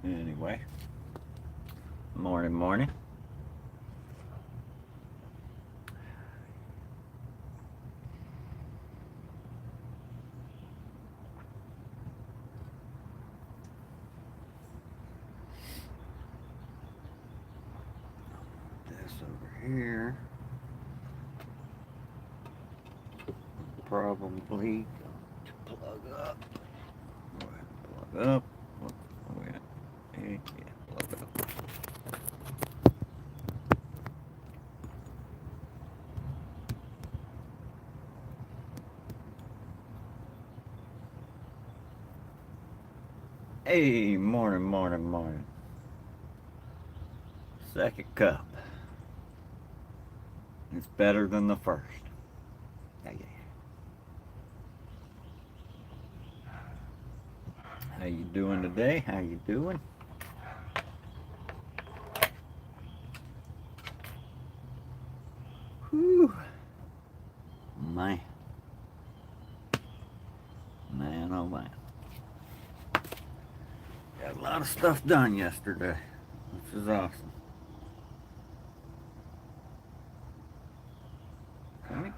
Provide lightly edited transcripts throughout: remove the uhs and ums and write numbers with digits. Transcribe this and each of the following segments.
Anyway, morning. This over here, probably going to plug up. Go ahead and plug up. Oh, yeah, plug up. Hey, morning. Second cup. It's better than the first. Yeah. How you doing today? How you doing? Whew. Man. Oh man. Got a lot of stuff done yesterday, which is awesome. Come here.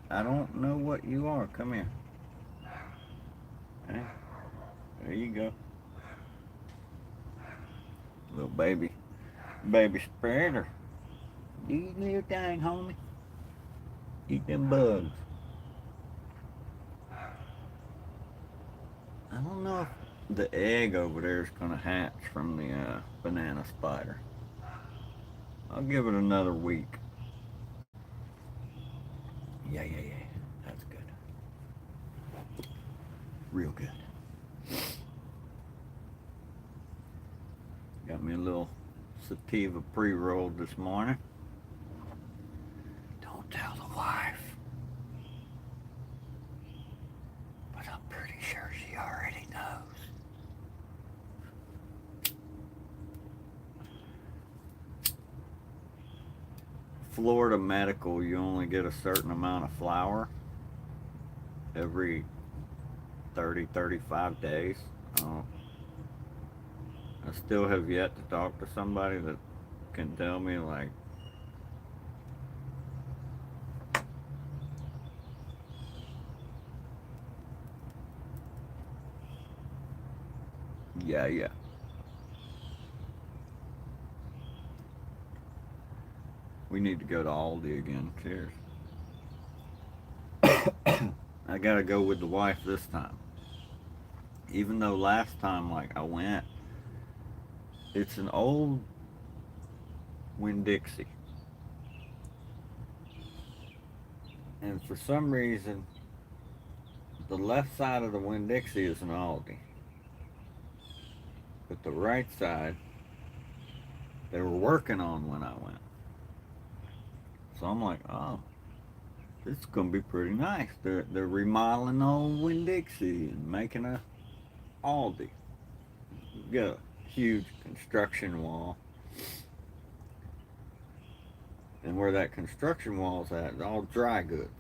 I don't know what you are. Come here. Hey, there you go. Little baby spreader. Do your little thing, homie. Eat them bugs. I don't know if the egg over there is gonna hatch from the banana spider. I'll give it another week. Yeah. That's good. Real good. Got me a little sativa pre-rolled this morning. Don't tell the wife. But I'm pretty sure she already knows. Florida Medical, you only get a certain amount of flour every 35 days. Oh, I still have yet to talk to somebody that can tell me, like, yeah. We need to go to Aldi again. Cheers. I gotta go with the wife this time. Even though last time, like, I went, it's an old Winn Dixie. And for some reason, the left side of the Winn Dixie is an Aldi. But the right side, they were working on when I went. So I'm like, oh, this is gonna be pretty nice. They're remodeling old Winn Dixie and making a Aldi. Got a huge construction wall, and where that construction wall's at, it's all dry goods.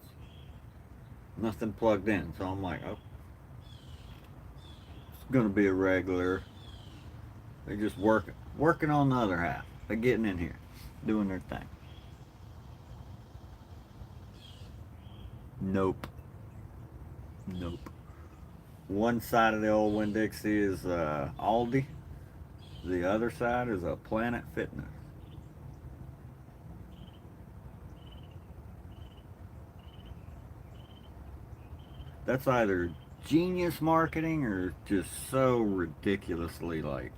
Nothing plugged in. So I'm like, oh, it's gonna be a regular. They're just working on the other half. They're getting in here, doing their thing. Nope. One side of the old Winn Dixie is Aldi. The other side is a Planet Fitness. That's either genius marketing or just so ridiculously, like,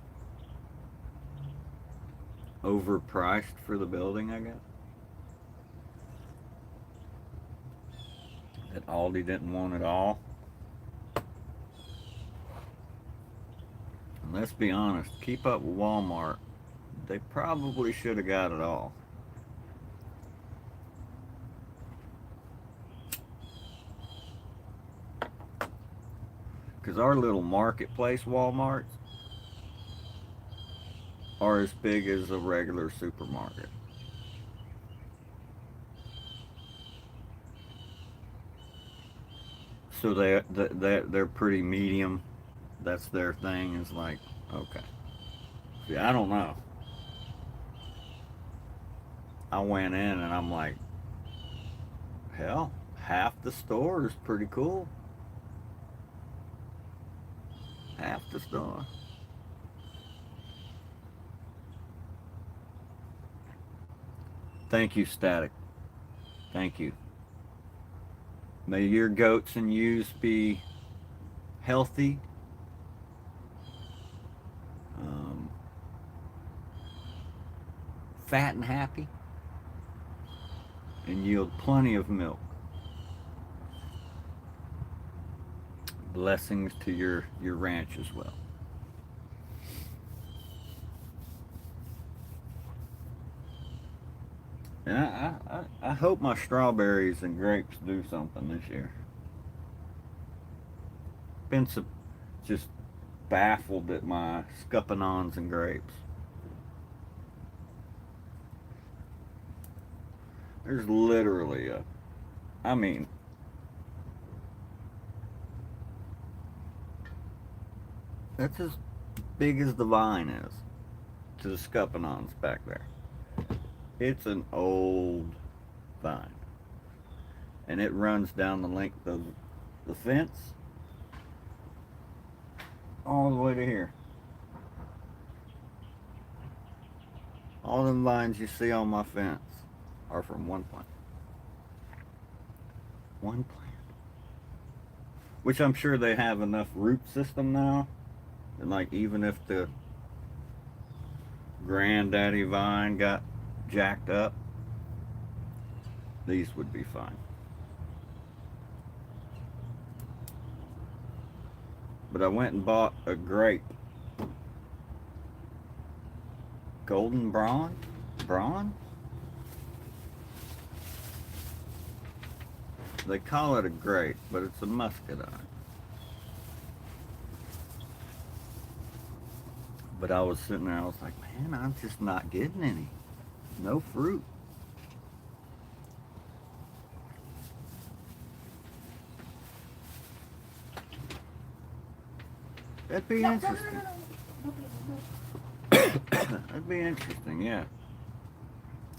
overpriced for the building, I guess. That Aldi didn't want it all. And let's be honest, keep up with Walmart. They probably should have got it all. Because our little marketplace Walmarts are as big as a regular supermarket. So they're pretty medium. That's their thing. Is like, okay. See, I don't know. I went in and I'm like, hell, half the store is pretty cool. Half the store. Thank you, Static. Thank you. May your goats and ewes be healthy, um, fat and happy, and yield plenty of milk. Blessings to your ranch as well. And I hope my strawberries and grapes do something this year. Been just baffled at my scuppernons and grapes. There's literally I mean, that's as big as the vine is to the scuppernons back there. It's an old vine. And it runs down the length of the fence all the way to here. All them vines you see on my fence are from one plant. One plant. Which I'm sure they have enough root system now. And like even if the granddaddy vine got jacked up, these would be fine. But I went and bought a grape. Golden Braun? Braun? They call it a grape, but it's a muscadine. But I was sitting there, I was like, man, I'm just not getting any. No fruit. That'd be interesting. That'd be interesting, yeah.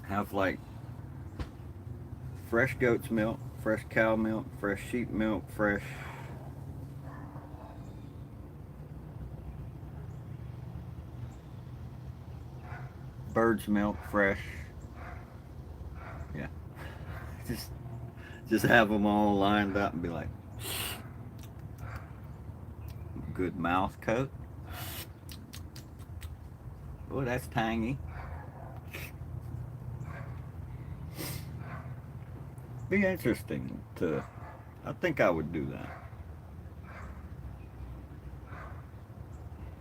Have like fresh goat's milk, fresh cow milk, fresh sheep milk, fresh bird's milk, fresh. Yeah. Just have them all lined up and be like, good mouth coat. Oh, that's tangy. Be interesting to, I think I would do that.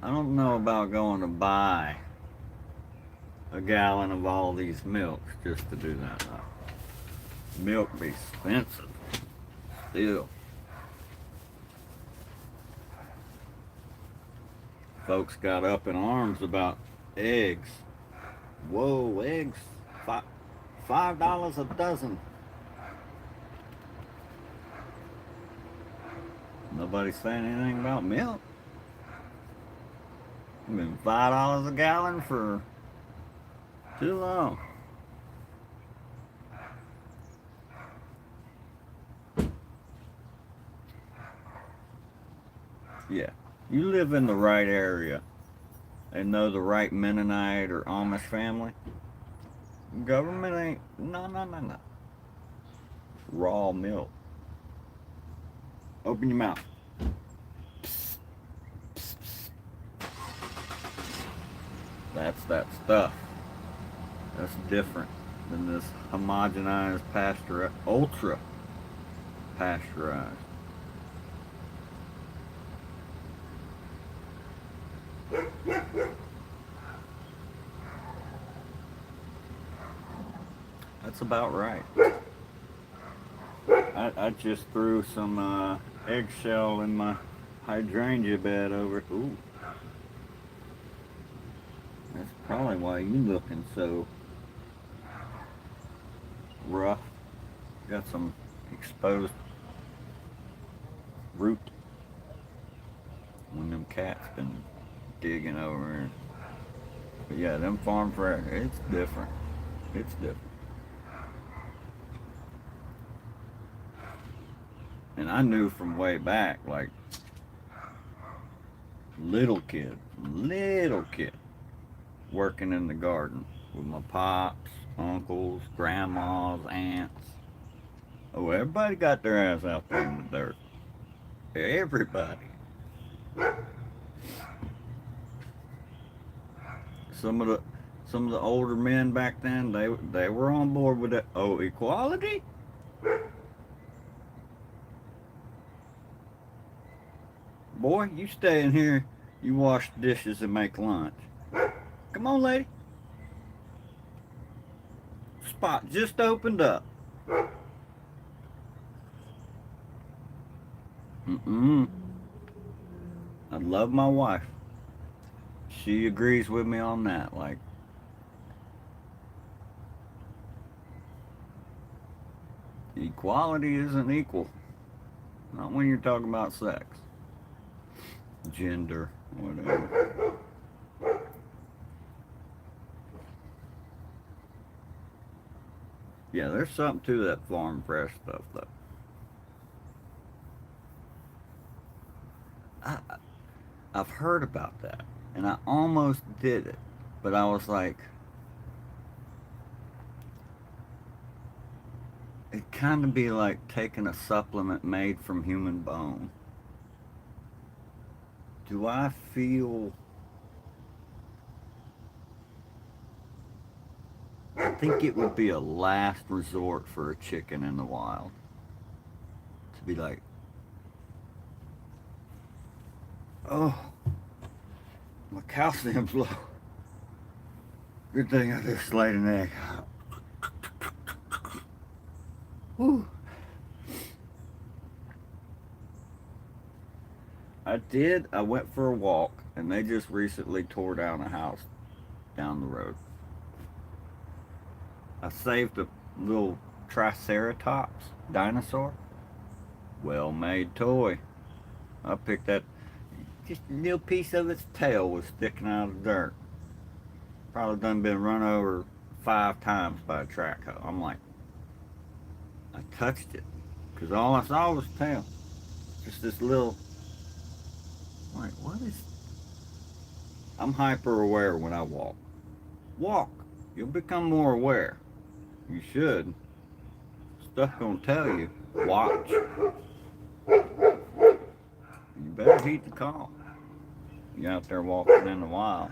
I don't know about going to buy a gallon of all these milks just to do that. Milk be expensive. Still. Folks got up in arms about eggs. Whoa, eggs, $5 a dozen. Nobody's saying anything about milk. It's been $5 a gallon for too long. Yeah, you live in the right area and know the right Mennonite or Amish family. Government ain't, no. Raw milk. Open your mouth. That's that stuff. That's different than this homogenized ultra pasteurized. That's about right. I just threw some eggshell in my hydrangea bed over. Ooh. That's probably why you looking so rough. Got some exposed root when them cats been digging over and But yeah, them farm fresh, it's different. It's different. And I knew from way back, like little kid, working in the garden with my pops, uncles, grandmas, aunts. Oh, everybody got their ass out there in the dirt. Everybody. Some of the some of the older men back then, they were on board with that. Oh, equality? Boy, you stay in here, you wash dishes and make lunch. Come on, lady. Spot just opened up. Mm-mm. I love my wife. She agrees with me on that. Like, equality isn't equal. Not when you're talking about sex, gender, whatever. Yeah, there's something to that farm fresh stuff, though. I, I've heard about that, and I almost did it, but I was like, it kind of be like taking a supplement made from human bone. Do I feel? I think it would be a last resort for a chicken in the wild to be like, oh, my calcium's low. Good thing I just laid an egg. Whew. I did. I went for a walk, and they just recently tore down a house down the road. I saved a little Triceratops dinosaur. Well made toy. I picked that. Just a little piece of its tail was sticking out of the dirt. Probably done been run over 5 times by a track hoe. I'm like, I touched it. Because all I saw was tail. Just this little. I'm like, what is. I'm hyper aware when I walk. Walk. You'll become more aware. You should. Stuff gonna tell you. Watch. You better heed the call. You out there walking in the wild.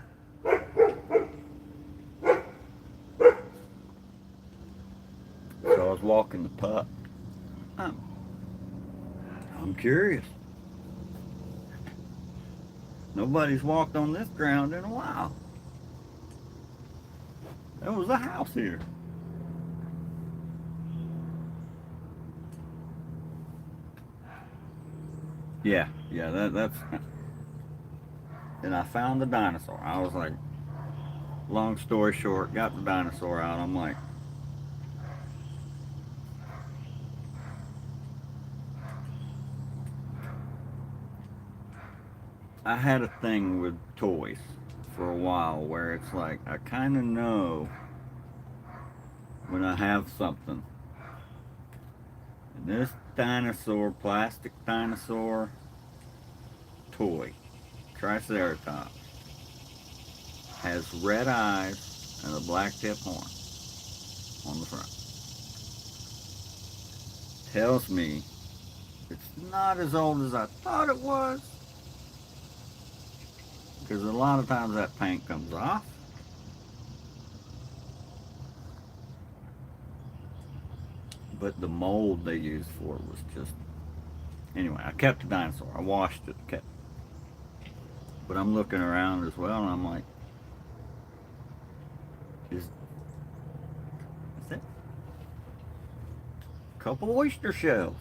So I was walking the pup. I'm, I'm curious. Nobody's walked on this ground in a while. There was a house here. Yeah, that's. And I found the dinosaur. I was like, long story short, got the dinosaur out. I'm like, I had a thing with toys for a while where it's like, I kind of know when I have something. And this dinosaur, plastic dinosaur toy, Triceratops, has red eyes and a black tip horn on the front. Tells me it's not as old as I thought it was, because a lot of times that paint comes off. But the mold they used for it was just. Anyway, I kept the dinosaur. I washed it, kept. But I'm looking around as well, and I'm like, is that a couple oyster shells?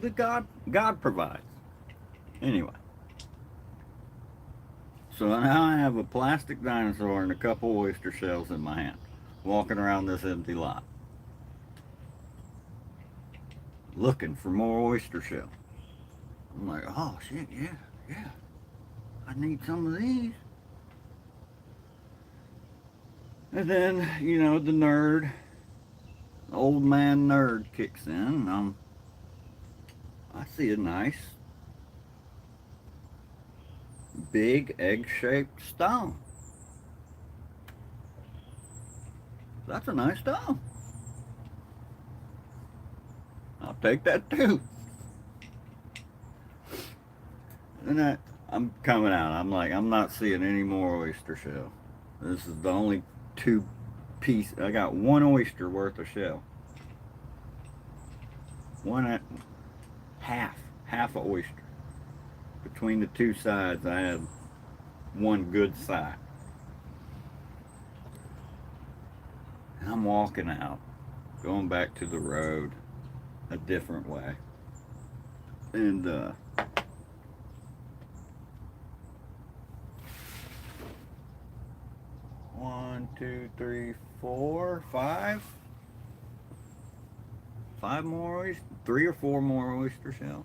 The God provides. Anyway. So now I have a plastic dinosaur and a couple oyster shells in my hand, walking around this empty lot, looking for more oyster shells. I'm like, oh shit, yeah, yeah. I need some of these. And then, the nerd, old man nerd kicks in, and I see a nice, big, egg-shaped stone. That's a nice stone. I'll take that too. And I'm coming out. I'm like, I'm not seeing any more oyster shell. This is the only two piece. I got one oyster worth of shell. One at half a oyster. Between the two sides, I had one good side. And I'm walking out, going back to the road a different way. And 1, 2, 3, 4, 5. 5 more oysters, 3 or 4 more oyster shells.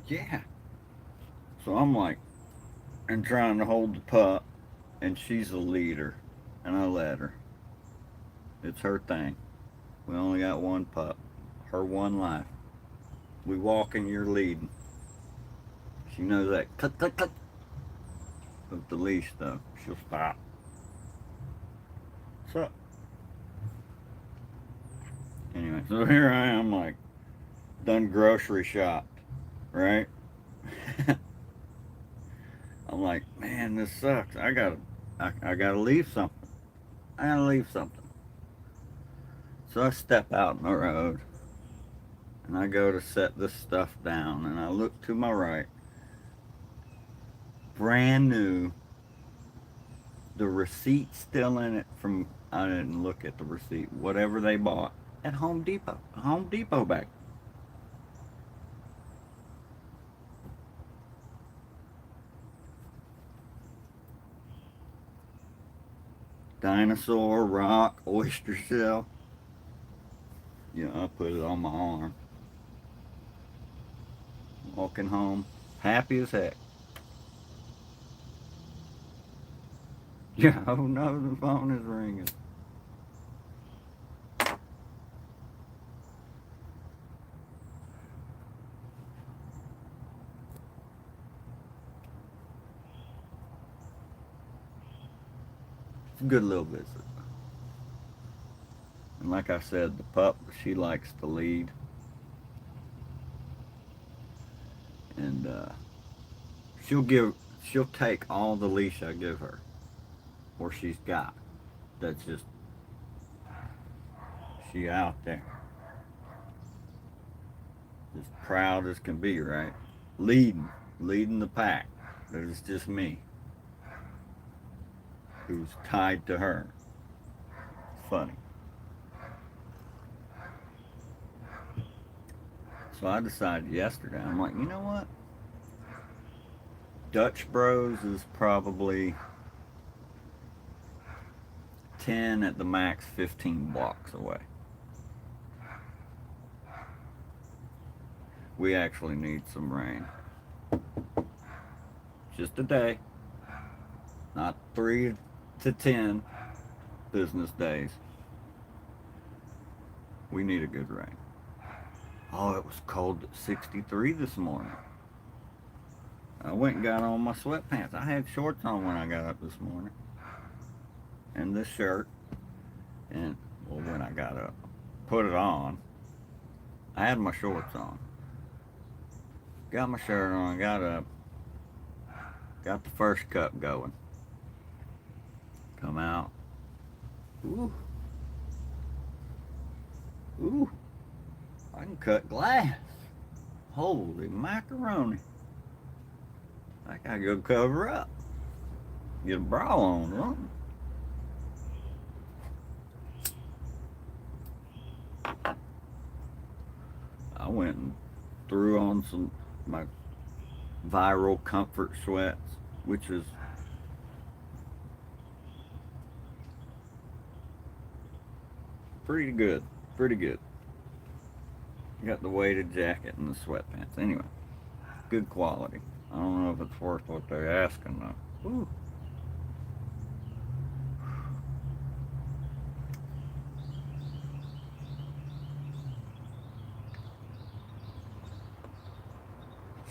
Yeah. So I'm like, and trying to hold the pup, and she's a leader, and I let her. It's her thing. We only got one pup, her one life. We walking, you're leading. She knows that click, click, click of the leash though. She'll stop. So, anyway, so here I am, like, done grocery shopped, right? I'm like, man, this sucks. I gotta leave something. I gotta leave something. So I step out in the road and I go to set this stuff down and I look to my right. Brand new. The receipt still in it from, I didn't look at the receipt, whatever they bought at Home Depot. Home Depot bag. Dinosaur, rock, oyster shell. Yeah, I put it on my arm. Walking home, happy as heck. Yeah, oh no, the phone is ringing. It's a good little visit. And like I said, the pup, she likes to lead. And she'll take all the leash I give her, or she's got. That's just, she out there, as proud as can be, right? Leading the pack. There's just me, who's tied to her. It's funny. So I decided yesterday, I'm like, you know what? Dutch Bros is probably 10 at the max, 15 blocks away. We actually need some rain. Just a day. Not 3 to 10 business days. We need a good rain. Oh, it was cold at 63 this morning. I went and got on my sweatpants. I had shorts on when I got up this morning. And this shirt. And, well, when I got up, put it on. I had my shorts on. Got my shirt on, got up. Got the first cup going. Come out. Ooh. Ooh. I can cut glass. Holy macaroni. I gotta go cover up. Get a bra on, huh? I went and threw on my Viral Comfort sweats, which is pretty good. Pretty good. Got the weighted jacket and the sweatpants. Anyway, good quality. I don't know if it's worth what they're asking though. Whew.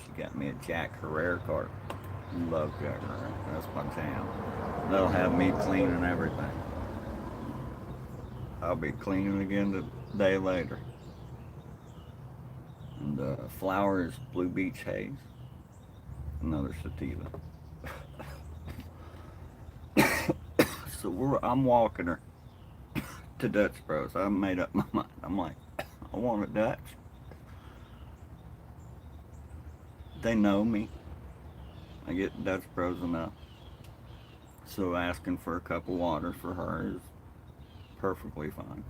She got me a Jack Herrera cart. Love Jack Herrera. That's my jam. They'll have me cleaning everything. I'll be cleaning again the day later. And the flower is Blue Beach Haze. Another sativa. So I'm walking her to Dutch Bros. I made up my mind. I'm like, I want a Dutch. They know me. I get Dutch Bros enough. So asking for a cup of water for her is perfectly fine.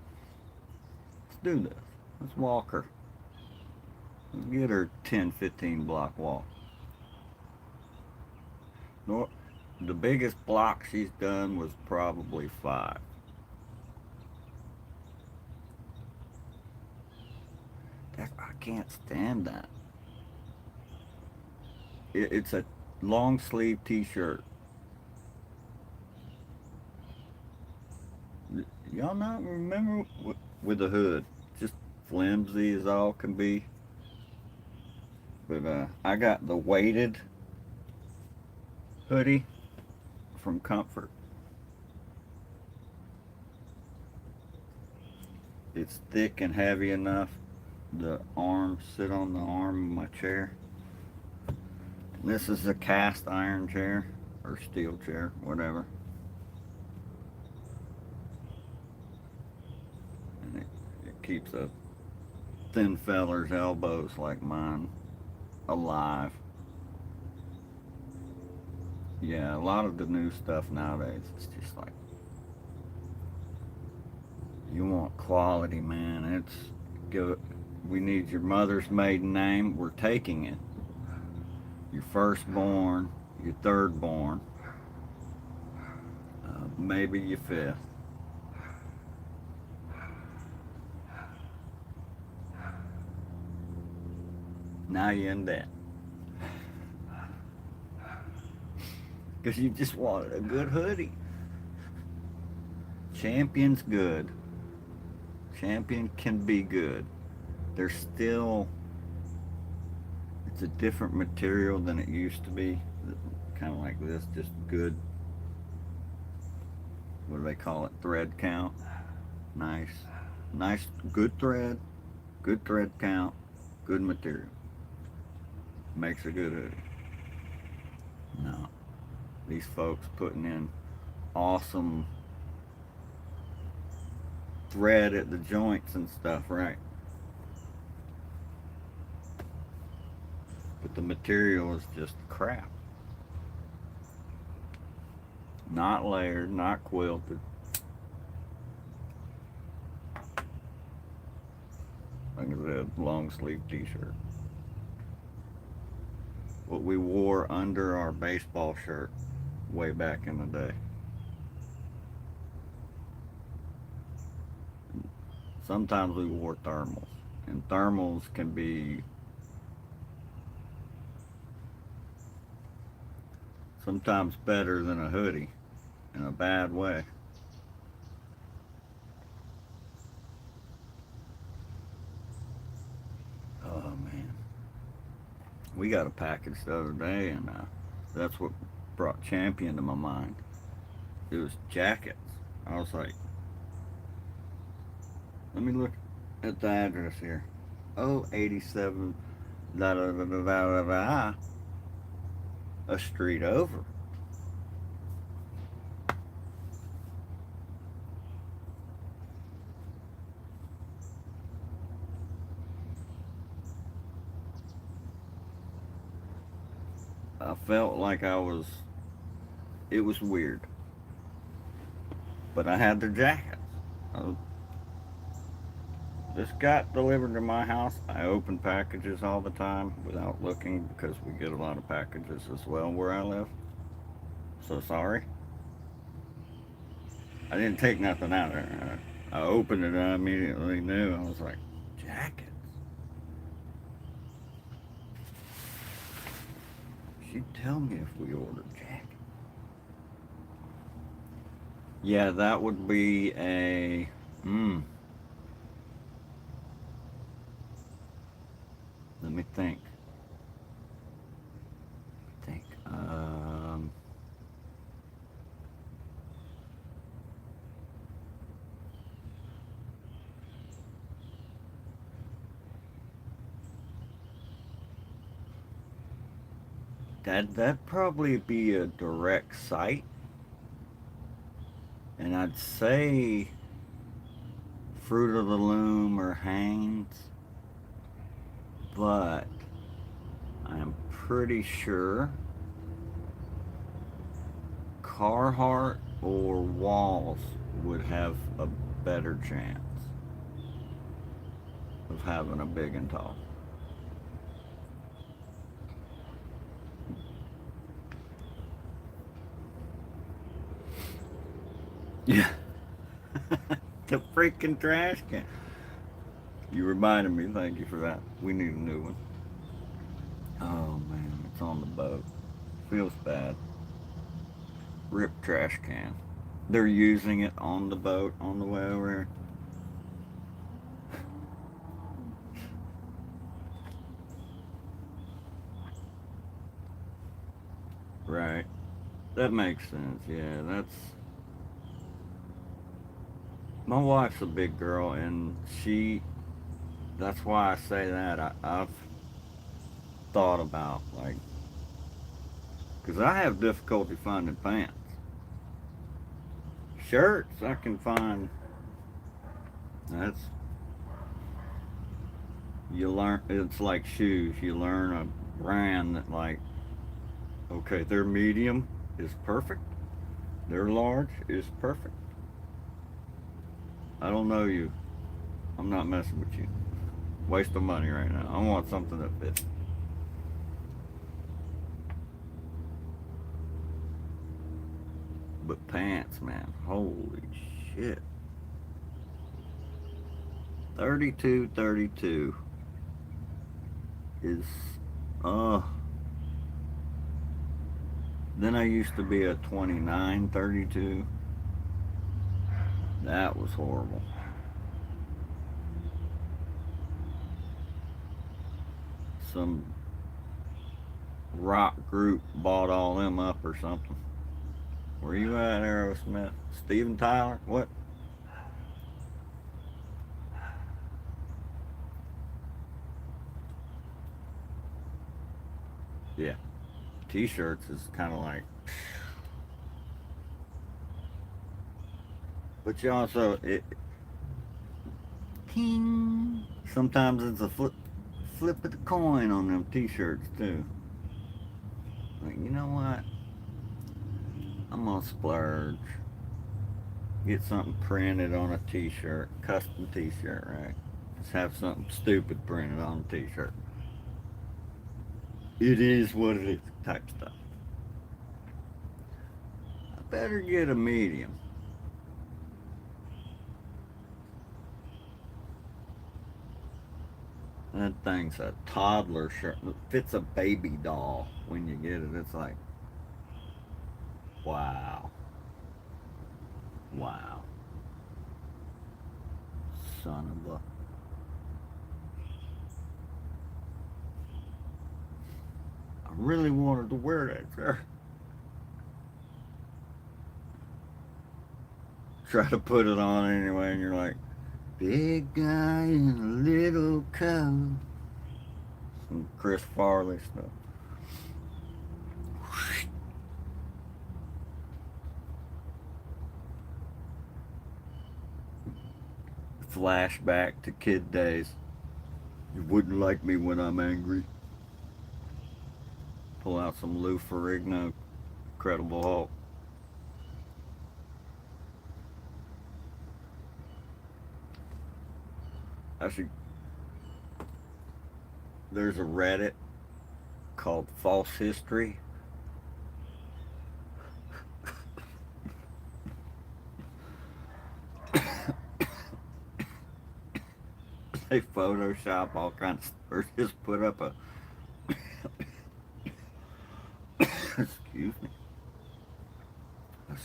Let's do this. Let's walk her. Let's get her 10, 15 block walk. No, the biggest block she's done was probably 5. I can't stand that. It's a long sleeve t-shirt. Y'all not remember with the hood, just flimsy as all can be. But I got the weighted hoodie from Comfort. It's thick and heavy enough. The arms sit on the arm of my chair. This is a cast iron chair or steel chair, whatever. And it keeps a thin feller's elbows like mine alive. Yeah, a lot of the new stuff nowadays, it's just like, you want quality, man. It's good. We need your mother's maiden name. We're taking it. Your firstborn, your thirdborn, maybe your fifth. Now you're in debt. Because you just wanted a good hoodie. Champion's good. Champion can be good. There's still, it's a different material than it used to be. Kind of like this, just good, what do they call it, thread count. Nice, good thread count, good material. Makes a good hoodie. No, these folks putting in awesome thread at the joints and stuff, right? But the material is just crap. Not layered, not quilted. Like I said, long sleeve t-shirt. What we wore under our baseball shirt way back in the day. Sometimes we wore thermals, and thermals can be sometimes better than a hoodie in a bad way. Oh man, we got a package the other day, and that's what brought Champion to my mind. It was jackets. I was like, let me look at the address here. Oh, 87 da da da da da da, a street over. I felt like it was weird. But I had their jackets. This got delivered to my house. I open packages all the time without looking because we get a lot of packages as well where I live. So sorry. I didn't take nothing out of there. I opened it and I immediately knew. I was like, jackets. she'd tell me if we ordered jacket. Yeah, that would be a let me think. Think. That'd probably be a direct site, and I'd say Fruit of the Loom or Hanes, but I'm pretty sure Carhartt or Walls would have a better chance of having a big and tall. Yeah. The freaking trash can. You reminded me. Thank you for that. We need a new one. Oh man, it's on the boat. Feels bad. Ripped trash can. They're using it on the boat on the way over here. Right. That makes sense. Yeah, that's. My wife's a big girl, and she. That's why I say that. I've thought about, like, because I have difficulty finding pants. Shirts, I can find. That's. You learn. It's like shoes. You learn a brand that, like, okay, their medium is perfect, their large is perfect. I don't know you. I'm not messing with you. Waste of money right now. I want something that fits. But pants, man, holy shit. 32, 32 is, uh, then I used to be a 29, 32. That was horrible. Some rock group bought all them up or something. Where you at, Aerosmith? Steven Tyler? What? Yeah. T-shirts is kind of like, but you also ting. Sometimes it's a flip of the coin on them T-shirts too. Like, you know what? I'm gonna splurge. Get something printed on a T-shirt, custom T-shirt, right? Just have something stupid printed on a T-shirt. It is what it is, type stuff. I better get a medium. That thing's a toddler shirt. It fits a baby doll when you get it. It's like, wow. Wow. Son of a. I really wanted to wear that shirt. Try to put it on anyway, and you're like, big guy in a little coat. Some Chris Farley stuff. Flashback to kid days. You wouldn't like me when I'm angry. Pull out some Lou Ferrigno, Incredible Hulk. Actually, there's a Reddit called False History. They Photoshop all kinds of, or just put up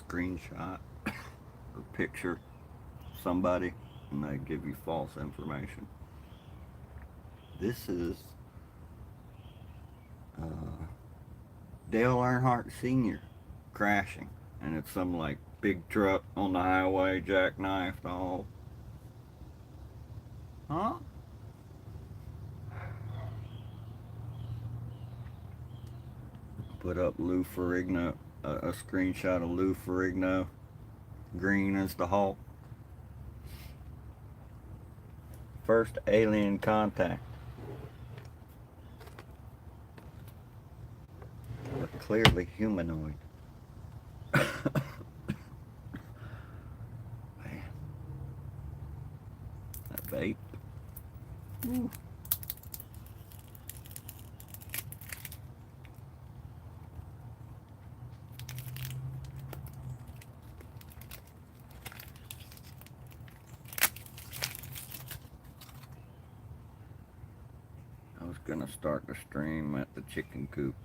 screenshot or picture somebody and they give you false information. This is uh, Dale Earnhardt Sr. crashing, and it's some like big truck on the highway, jackknifed all. Huh? Put up Lou Ferrigno, a screenshot of Lou Ferrigno, green as the Hulk. First alien contact. But clearly humanoid. Man. That vape. Ooh. I was gonna start the stream at the chicken coop.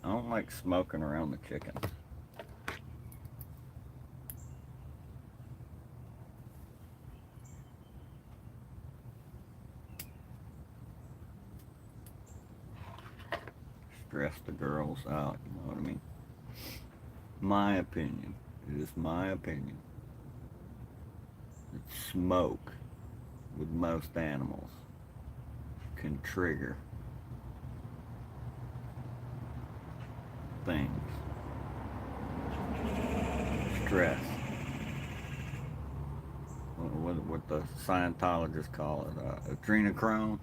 I don't like smoking around the chickens. Stress the girls out, you know what I mean? My opinion. It is my opinion. That smoke with most animals can trigger things. Stress. What the Scientologists call it, adrenochrome.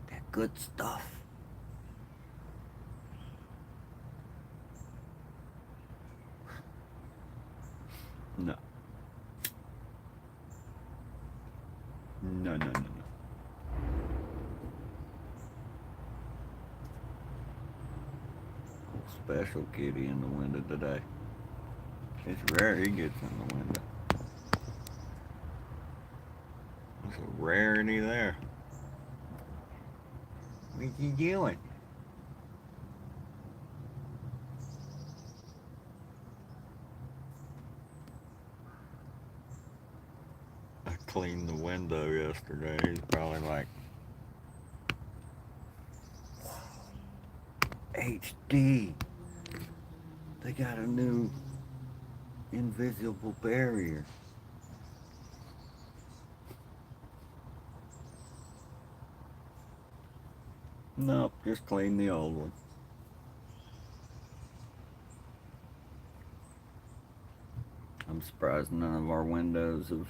That good stuff. No. No, no, no, no. Special kitty in the window today. It's rare he gets in the window. There's a rarity there. What you doing? I cleaned the window yesterday. He's probably like, HD. They got a new invisible barrier. Nope, just clean the old one. I'm surprised none of our windows have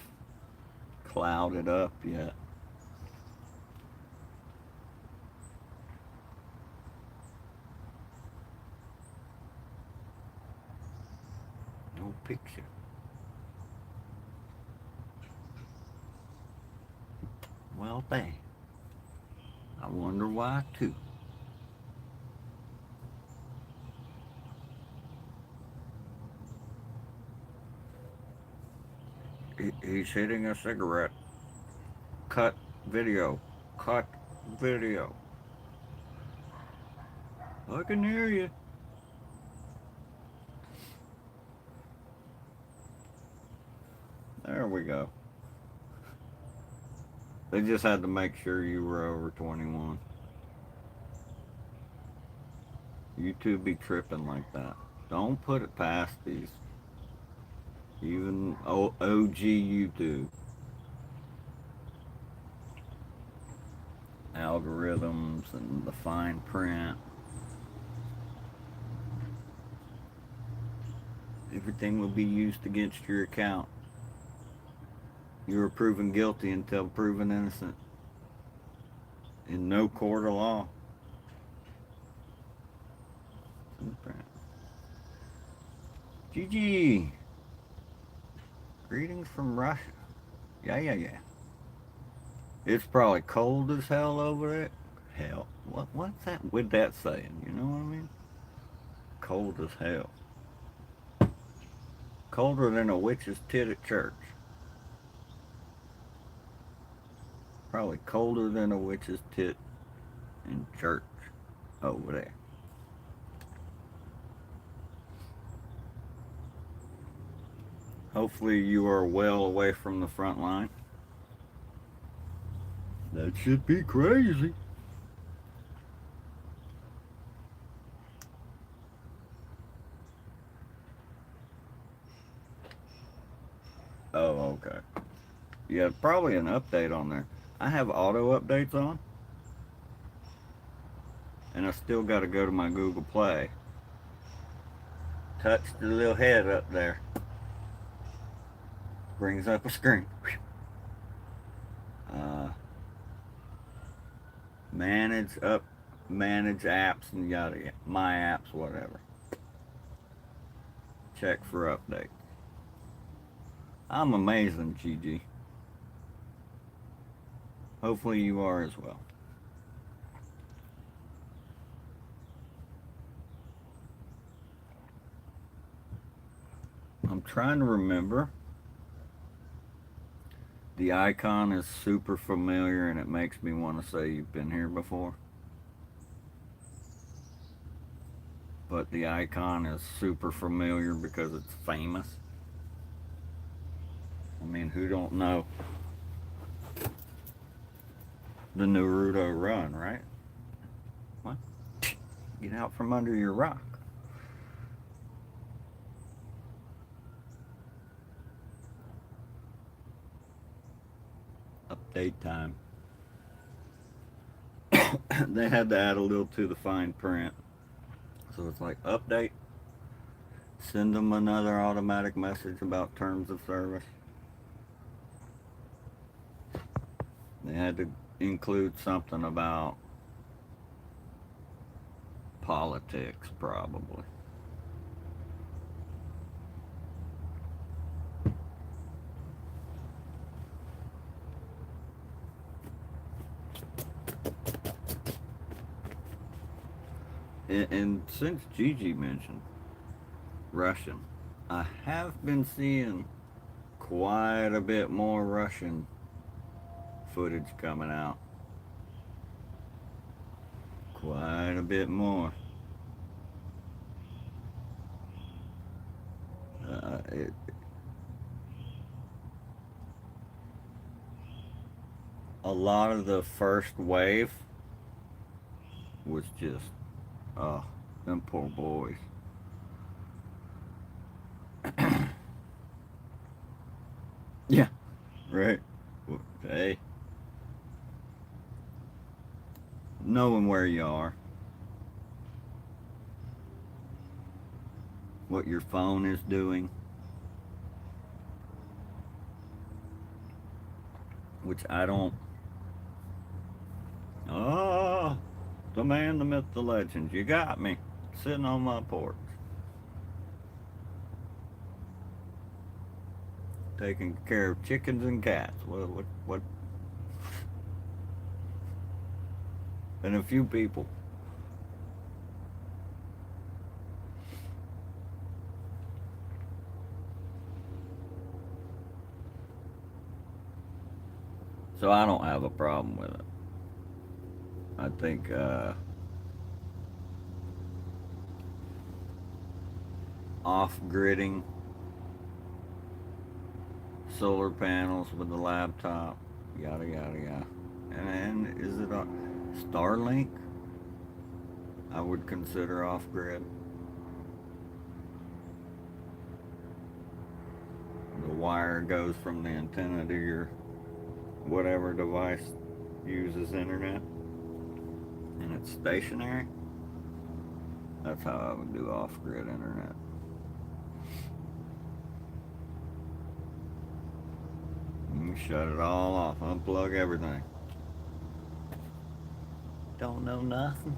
clouded up yet. No picture. Well, dang. I wonder why, too. He's hitting a cigarette. Cut video. Cut video. I can hear you. There we go. They just had to make sure you were over 21. YouTube be tripping like that. Don't put it past these. Even OG YouTube. Algorithms and the fine print. Everything will be used against your account. You are proven guilty until proven innocent. In no court of law. Gigi. Greetings from Russia. Yeah. It's probably cold as hell over there. Hell. What's that with that saying? You know what I mean? Cold as hell. Colder than a witch's tit at church. Probably colder than a witch's tit in church over there. Hopefully you are well away from the front line. That should be crazy. Oh, okay. Yeah, probably an update on there. I have auto updates on, and I still got to go to my Google Play. Touch the little head up there. Brings up a screen. Uh, manage apps and yada yada. My apps, whatever. Check for updates. I'm amazing, Gigi. Hopefully you are as well. I'm trying to remember. The icon is super familiar and it makes me want to say you've been here before. But the icon is super familiar because it's famous. I mean, who don't know the Naruto run, right? What? Get out from under your rock. Update time. They had to add a little to the fine print. So it's like, update. Send them another automatic message about terms of service. They had to include something about politics, probably. And since Gigi mentioned Russian, I have been seeing quite a bit more Russian footage coming out. Quite a bit more. Uh, it, a lot of the first wave was just, oh, them poor boys. Yeah, right. Hey, knowing where you are, what your phone is doing, which I don't. Oh, the man, the myth, the legend. You got me sitting on my porch, taking care of chickens and cats. What? And a few people. So I don't have a problem with it. I think off-gridding solar panels with the laptop, yada yada yada. And is it a Starlink? I would consider off-grid. The wire goes from the antenna to your whatever device uses internet, and it's stationary. That's how I would do off-grid internet. You shut it all off, unplug everything. Don't know nothing.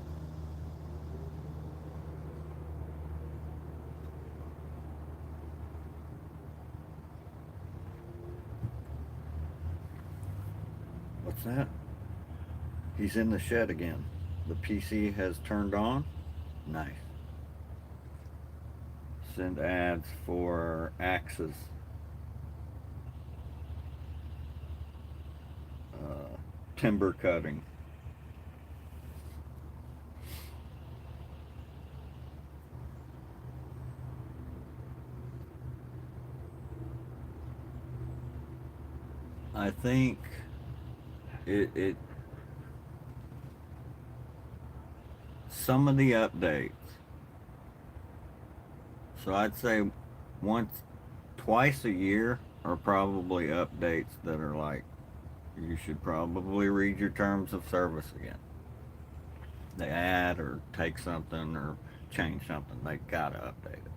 What's that? He's in the shed again. The PC has turned on. Nice. Send ads for Axis. Timber cutting. I think it some of the updates. So I'd say once, twice a year are probably updates that are like, you should probably read your terms of service again. They add or take something or change something. They gotta update it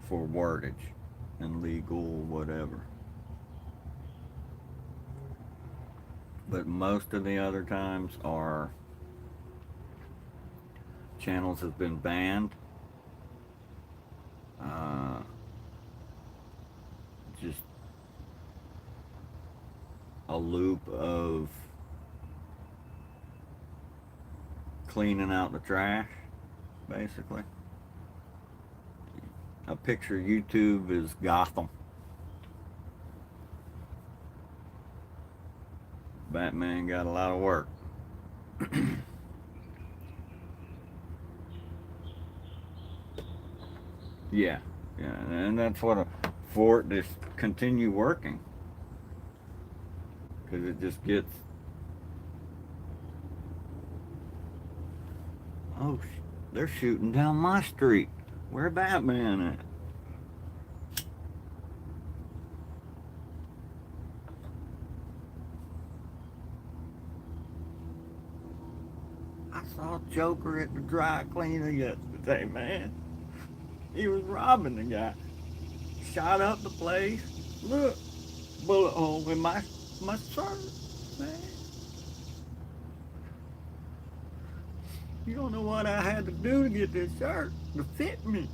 for wordage and legal whatever. But most of the other times are channels have been banned. Uh, just a loop of cleaning out the trash, basically. I picture YouTube as Gotham. Batman got a lot of work. Yeah, yeah, and that's what for it to continue working, because it just gets, oh, they're shooting down my street. Where Batman at? I saw Joker at the dry cleaner yesterday, man. He was robbing the guy. Shot up the place. Look, bullet hole in my shirt, man. You don't know what I had to do to get this shirt to fit me.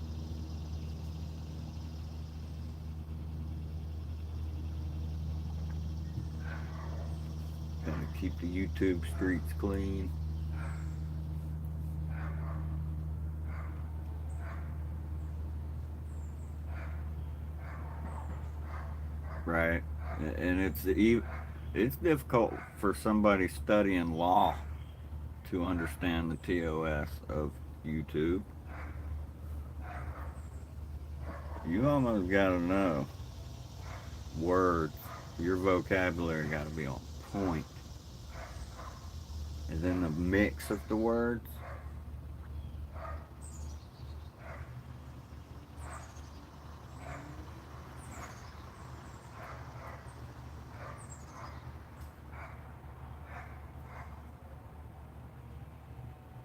Gotta keep the YouTube streets clean. Right, and it's difficult for somebody studying law to understand the TOS of YouTube. You almost gotta know words. Your vocabulary gotta be on point. And then the mix of the words.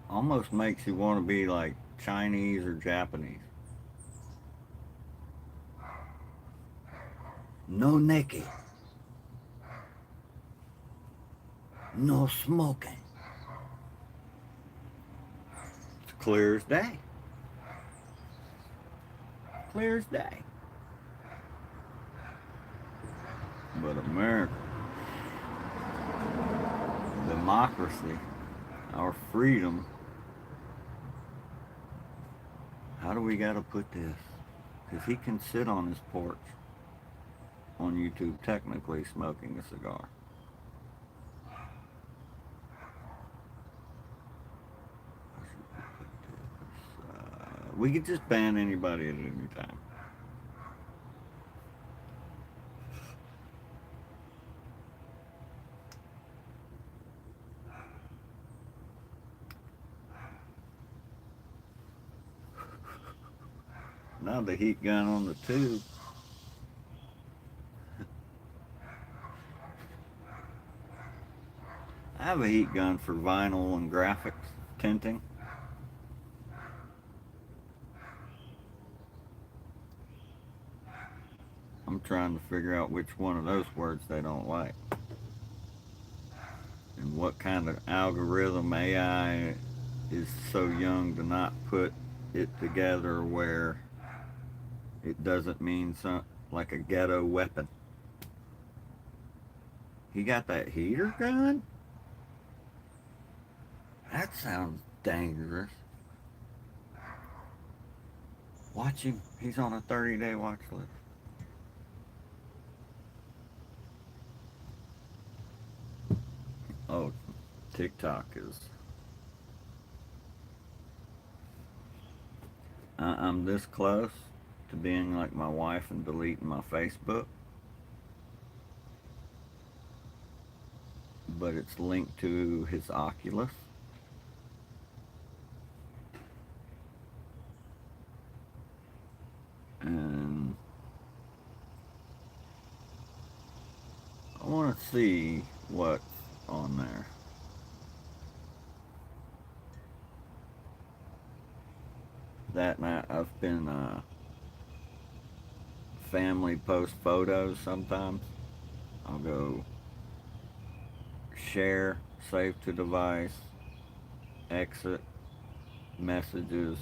Almost makes you want to be like Chinese or Japanese. No naked. No smoking. It's clear as day. Clear as day. But America, democracy, our freedom, how do we got to put this? Because he can sit on his porch on YouTube technically smoking a cigar. We could just ban anybody at any time. Now the heat gun on the tube. I have a heat gun for vinyl and graphics tinting. I'm trying to figure out which one of those words they don't like. And what kind of algorithm AI is so young to not put it together where it doesn't mean some, like a ghetto weapon. He got that heater gun? That sounds dangerous. Watch him. He's on a 30-day watch list. Oh, TikTok is. I'm this close to being like my wife and deleting my Facebook. but it's linked to his Oculus. And I want to see what's on there. That night I've been family post photos sometimes. I'll go share, save to device, exit, messages,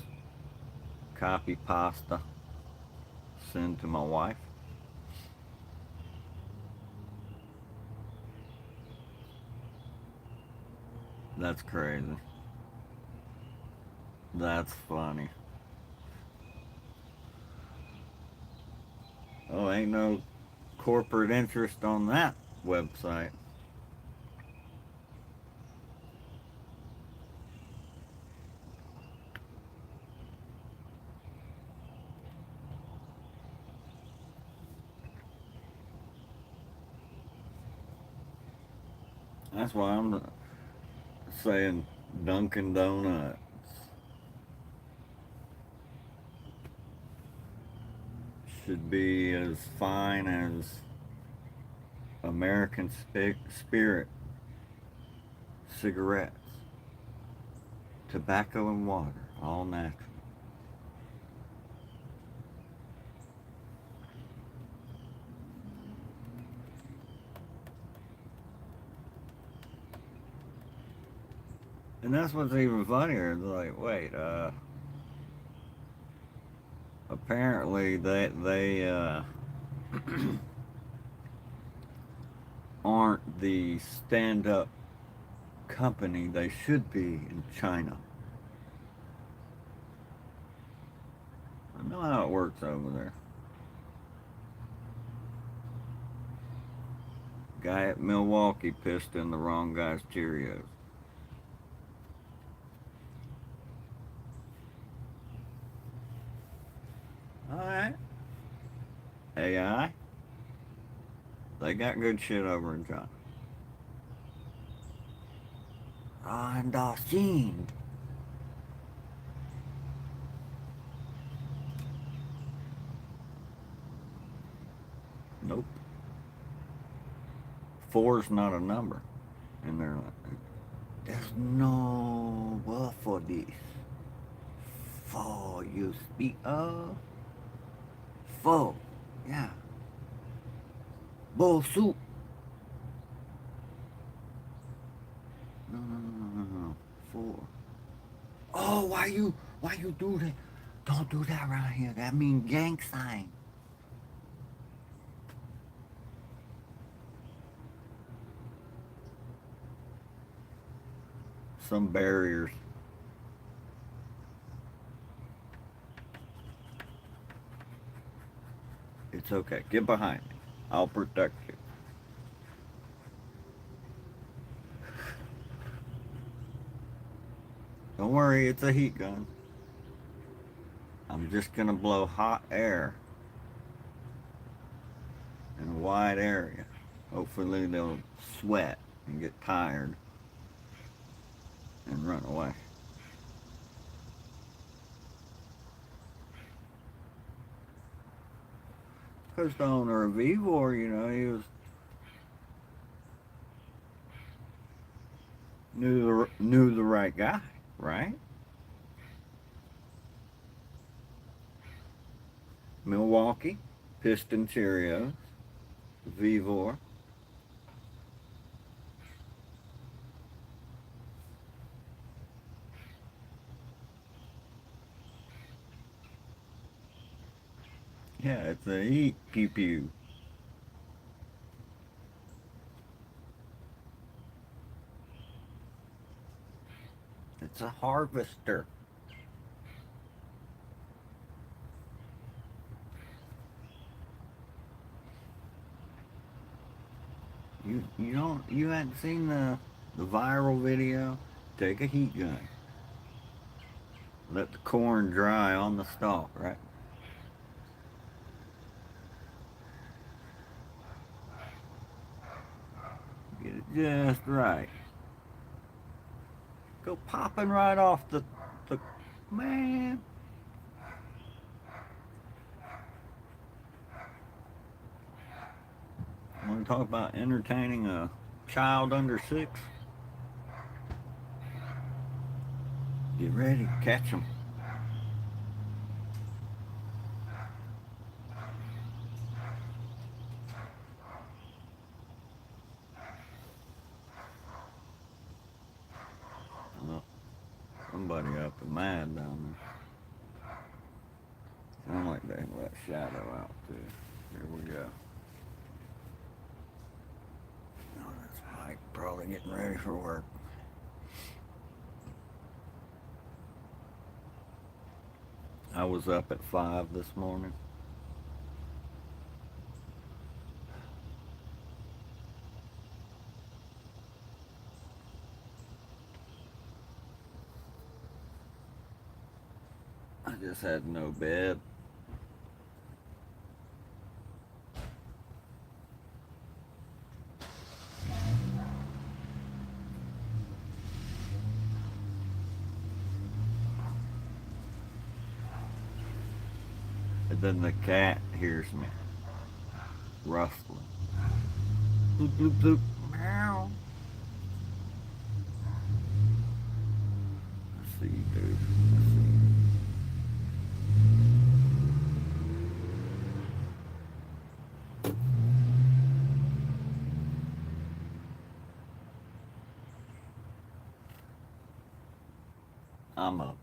copy pasta, send to my wife. That's crazy. That's funny. Oh, ain't no corporate interest on that website. That's why I'm saying Dunkin' Donuts should be as fine as American Spirit cigarettes, tobacco and water, all natural. And that's what's even funnier. It's like, wait, apparently they aren't the stand-up company they should be in China. I know how it works over there. Guy at Milwaukee pissed in the wrong guy's Cheerios. Alright. AI. They got good shit over in China. Understand. Nope. Four's not a number. And they're like, there's no word for this. Four, you speak of? Four. Yeah. Bowl soup. No. Four. Oh, why you do that? Don't do that around here. That means gang sign. Some barriers. It's okay. Get behind me. I'll protect you. Don't worry, it's a heat gun. I'm just gonna blow hot air in a wide area. Hopefully they'll sweat and get tired and run away. Because the owner of Vevor, he was knew the right guy, right? Milwaukee, Piston Cheerios, Vevor. Yeah, it's a heat pew pew. It's a harvester. You hadn't seen the viral video? Take a heat gun. Let the corn dry on the stalk, right? Get it just right. Go popping right off the man. Want to talk about entertaining a child under 6? Get ready, catch them. Oh, somebody up and mad down there. Sound like they let Shadow out too. Here we go. Oh, that's Mike probably getting ready for work. I was up at 5 this morning. I just had no bed. And then the cat hears me rustling. Bloop, bloop, bloop. Meow. I see you, dude. I see you. I'm up.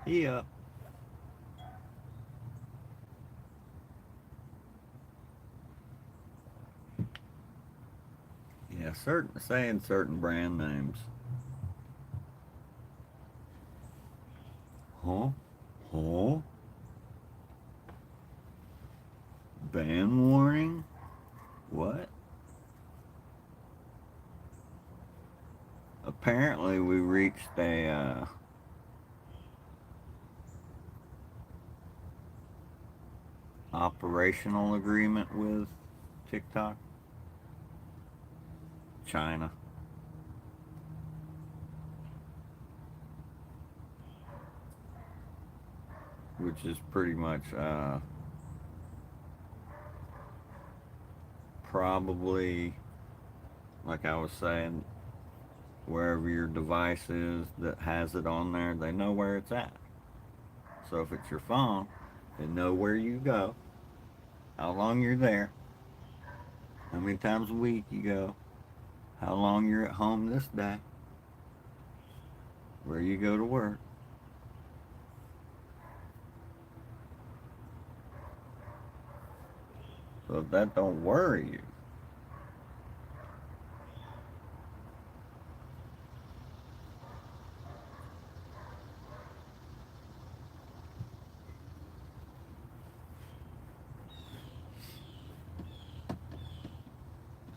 He up. Yeah, saying certain brand names. Huh? Huh? Ban warning? What? Apparently we reached a operational agreement with TikTok. China. Which is pretty much probably, like I was saying, wherever your device is that has it on there, they know where it's at. So if it's your phone, they know where you go, how long you're there, how many times a week you go, how long you're at home this day, where you go to work. So if that don't worry you,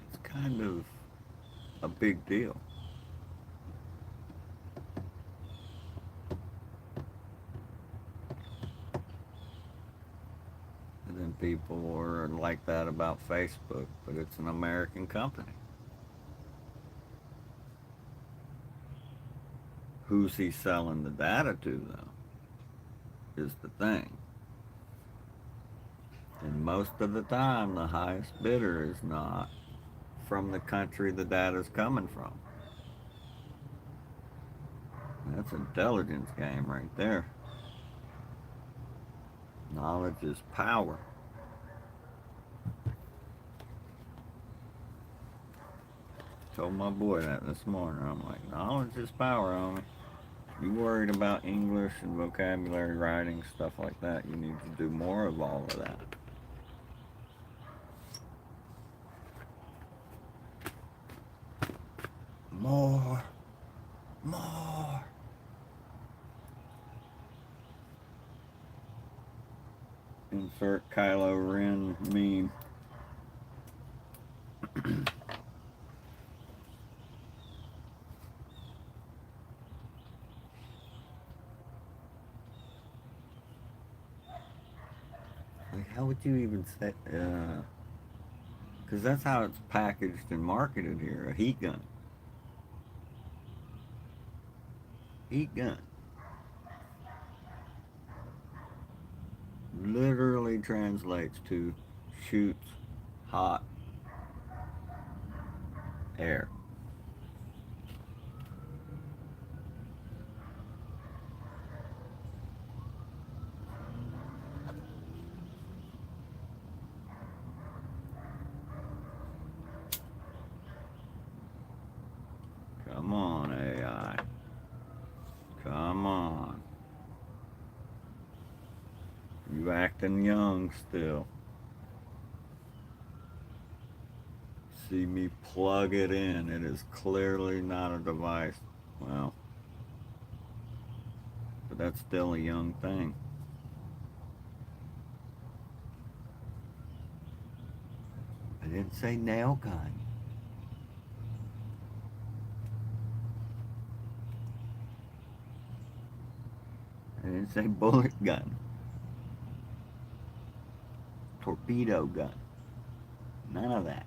it's kind of a big deal. And then people are like that about Facebook, but it's an American company. Who's he selling the data to, though, is the thing. And most of the time, the highest bidder is not from the country the data's coming from. That's intelligence game right there. Knowledge is power. Told my boy that this morning. I'm like, knowledge is power, homie. You worried about English and vocabulary writing, stuff like that. You need to do more of all of that. More. More. Insert Kylo Ren meme. Like, how would you even say Because that's how it's packaged and marketed here, a heat gun. Heat gun. Literally translates to shoots hot air. Come on, AI. Come on. You acting young still. See me plug it in. It is clearly not a device. Well, but that's still a young thing. I didn't say nail gun. I didn't say bullet gun. Torpedo gun. None of that.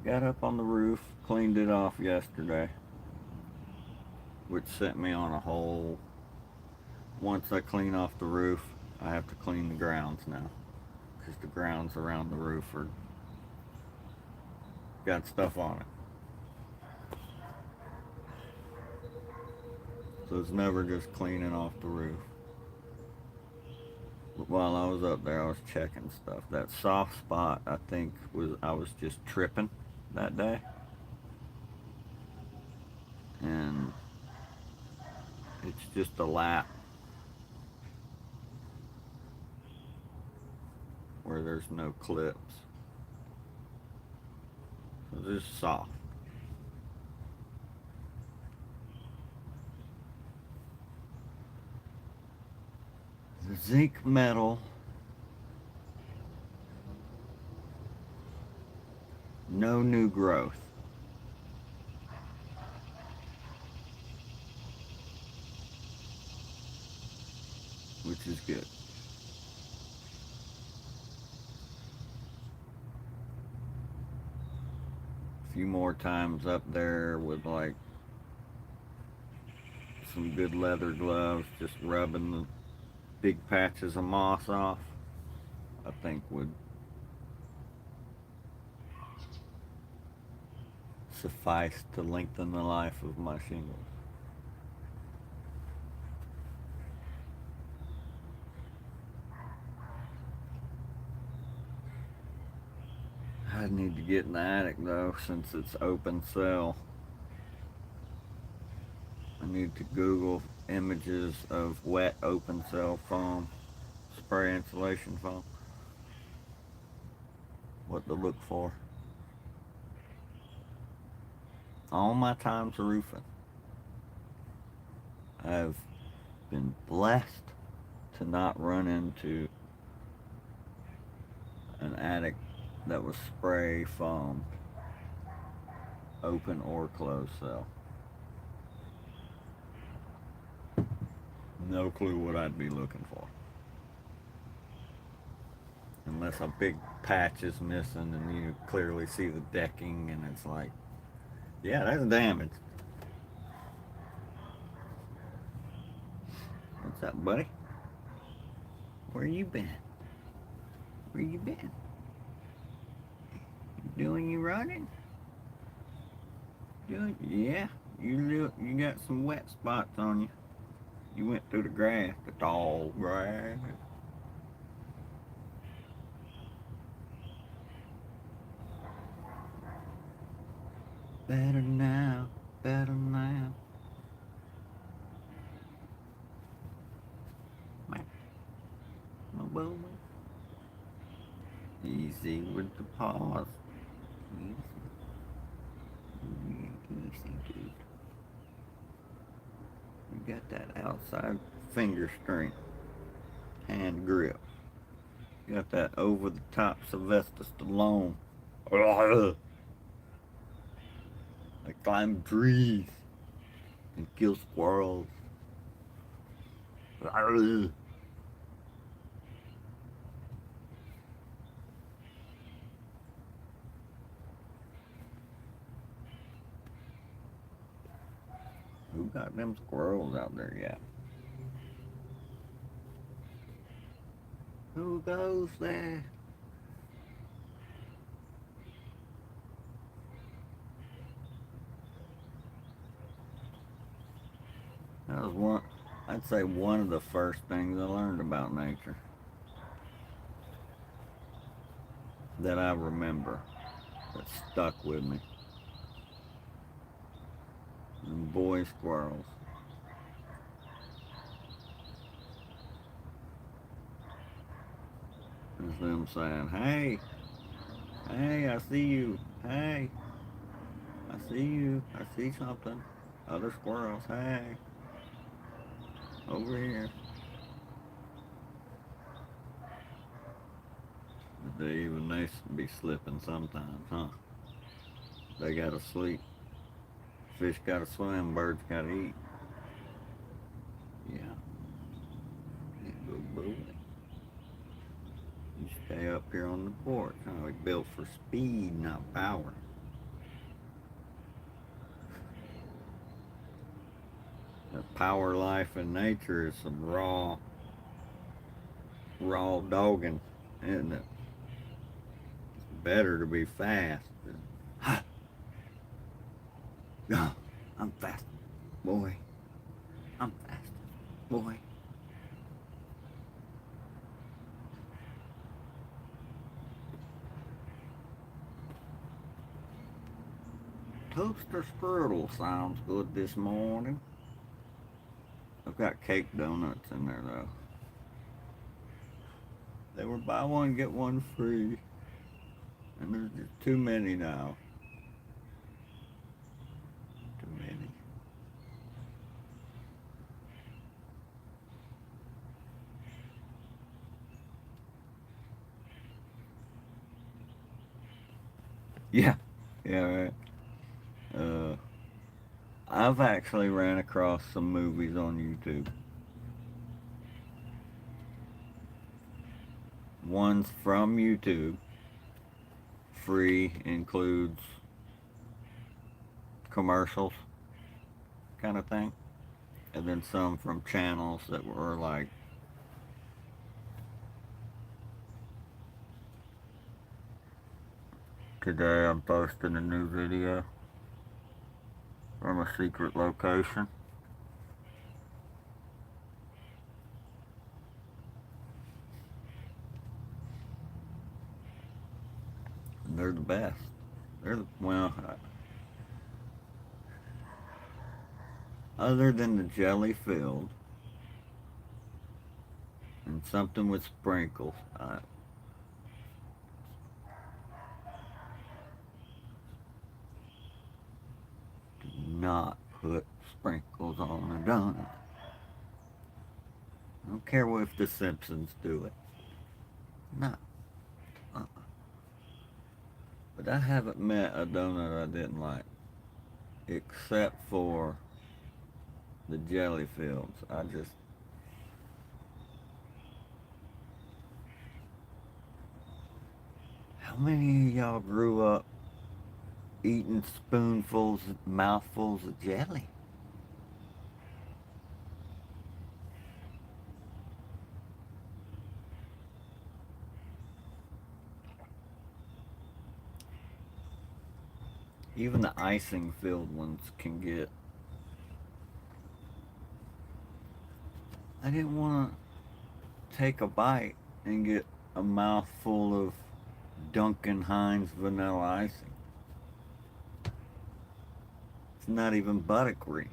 Got up on the roof, cleaned it off yesterday, which sent me on a whole. Once I clean off the roof, I have to clean the grounds now, because the grounds around the roof are got stuff on it. So it's never just cleaning off the roof. But while I was up there, I was checking stuff. That soft spot, I think, I was just tripping that day. And it's just a lap where there's no clips. So it's just soft. The zinc metal, no new growth. Which is good. A few more times up there with like some good leather gloves, just rubbing the big patches of moss off, I think would suffice to lengthen the life of my shingles. I need to get in the attic though, since it's open cell. I need to Google images of wet open cell foam, spray insulation foam. What to look for. All my times roofing, I've been blessed to not run into an attic that was spray foam, open or closed cell. No clue what I'd be looking for. Unless a big patch is missing and you clearly see the decking and it's like, yeah, that's damage. What's up, buddy? Where you been? Where you been? You doing you running? Doing? Yeah. You got some wet spots on you. You went through the grass, the tall grass. Better now, better now. My boy. Easy with the paws. Easy. Easy, dude. You got that outside finger strength, hand grip. You got that over the top Sylvester Stallone. I climb trees. and kill squirrels. Arrgh. Who got them squirrels out there yet? Who goes there? That was one, I'd say one of the first things I learned about nature that I remember that stuck with me. And boy squirrels. It's them saying, hey, hey, I see you. Hey, I see you. I see something. Other squirrels, hey, over here. They be slipping sometimes, huh? They gotta sleep. Fish gotta swim, birds gotta eat. Yeah. Yeah, good boy. You stay up here on the porch. Huh? We built for speed, not power. The power life in nature is some raw dogging, isn't it? It's better to be fast. Ha! No, I'm fast, boy. I'm fast, boy. Toaster strudel sounds good this morning. I've got cake donuts in there though. They were buy one get one free, and there's just too many now. Too many. Yeah, yeah, right. Uh, I've actually ran across some movies on YouTube. One's from YouTube, free, includes commercials, kind of thing, and then some from channels that were like, today I'm posting a new video from a secret location. And they're the best. Well, other than the jelly filled and something with sprinkles. Do not put sprinkles on a donut. I don't care if the Simpsons do it. No. Uh-uh. But I haven't met a donut I didn't like, except for the jelly fields. How many of y'all grew up eating spoonfuls, mouthfuls of jelly? Even the icing filled ones can get. I didn't want to take a bite and get a mouthful of Duncan Hines vanilla icing. It's not even buttercream.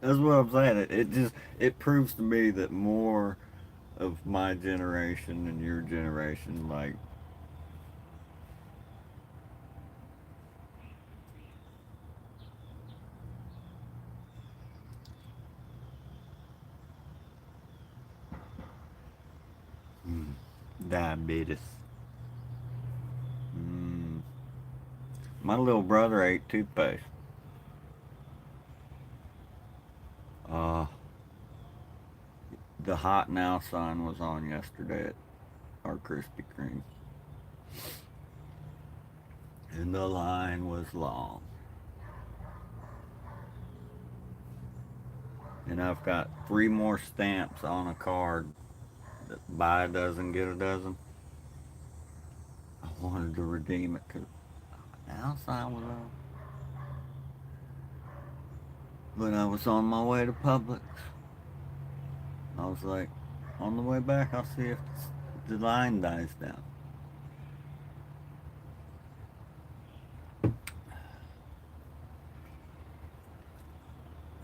That's what I'm saying. It proves to me that more of my generation and your generation, like, diabetes. My little brother ate toothpaste. Uh, the hot now sign was on yesterday at our Krispy Kreme. And the line was long. And I've got 3 more stamps on a card that buy a dozen, get a dozen. I wanted to redeem it because now sign was on. But I was on my way to Publix. I was like, on the way back, I'll see if the line dies down.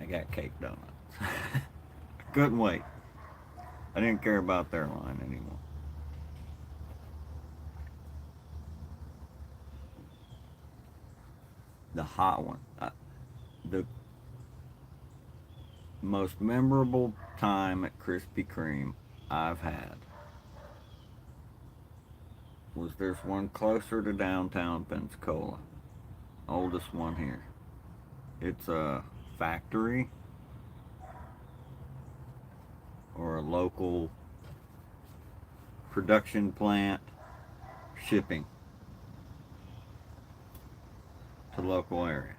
I got cake donuts. Couldn't wait. I didn't care about their line anymore. The hot one. The most memorable time at Krispy Kreme I've had was there's one closer to downtown Pensacola. Oldest one here. It's a factory or a local production plant shipping to local area.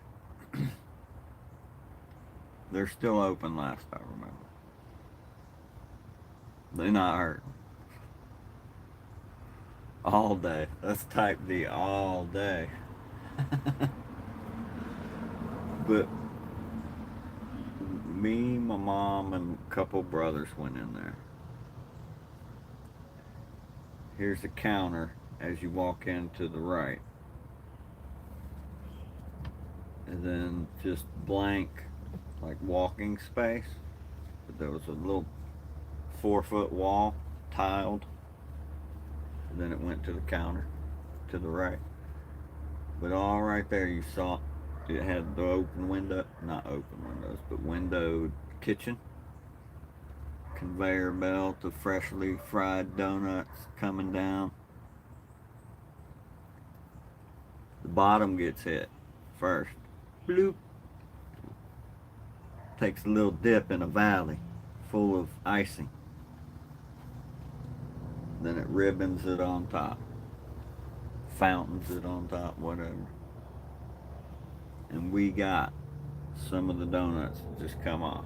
They're still open last I remember. They're not hurting. All day. That's type D all day. But me, my mom, and a couple brothers went in there. Here's the counter as you walk in to the right. And then just blank, like walking space. But there was a little 4-foot wall, tiled. And then it went to the counter to the right. But all right there you saw it had the open window, not open windows, but windowed kitchen. Conveyor belt of freshly fried donuts coming down. The bottom gets hit first. Bloop. Takes a little dip in a valley full of icing. Then it ribbons it on top. Fountains it on top, whatever. And we got some of the donuts just come off.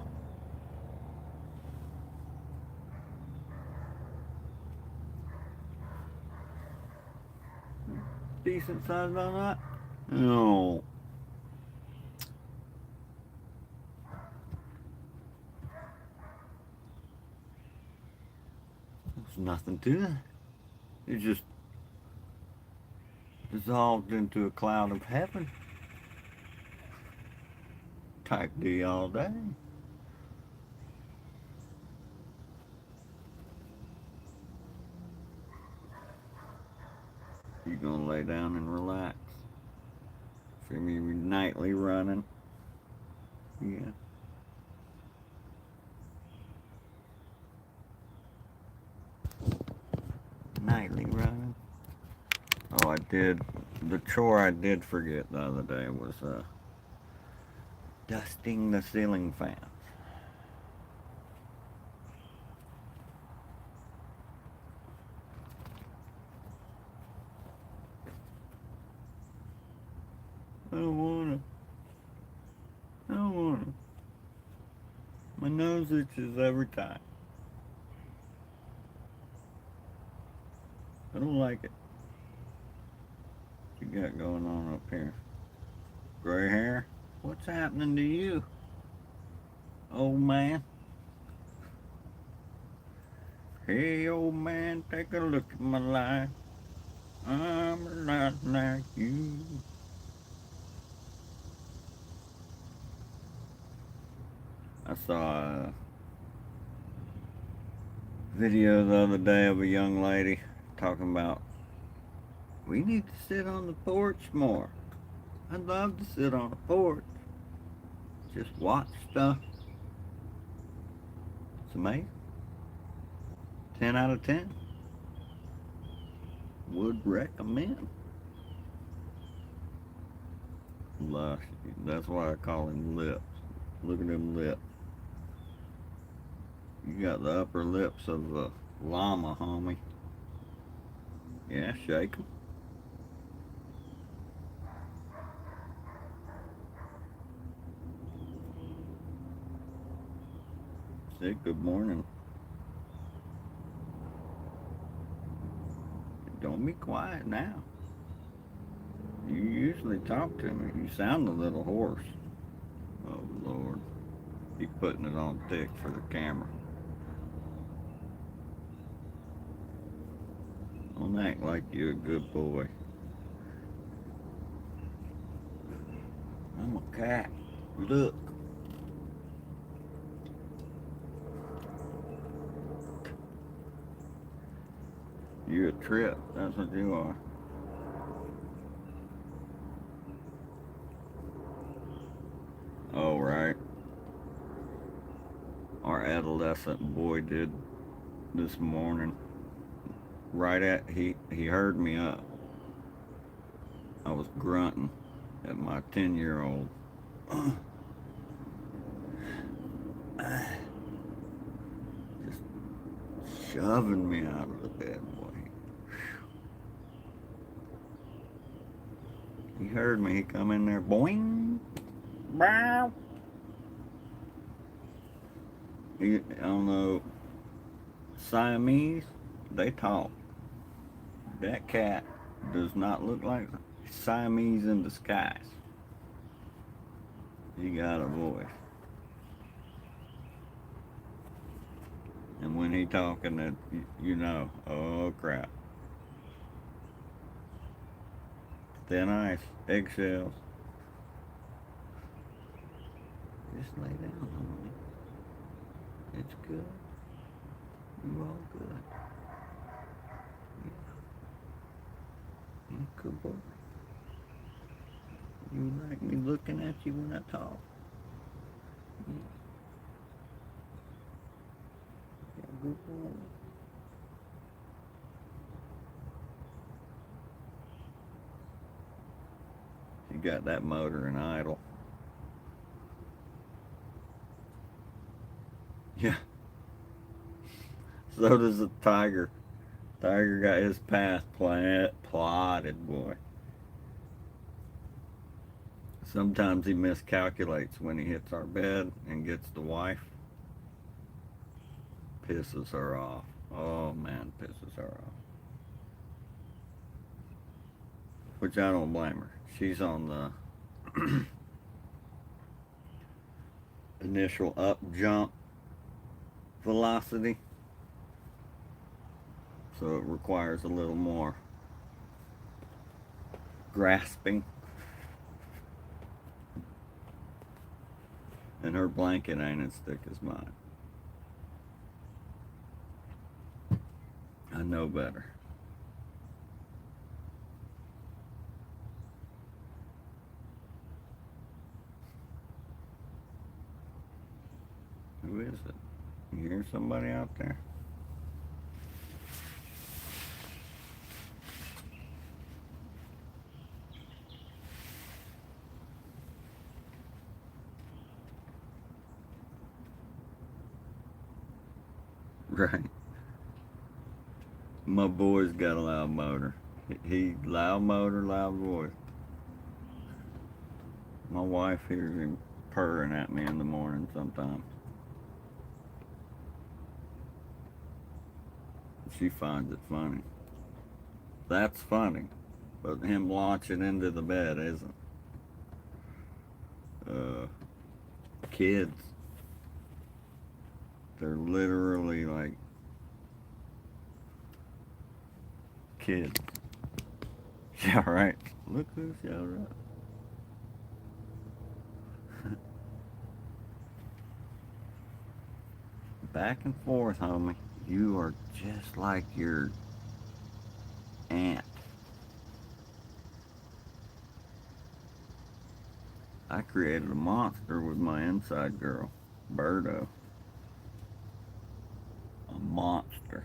Decent sized donut? No. There's nothing to it. It just dissolved into a cloud of heaven. Type D all day. You gonna lay down and relax. Feel me nightly running. Yeah. Nightly running. Oh, I did. The chore I did forget the other day was dusting the ceiling fans. I don't wanna. I don't wanna. My nose itches every time. I don't like it. What you got going on up here? Gray hair? What's happening to you, old man? Hey, old man, take a look at my life. I'm a lot like you. I saw a video the other day of a young lady talking about we need to sit on the porch more. I'd love to sit on the porch. Just watch stuff. It's amazing. 10 out of 10. Would recommend. Lush. That's why I call him lips. Look at them lips. You got the upper lips of a llama, homie. Yeah, shake 'em. Say good morning. Don't be quiet now. You usually talk to me. You sound a little hoarse. Oh, Lord. He's putting it on thick for the camera. Don't act like you're a good boy. I'm a cat. Look. You're a trip. That's what you are. Oh, right. Our adolescent boy did this morning. Right at he heard me up. I was grunting at my 10-year-old. Just shoving me out of the bed, boy. He heard me. He come in there, boing, bow. I don't know. Siamese, they talk. That cat does not look like Siamese in disguise. He got a voice. And when he talking, that you know, oh crap. Thin ice, eggshells. Just lay down, honey. It's good. You all good. Yeah. Good boy. You like me looking at you when I talk? Yeah. Good boy. You got that motor in idle. Yeah. So does the tiger. Tiger got his path plotted, boy. Sometimes he miscalculates when he hits our bed and gets the wife. Pisses her off. Oh man, pisses her off. Which I don't blame her. She's on the initial up jump velocity. So it requires a little more grasping. And her blanket ain't as thick as mine. I know better. Who is it? You hear somebody out there? Right. My boy's got a loud motor. He loud motor, loud voice. My wife hears him purring at me in the morning sometimes. She finds it funny. That's funny. But him launching into the bed isn't. Kids. They're literally like kids. Yeah, right. Look who showed up. Back and forth, homie. You are just like your aunt. I created a monster with my inside girl, Birdo. A monster.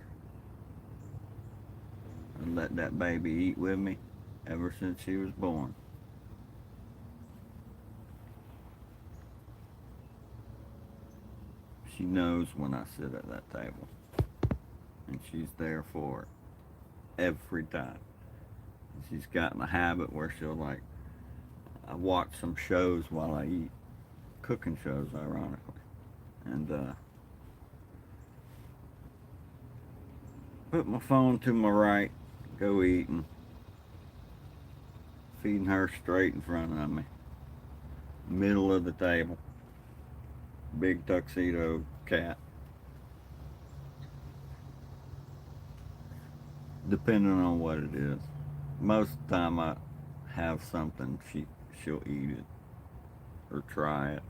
I let that baby eat with me ever since she was born. She knows when I sit at that table, and she's there for it every time. She's gotten a habit where she'll like, I watch some shows while I eat, cooking shows, ironically, and put my phone to my right, go eating, feeding her straight in front of me, middle of the table, big tuxedo cat. Depending on what it is. Most of the time I have something, she'll eat it or try it.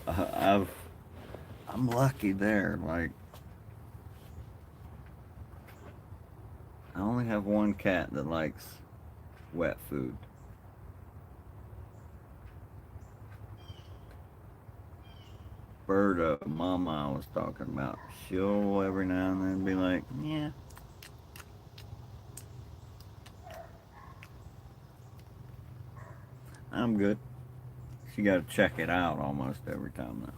I've I'm lucky there. Like I only have one cat that likes wet food. Birdo, Mama, I was talking about. She'll every now and then be like, "Yeah, I'm good." She got to check it out almost every time now.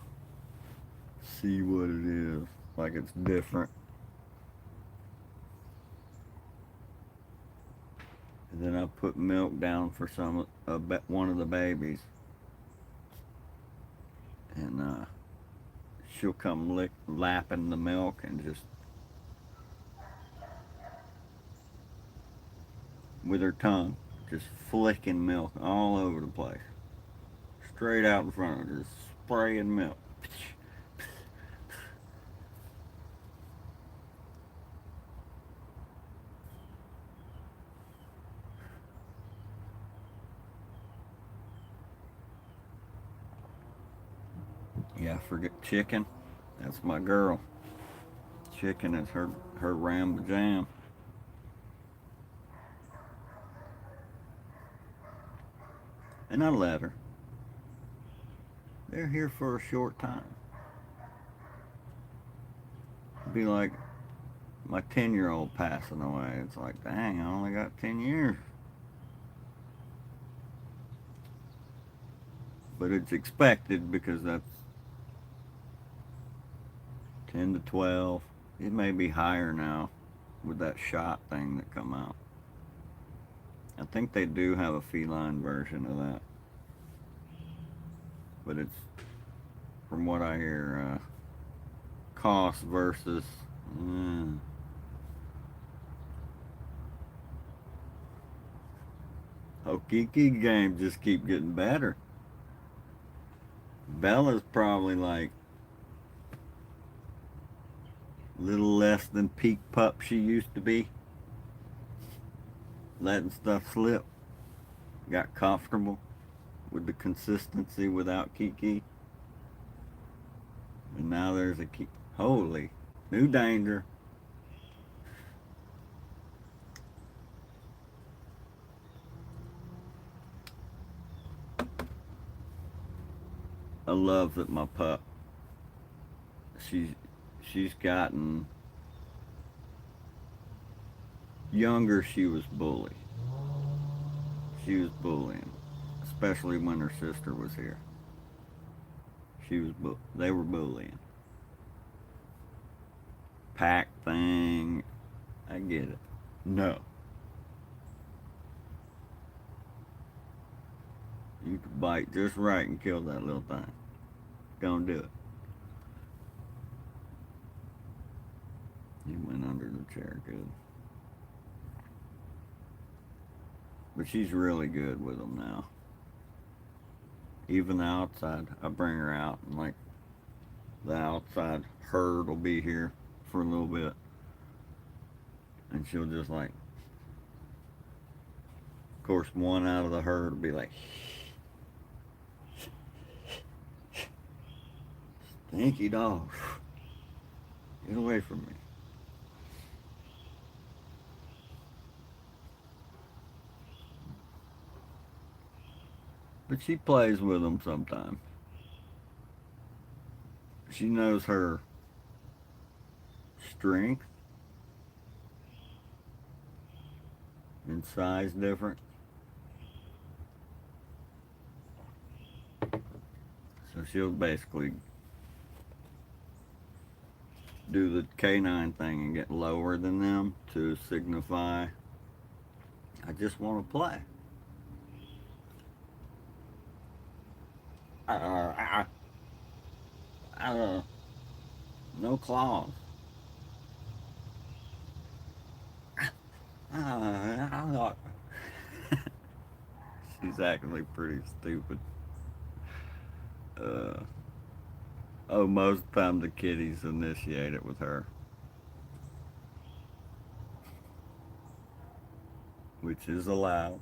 See what it is. Like it's different. And then I put milk down for one of the babies, and she'll come lapping the milk and just with her tongue, just flicking milk all over the place, straight out in front of her, just spraying milk. Yeah, forget chicken. That's my girl. Chicken is her Ramba Jam. And I let her. They're here for a short time. It'd be like my 10-year-old passing away. It's like, dang, I only got 10 years. But it's expected because that's 10 to 12. It may be higher now with that shot thing that come out. I think they do have a feline version of that. But it's, from what I hear, cost versus... Okiki games just keep getting better. Bella's probably like a little less than peak pup she used to be. Letting stuff slip. Got comfortable with the consistency without Kiki. And now there's a Kiki. Holy, new danger. I love that my pup, she's she's gotten younger. She was bully. She was bullying, especially when her sister was here. They were bullying. Pack thing. I get it. No. You could bite just right and kill that little thing. Gonna do it. He went under the chair good. But she's really good with them now. Even the outside, I bring her out and like the outside herd will be here for a little bit. And she'll just like, of course, one out of the herd will be like, stinky dog, get away from me. But she plays with them sometimes. She knows her strength in size difference. So she'll basically do the canine thing and get lower than them to signify, I just want to play. Uh, uh, no claws. Uh, She's actually pretty stupid. Uh, oh, most of the time the kitties initiate it with her, which is allowed.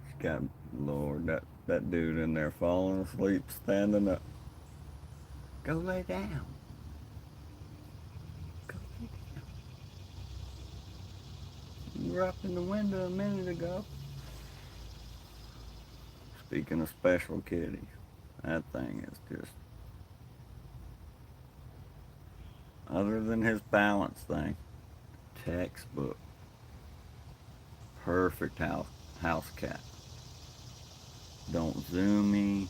She's got, Lord, that dude in there falling asleep, standing up. Go lay down. Go lay down. You were up in the window a minute ago. Speaking of special kitties, that thing is just, other than his balance thing, textbook. Perfect house cat. Don't zoom me.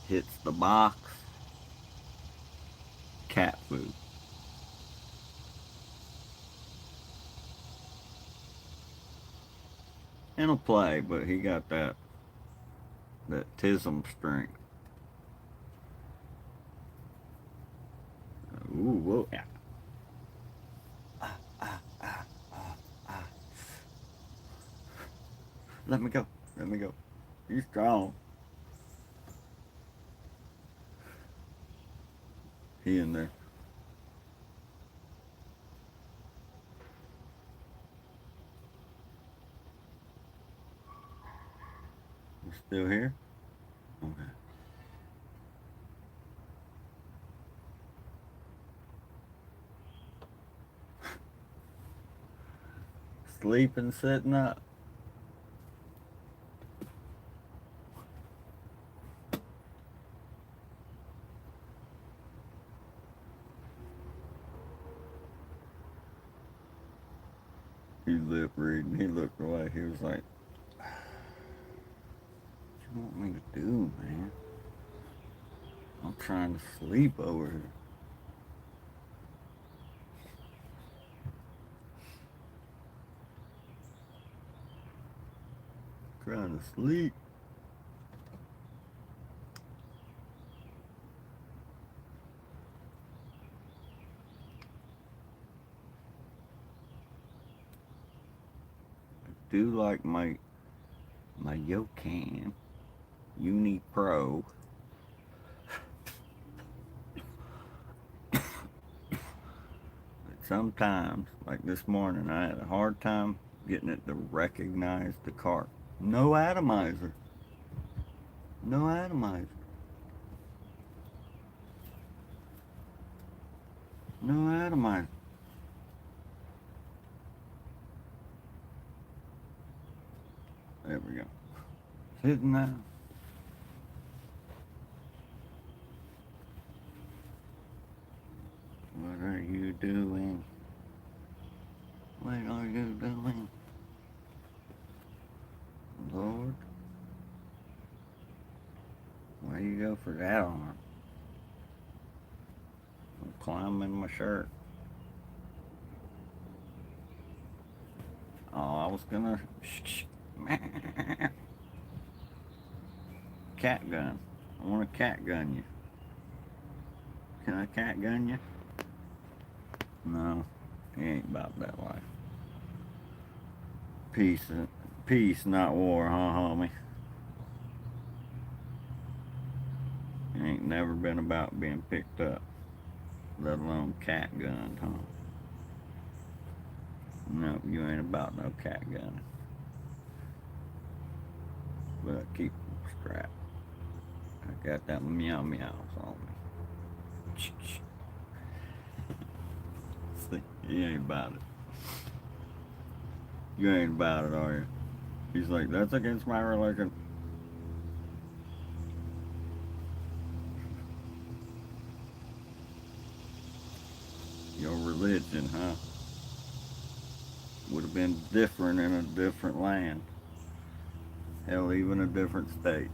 Hits the box. Cat food. And he'll play, but he got that tism strength. Ooh, whoa, yeah. Let me go. Let me go. He's strong. He in there. You still here? Okay. Sleeping, sitting up. He lip reading. He looked away. He was like, what you want me to do, man? I'm trying to sleep over here. Trying to sleep. I do like my Yocan Uni Pro. But sometimes, like this morning, I had a hard time getting it to recognize the cart. No atomizer. No atomizer. No atomizer. There we go. Sitting down. What are you doing? What are you doing? Lord. Why you go for that arm? I'm climbing my shirt. Oh, I was gonna... Cat gun. I want to cat gun you. Can I cat gun you? No, he ain't about that life. Peace, not war, huh, homie? It ain't never been about being picked up, let alone cat gunned, huh? No, you ain't about no cat gun. But I keep them strapped. I got that meow meows on me. See, you ain't about it. You ain't about it, are you? He's like, that's against my religion. Your religion, huh? Would have been different in a different land. Hell, even a different state.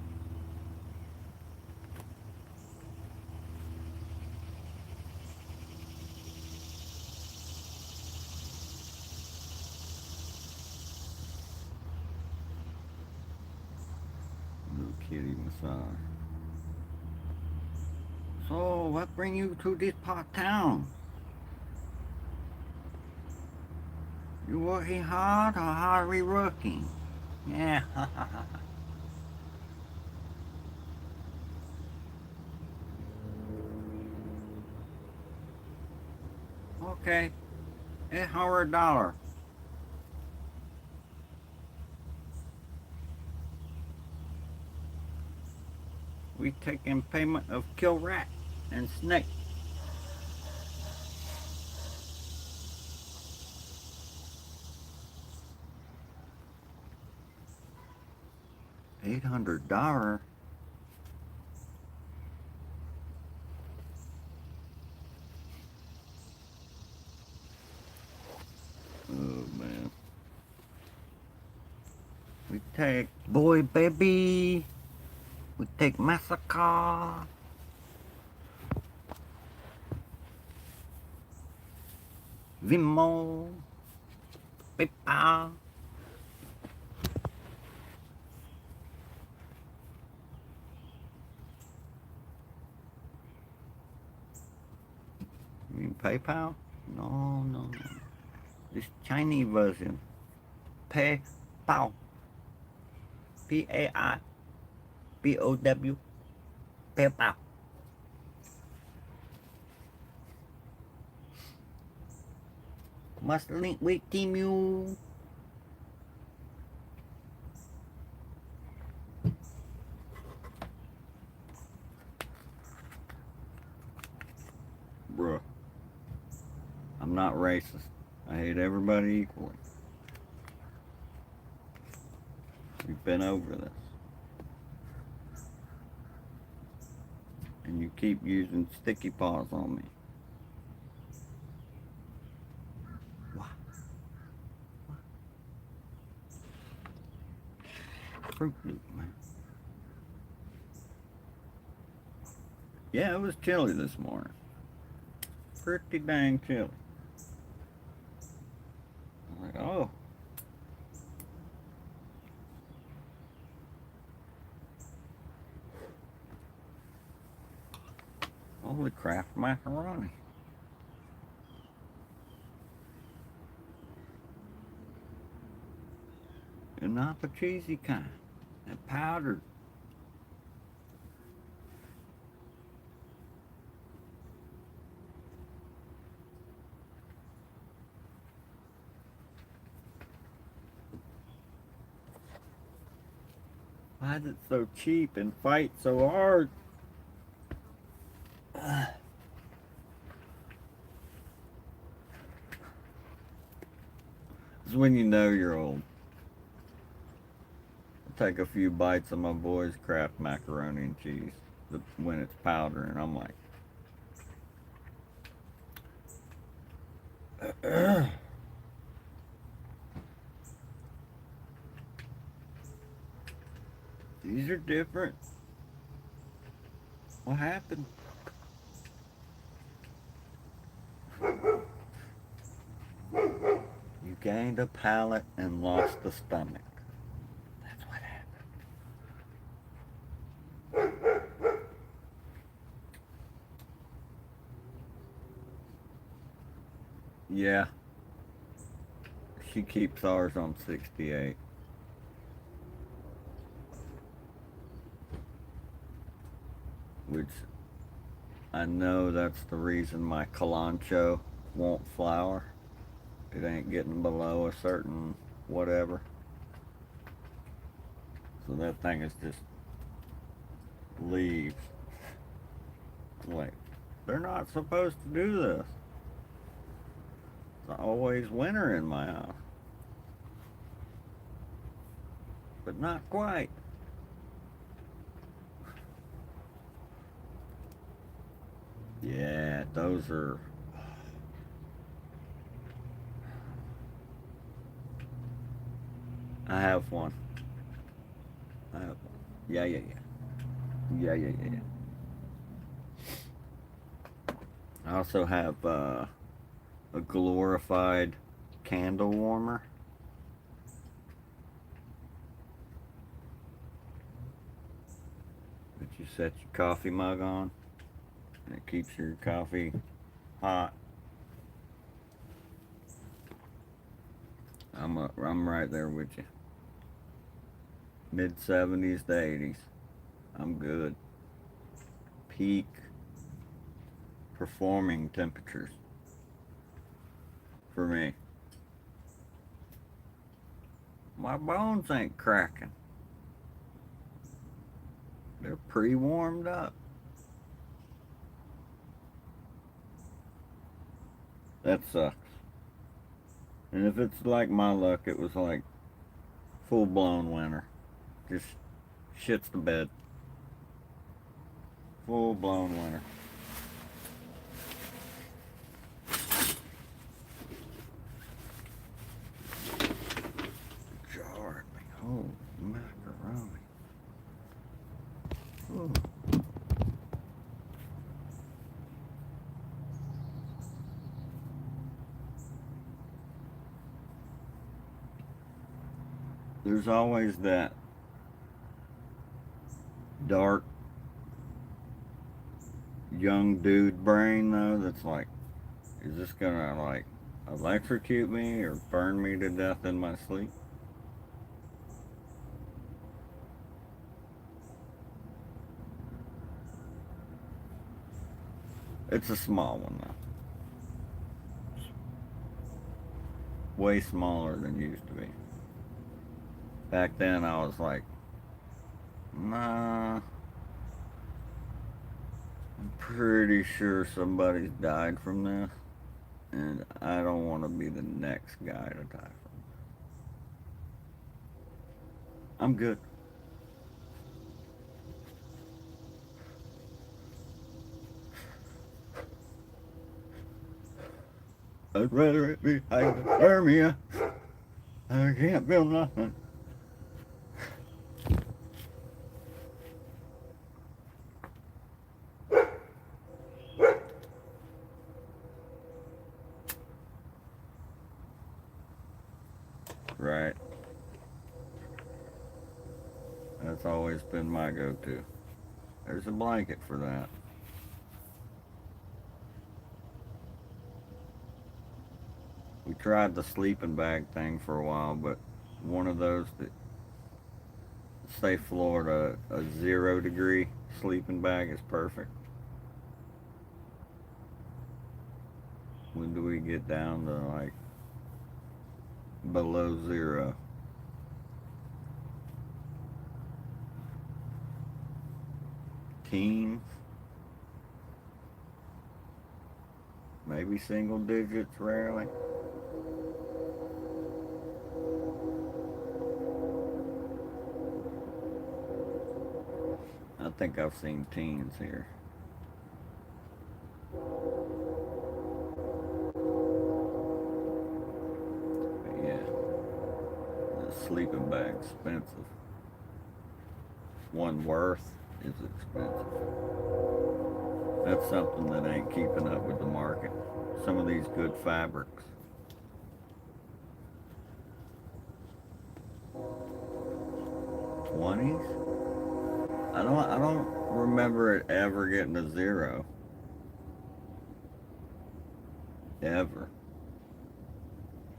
Little kitty massage. So, what bring you to this part of town? You working hard or hardly working? Yeah. Okay. $800. We take in payment of kill rat and snake. $800? Oh man. We take boy baby. We take massacre. Vimo. PayPal. You mean PayPal? No, no, no. This Chinese version. PayPal. PAIPOW. PayPal. Must link with Temu. Bruh. I'm not racist. I hate everybody equally. We've been over this. And you keep using sticky paws on me. What? Fruit Loop, man. Yeah, it was chilly this morning. Pretty dang chilly. I'm like, oh. Holy Kraft macaroni. And not the cheesy kind. That powdered. Why is it so cheap and fight so hard? It's when you know you're old. I take a few bites of my boy's Kraft macaroni and cheese when it's powder, and I'm like, these are different. What happened? You gained a palate and lost a stomach. That's what happened. Yeah. She keeps ours on 68. Which I know that's the reason my Calancho won't flower. It ain't getting below a certain whatever. So that thing is just leaves. Like, they're not supposed to do this. It's always winter in my house. But not quite. Yeah, those are I have one. I have one. Yeah, yeah, yeah. Yeah, yeah, yeah, yeah. I also have a glorified candle warmer that you set your coffee mug on, and it keeps your coffee hot. I'm right there with you. Mid 70s to 80s. I'm good. Peak performing temperatures for me. My bones ain't cracking. They're pre-warmed up. That sucks. And if it's like my luck, it was like full blown winter. Just shits the bed. Full blown winter. Jarred me. Holy macaroni. Ooh. There's always that dark young dude brain though that's like, is this gonna like electrocute me or burn me to death in my sleep? It's a small one though. Way smaller than it used to be. Back then I was like, nah, I'm pretty sure somebody's died from this, and I don't want to be the next guy to die from it. I'm good. I'd rather it be hypothermia. I can't feel nothing. Right. That's always been my go-to. There's a blanket for that. We tried the sleeping bag thing for a while, but one of those that say Florida, a 0 degree sleeping bag is perfect. When do we get down to like below zero? Teens, maybe single digits, rarely. I think I've seen teens here. But yeah, the sleeping bag's expensive. One worth is expensive. That's something that ain't keeping up with the market. Some of these good fabrics. 20s? I don't remember it ever getting to zero. Ever.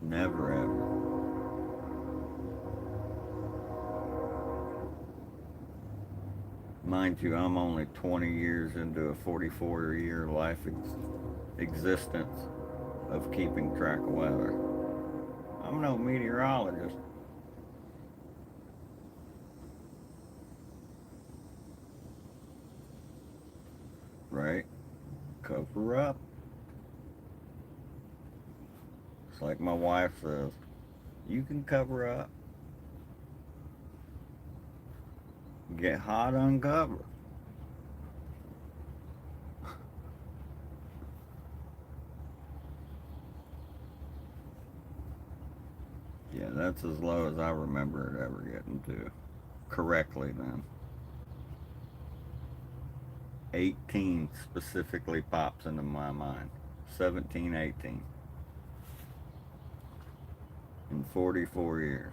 Never ever. Mind you, I'm only 20 years into a 44-year life existence of keeping track of weather. I'm no meteorologist. Right? Cover up. It's like my wife says, you can cover up. Get hot, uncover. Yeah, That's as low as I remember it ever getting to correctly then. 18 specifically pops into my mind. 17, 18. In 44 years.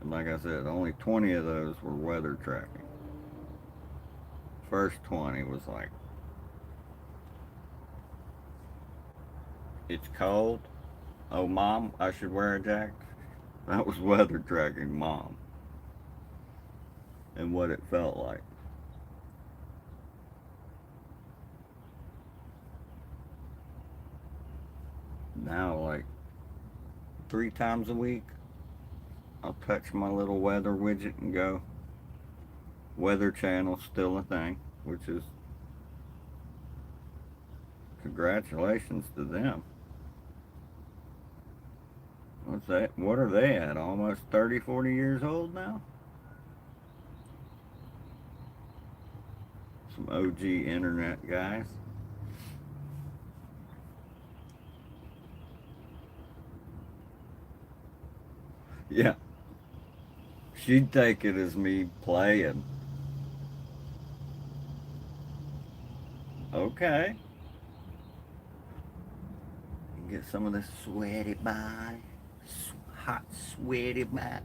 And like I said, only 20 of those were weather tracking. First 20 was like, it's cold. Oh, Mom, I should wear a jacket. That was weather tracking Mom. And what it felt like. Now, like 3 times a week, I'll touch my little weather widget and go, Weather Channel's still a thing, which is congratulations to them. What's that? What are they at? Almost 30, 40 years old now? Some OG internet guys. Yeah. She'd take it as me playing. Okay. Get some of this sweaty body. Hot, sweaty body.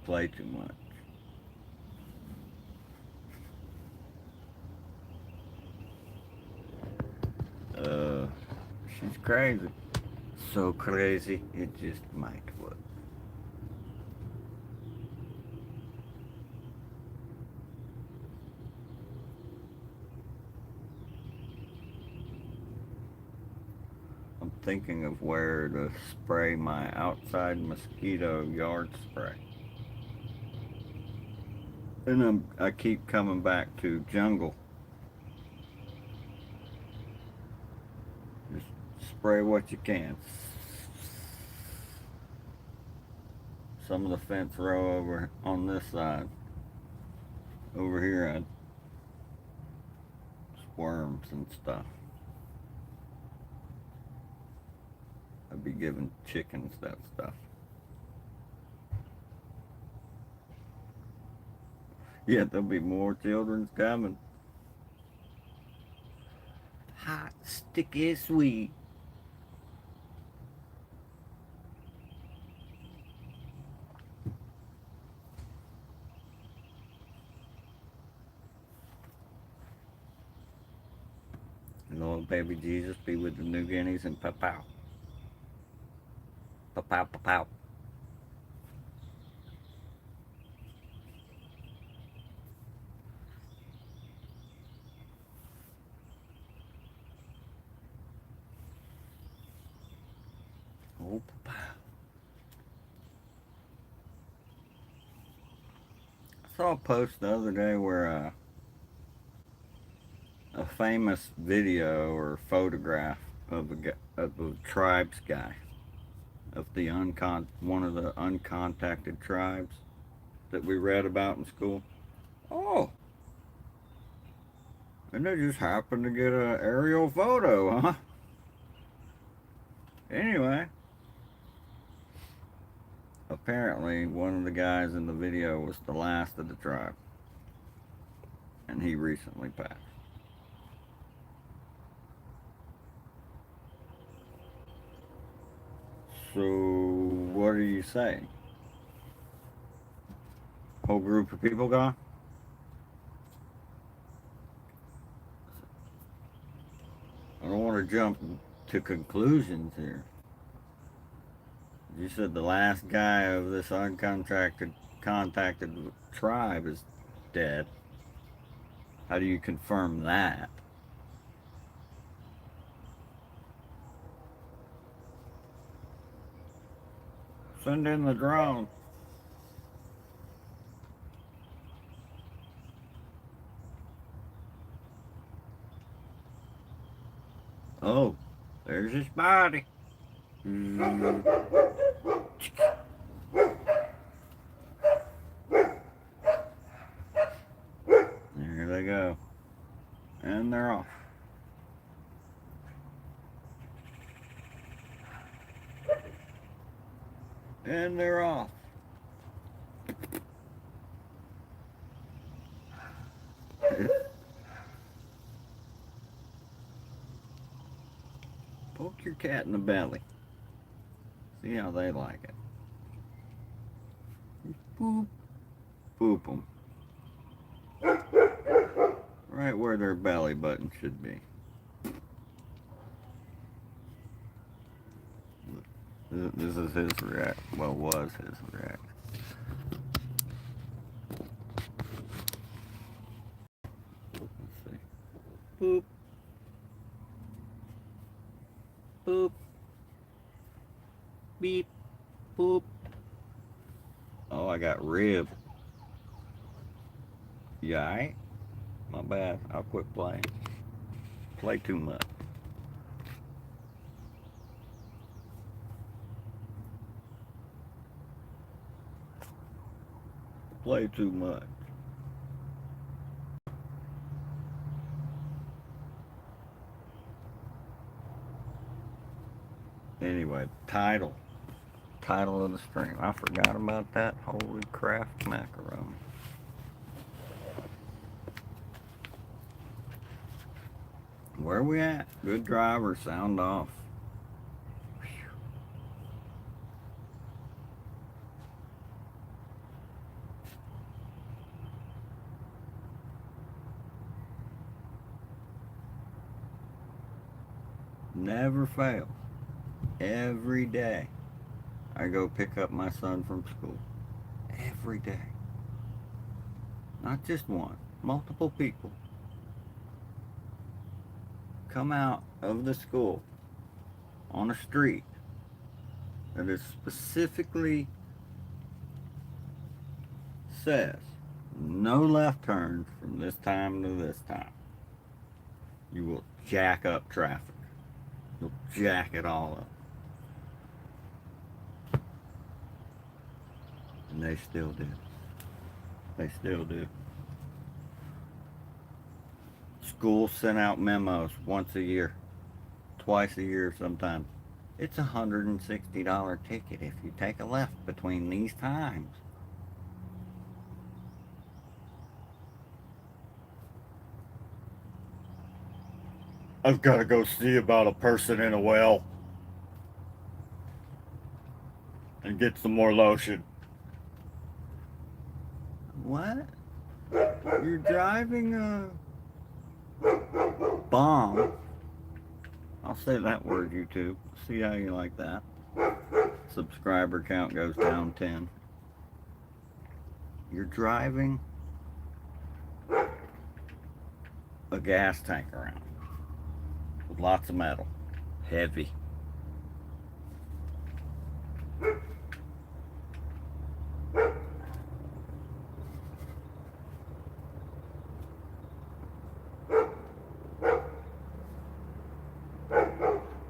Play too much. She's crazy. So crazy, it just might work. I'm thinking of where to spray my outside mosquito yard spray. And I keep coming back to jungle. Just spray what you can. Some of the fence row over on this side. Over here, I worms and stuff. I'd be giving chickens that stuff. Yeah, there'll be more children's coming. Hot, sticky, sweet. Lord baby Jesus be with the New Guineas and Papau. Papau, Papau. Oh, Papau. I saw a post the other day where a famous video or photograph of a tribes guy of the one of the uncontacted tribes that we read about in school. Oh, and they just happened to get an aerial photo, huh? Anyway, apparently one of the guys in the video was the last of the tribe, and he recently passed. So, what are you saying? Whole group of people gone? I don't want to jump to conclusions here. You said the last guy of this contacted tribe is dead. How do you confirm that? Send in the drone. Oh, there's his body. There they go. And they're off. And they're off. Poke your cat in the belly. See how they like it. Boop. Boop them. Right where their belly button should be. This is his react. Well, was his react. Let's see. Boop. Boop. Beep. Boop. Oh, I got rib. You alright? My bad. I'll quit playing. Play too much. Play too much. Anyway, title of the stream. I forgot about that. Holy Craft macaroni. Where we at? Good driver, sound off. Never fails. Every day I go pick up my son from school. Every day. Not just one, multiple people come out of the school on a street that is specifically says no left turns from this time to this time. You will jack up traffic. You'll jack it all up. And they still do. They still do. Schools send out memos once a year, twice a year sometimes. It's $160 ticket if you take a left between these times. I've got to go see about a person in a well and get some more lotion. What? You're driving a bomb. I'll say that word, YouTube. See how you like that. Subscriber count goes down 10. You're driving a gas tank around with lots of metal. Heavy.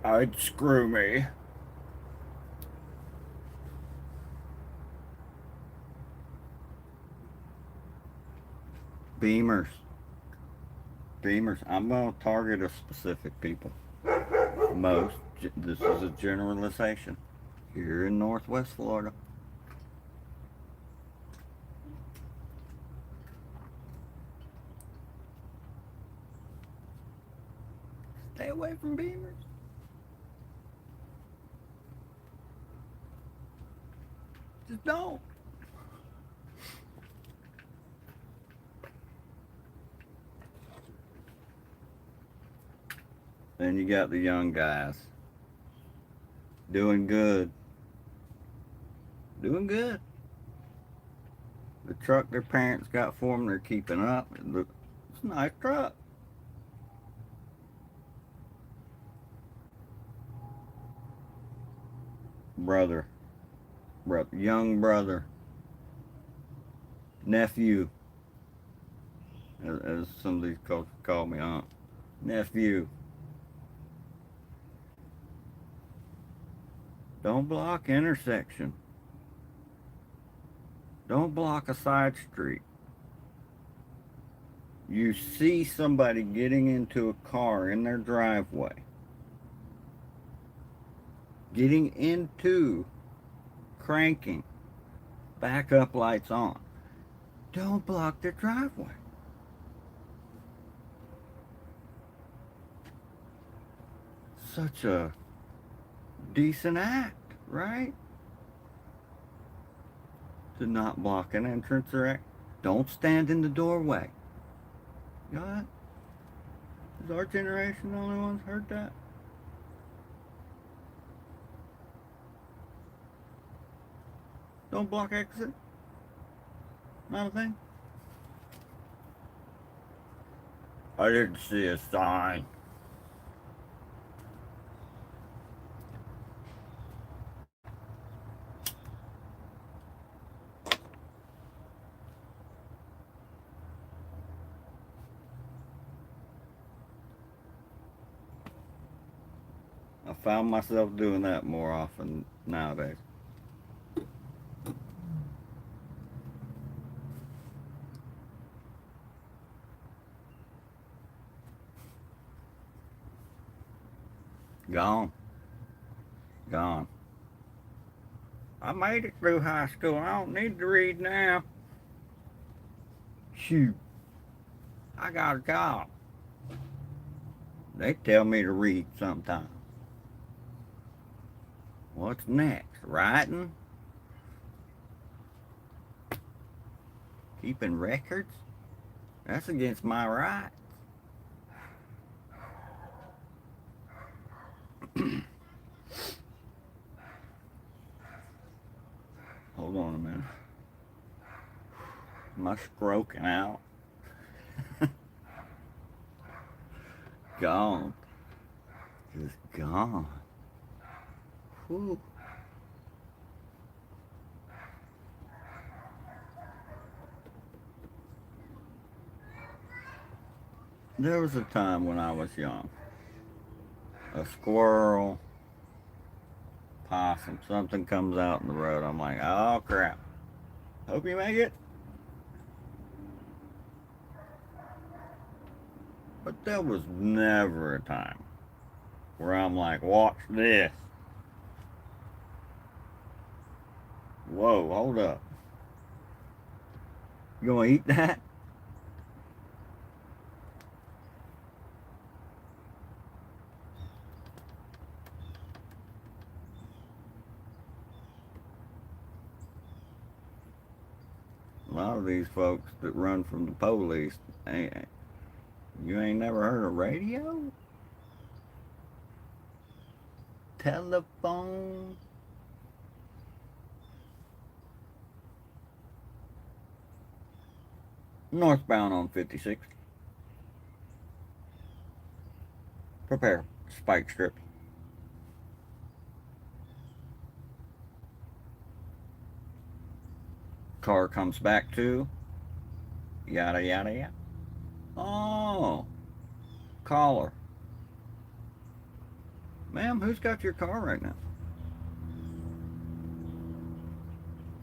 I'd screw me. Beamers. I'm going to target a specific people. Most. This is a generalization. Here in Northwest Florida. Stay away from Beamers. Just don't. Then you got the young guys. Doing good. Doing good. The truck their parents got for them, they're keeping up. It's a nice truck. Brother, young brother, nephew, as some of these cultures call me, nephew. Don't block intersection. Don't block a side street. You see somebody getting into a car in their driveway, getting into cranking, backup lights on. Don't block the driveway. Such a decent act, right? To not block an entrance or exit. Don't stand in the doorway. You know that? Is our generation the only ones heard that? Don't block exit? Not a thing? I didn't see a sign. I found myself doing that more often nowadays. Gone. Gone. I made it through high school. I don't need to read now. Shoot. I got a job. They tell me to read sometimes. What's next? Writing? Keeping records? That's against my rights. Hold on a minute. Am I stroking out? Gone. Just gone. Whew. There was a time when I was young. A squirrel, possum, something comes out in the road. I'm like, oh crap. Hope you make it. But there was never a time where I'm like, watch this. Whoa, hold up. You gonna eat that? A lot of these folks that run from the police, you ain't never heard of radio? Telephone? Northbound on 56. Prepare. Spike strip. Car comes back to. Yada yada yada. Oh. Caller. Ma'am, who's got your car right now?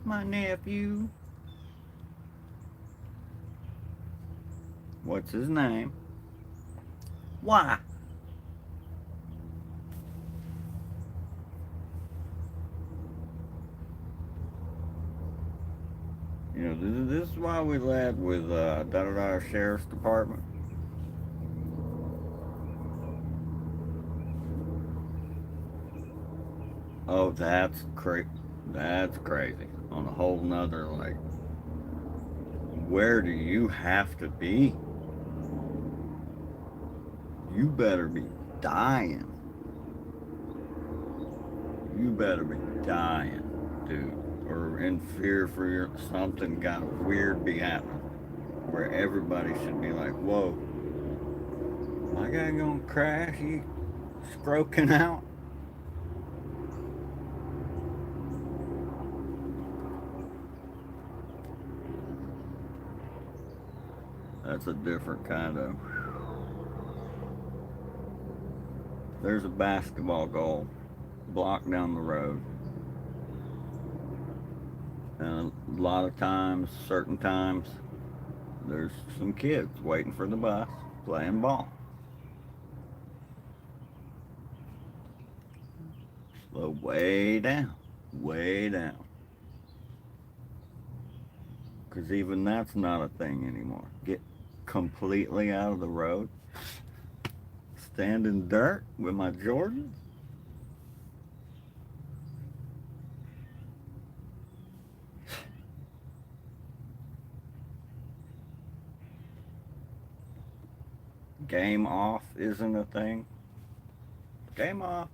My nephew. What's his name? Why? You know, this is why we led with Da-da-da Sheriff's Department. Oh, that's crazy. That's crazy. On a whole nother, like, where do you have to be? You better be dying. You better be dying, dude. Or in fear for something got weird be happening. Where everybody should be like, whoa, my guy gonna crash? He stroking out? That's a different kind of. There's a basketball goal block down the road. And a lot of times, certain times, there's some kids waiting for the bus playing ball. Slow way down, way down. Because even that's not a thing anymore. Get completely out of the road. Stand in dirt with my Jordans. Game off isn't a thing. Game off.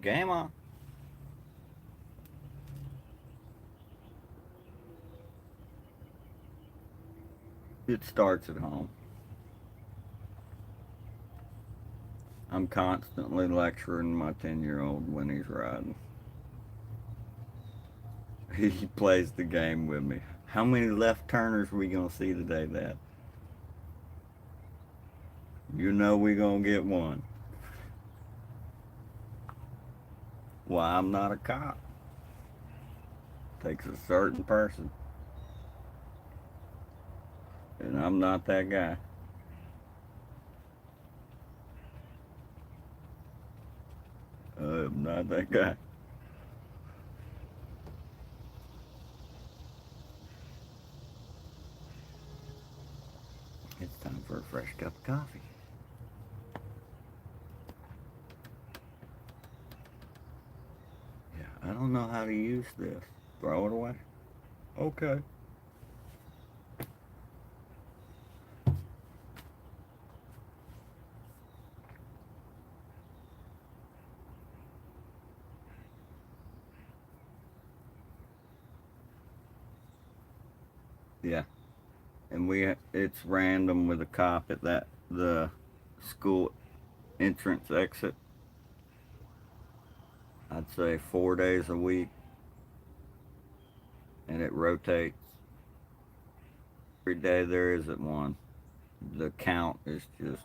Game on. It starts at home. I'm constantly lecturing my 10-year-old when he's riding. He plays the game with me. How many left turners we gonna see today, Dad? You know we gonna get one. Why I'm not a cop. Takes a certain person. And I'm not that guy. I'm not that guy. It's time for a fresh cup of coffee. Yeah, I don't know how to use this. Throw it away? Okay. Yeah. And it's random with a cop at the school entrance exit. I'd say 4 days a week, and it rotates. Every day there isn't one. The count is just,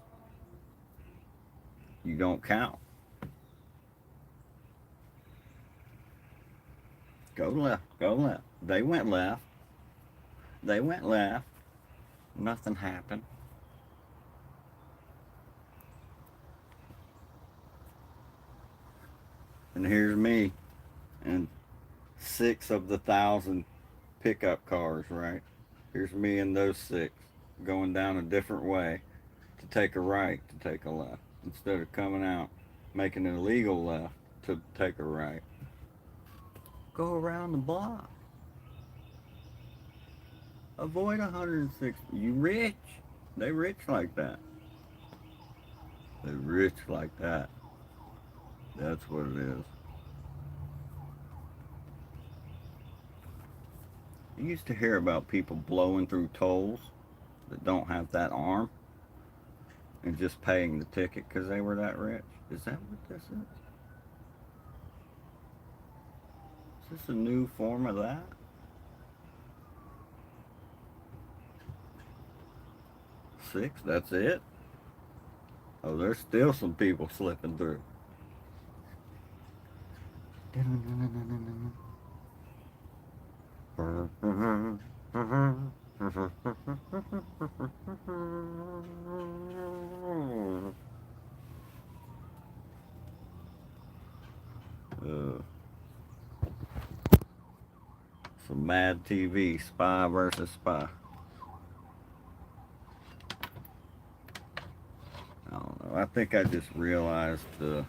you don't count. Go left, go left. They went left. They went left. Nothing happened. And here's me and 6 of the 1,000 pickup cars, right? Here's me and those 6 going down a different way to take a right, to take a left. Instead of coming out, making an illegal left to take a right. Go around the block. Avoid 160. You rich. They rich like that. They rich like that. That's what it is. You used to hear about people blowing through tolls that don't have that arm and just paying the ticket because they were that rich. Is that what this is? Is this a new form of that? Six, that's it? Oh, there's still some people slipping through. Some Mad TV, Spy versus Spy. I don't know. I think I just realized there's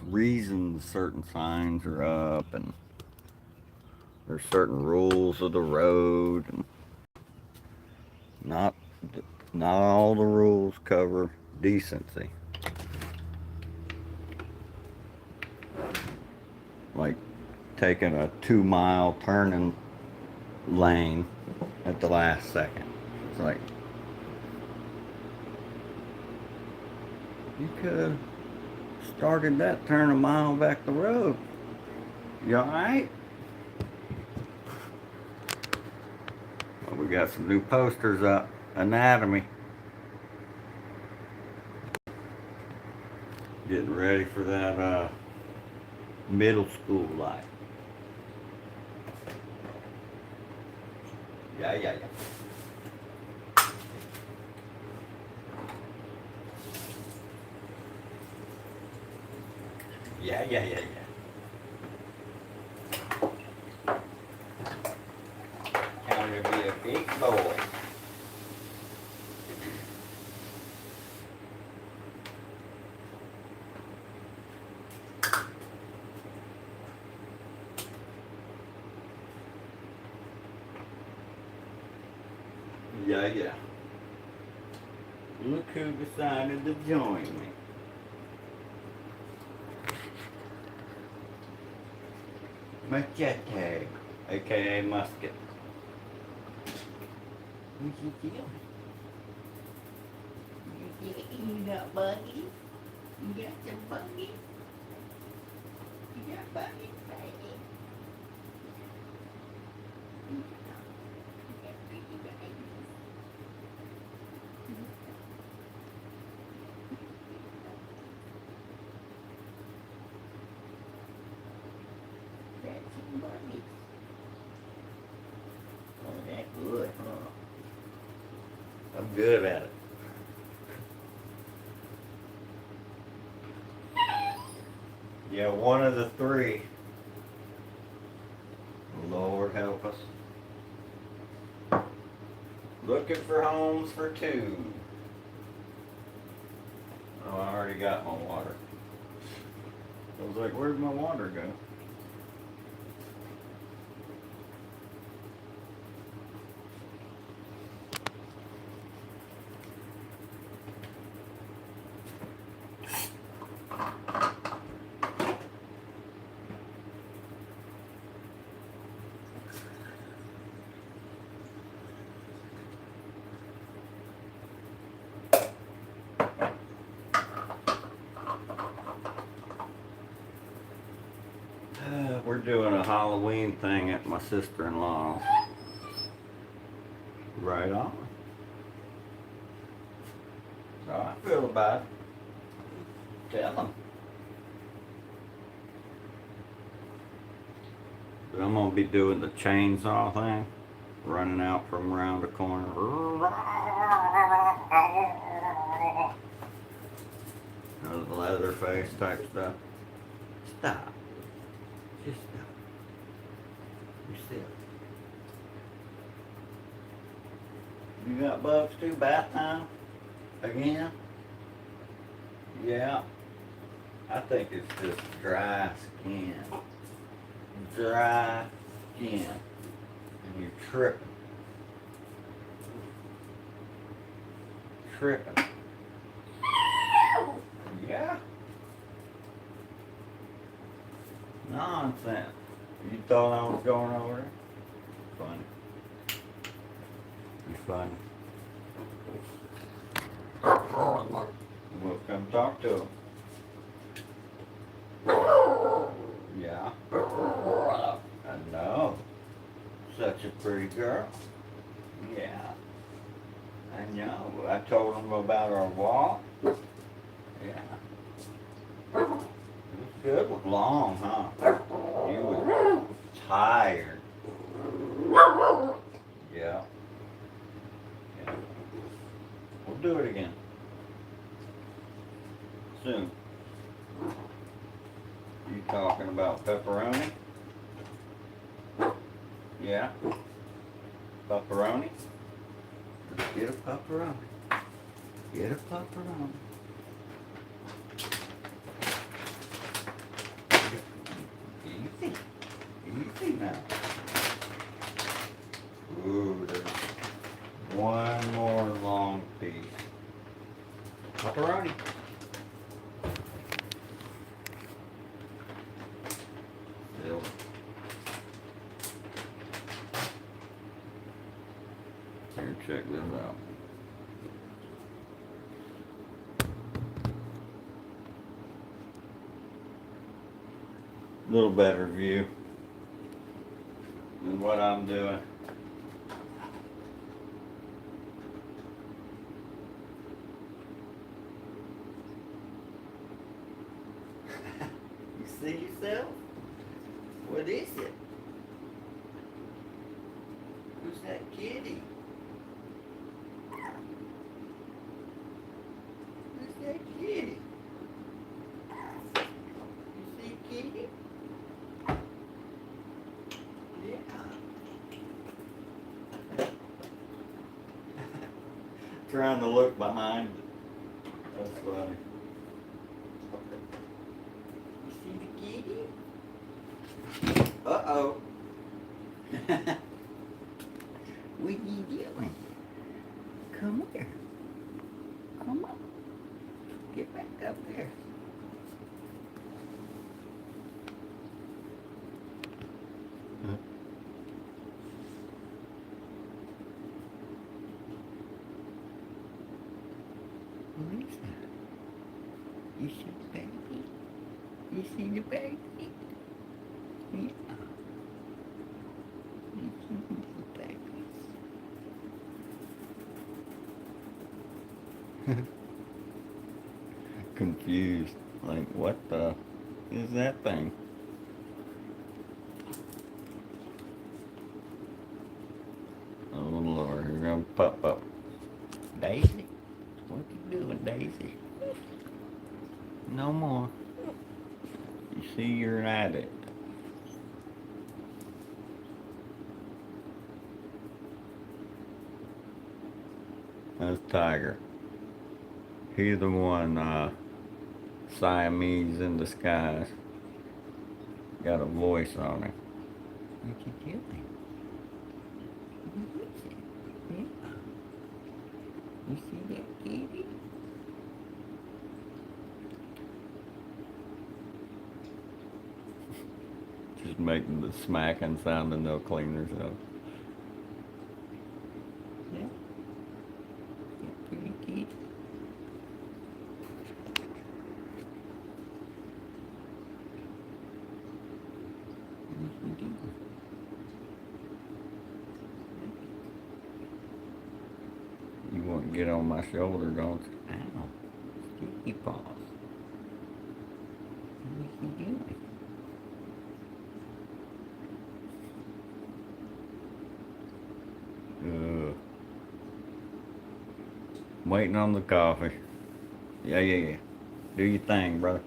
reasons certain signs are up, and there's certain rules of the road, and not not all the rules cover decency. Like taking a 2-mile turning lane at the last second. It's like, you could have started that turn a mile back the road. You alright? Well, we got some new posters up. Anatomy. Getting ready for that middle school life. Yeah. Yeah, yeah, yeah, yeah. Time to be a big boy. Yeah, yeah. Look who decided to join me. Machete, aka Musket. What you doing? You got buggy? You got your buggy? You got buggy, baby? You got biggie, baby? That's some buggy. Oh, that's good, huh? I'm good at it. Yeah, one of the three. Lord help us. Looking for homes for two. Oh, I already got my water. I was like, where'd my water go? We're doing a Halloween thing at my sister-in-law's. Right on. That's how I feel about it. Tell them. But I'm gonna be doing the chainsaw thing, running out from around the corner. The leather face type stuff. Stop. Just stop. You sit. You got bugs too? Bath time? Again? Yeah. I think it's just dry skin. Dry skin. And you're tripping. Tripping. Yeah. Nonsense. You thought I was going over there? Funny. You funny. We'll come talk to him. Yeah. I know. Such a pretty girl. Yeah. I know. I told him about our walk. Yeah. It was good. It was long, huh? You were tired. Yeah. Yeah. We'll do it again. Soon. You talking about pepperoni? Yeah? Pepperoni? Get a pepperoni. Get a pepperoni. Easy. Easy now. Ooh, there's one more long piece. Pepperoni. Still. Here, check this out. Little better view than what I'm doing. You see yourself? What is it? Who's that kitty? Who's that kitty? You trying to look behind it. That's funny. You see the kitty? Uh-oh. What are you doing? Come here. Come on. Get back up there. What is that? You see the baby? You see the baby? Yeah. You see the babies? Confused. Like, what the is that thing? Oh Lord, here comes Pup Pup. Daisy? What you doing, Daisy? No more. You see, you're an addict. That's Tiger. He's the one, Siamese in disguise. Got a voice on him. What you doing? What is it? Yeah. You see that kitty? Just making the smacking sound and no cleaners up. Yeah. You're pretty kitty. What you doing? You want to get on my shoulder, don't you? Ow. Sticky paws. What you doing? Waiting on the coffee. Yeah. Do your thing, brother.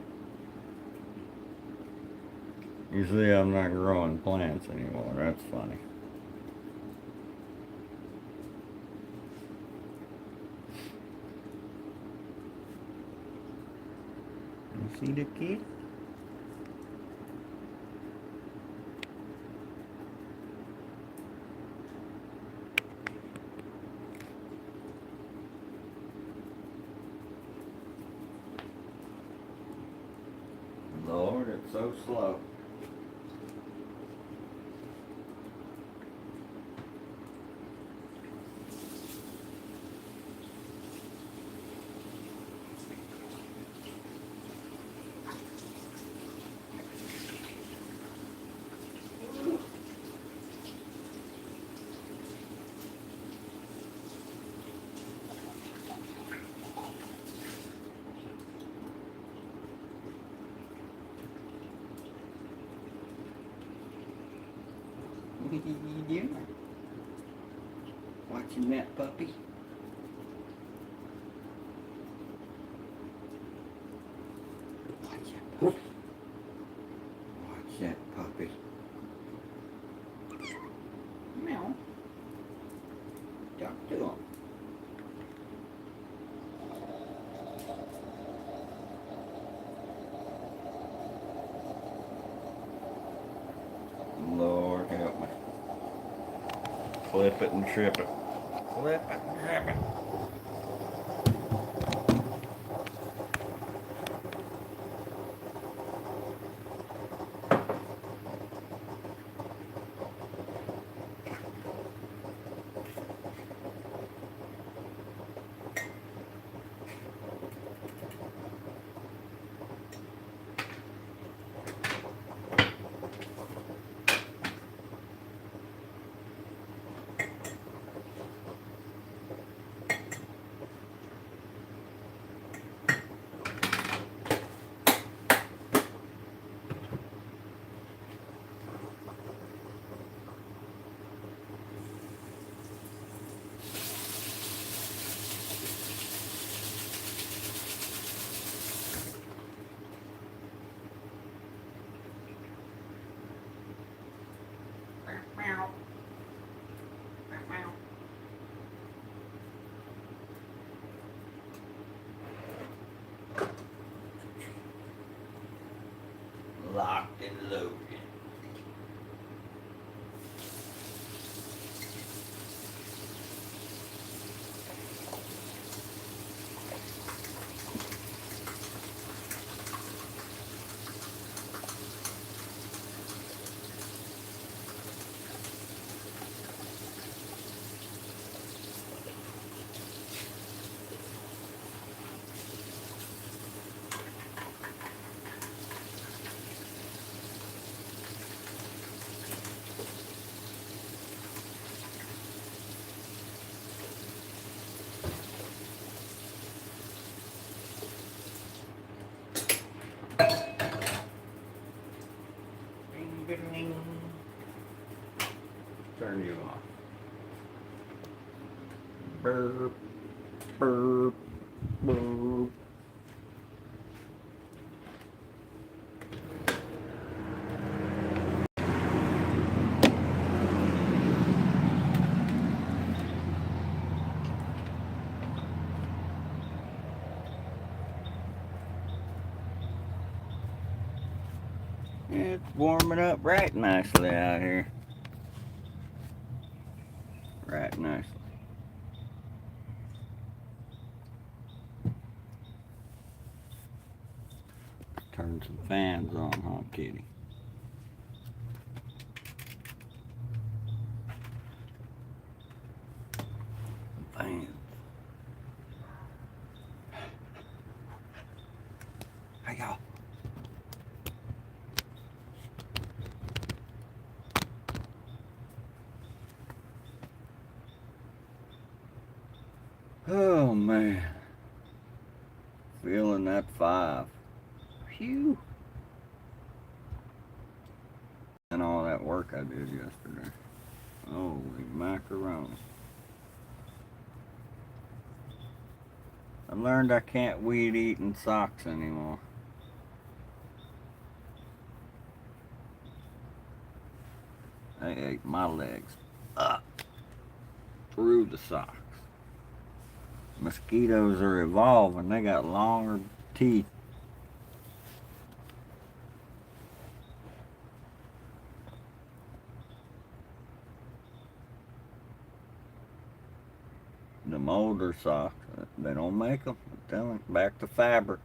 You see, I'm not growing plants anymore. That's funny. You see the kid? Lord, it's so slow. What are you doing? Watching that puppy? Watch that puppy. Watch that puppy. Meow. Talk to him. Lord help me. Flip it and trip it. Flip it and trip it. Burp, burp. It's warming up right nicely out here. Right nicely. Turn some fans on, huh, kitty? Fans. Hey, y'all. Oh, man. Feeling that 5. Phew. And all that work I did yesterday. Holy macaroni. I learned I can't weed eat in socks anymore. I ate my legs up through the socks. Mosquitoes are evolving. They got longer teeth. Them older socks, they don't make them. I'm telling you, back to fabric.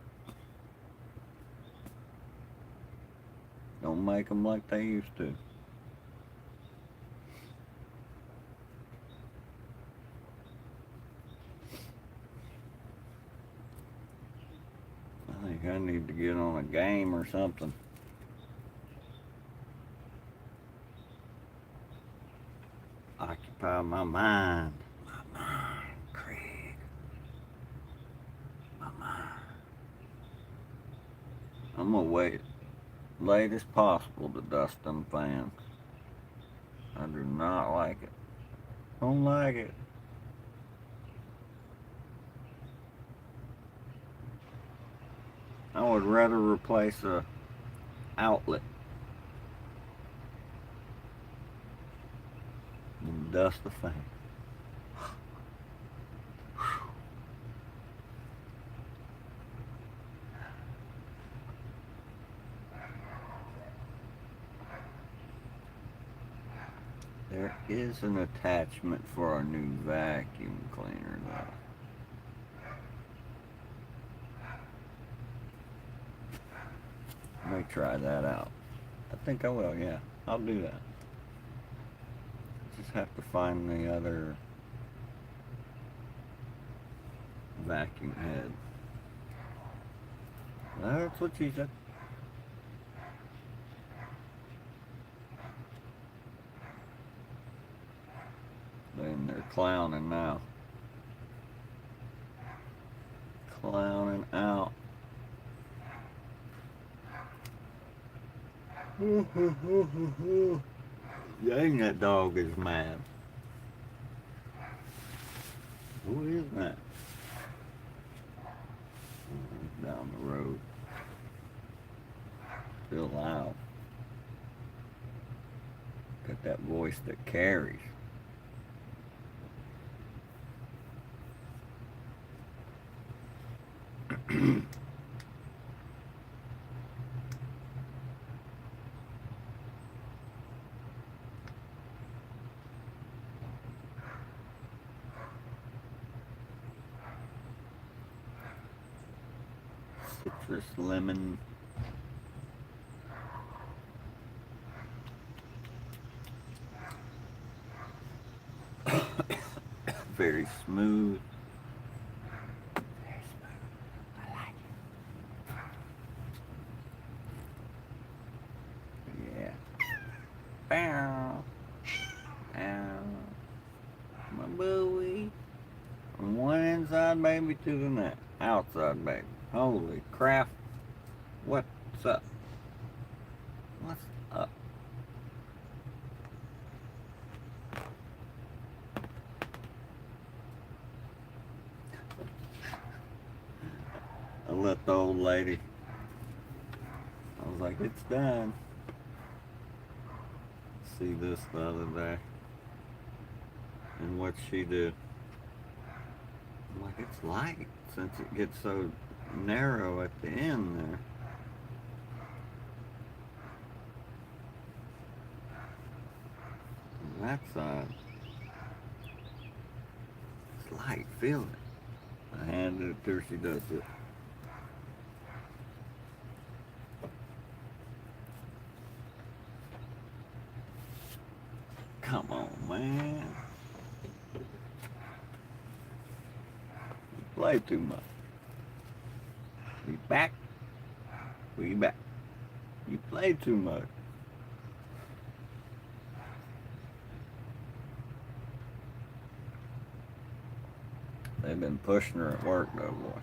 Don't make them like they used to. I think I need to get on a game or something. Occupy my mind. My mind, Craig. My mind. I'm gonna wait late as possible to dust them fans. I do not like it. Don't like it. I would rather replace a outlet than dust the fan. There is an attachment for our new vacuum cleaner though. I may try that out. I think I will, yeah. I'll do that. Just have to find the other vacuum head. That's what she said. And they're clowning now. Clowning out. Dang, that dog is mad. Who is that? Down the road. Still loud. Got that voice that carries. Citrus lemon. Very smooth. Very smooth. I like it. Yeah. Bow. Ow. My buoy. From one inside baby to the next. Outside baby. Holy crap. What's up? What's up? I let the old lady, I was like, it's done. See this the other day. And what she did. I'm like, it's light since it gets so narrow at the end there. And that side, it's light, feel it. I handed it to her, she does it. Come on, man. You play too much. We back. We back. You play too much. They've been pushing her at work though, boy.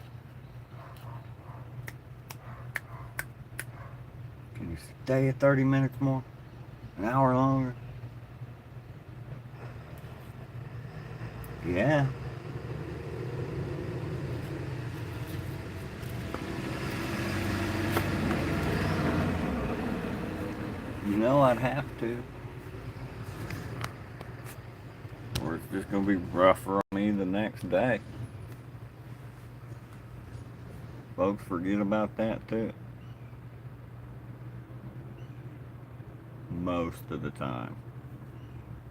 Can you stay 30 minutes more? An hour longer? Yeah. You know I'd have to. Or it's just gonna be rougher on me the next day. Folks forget about that too. Most of the time,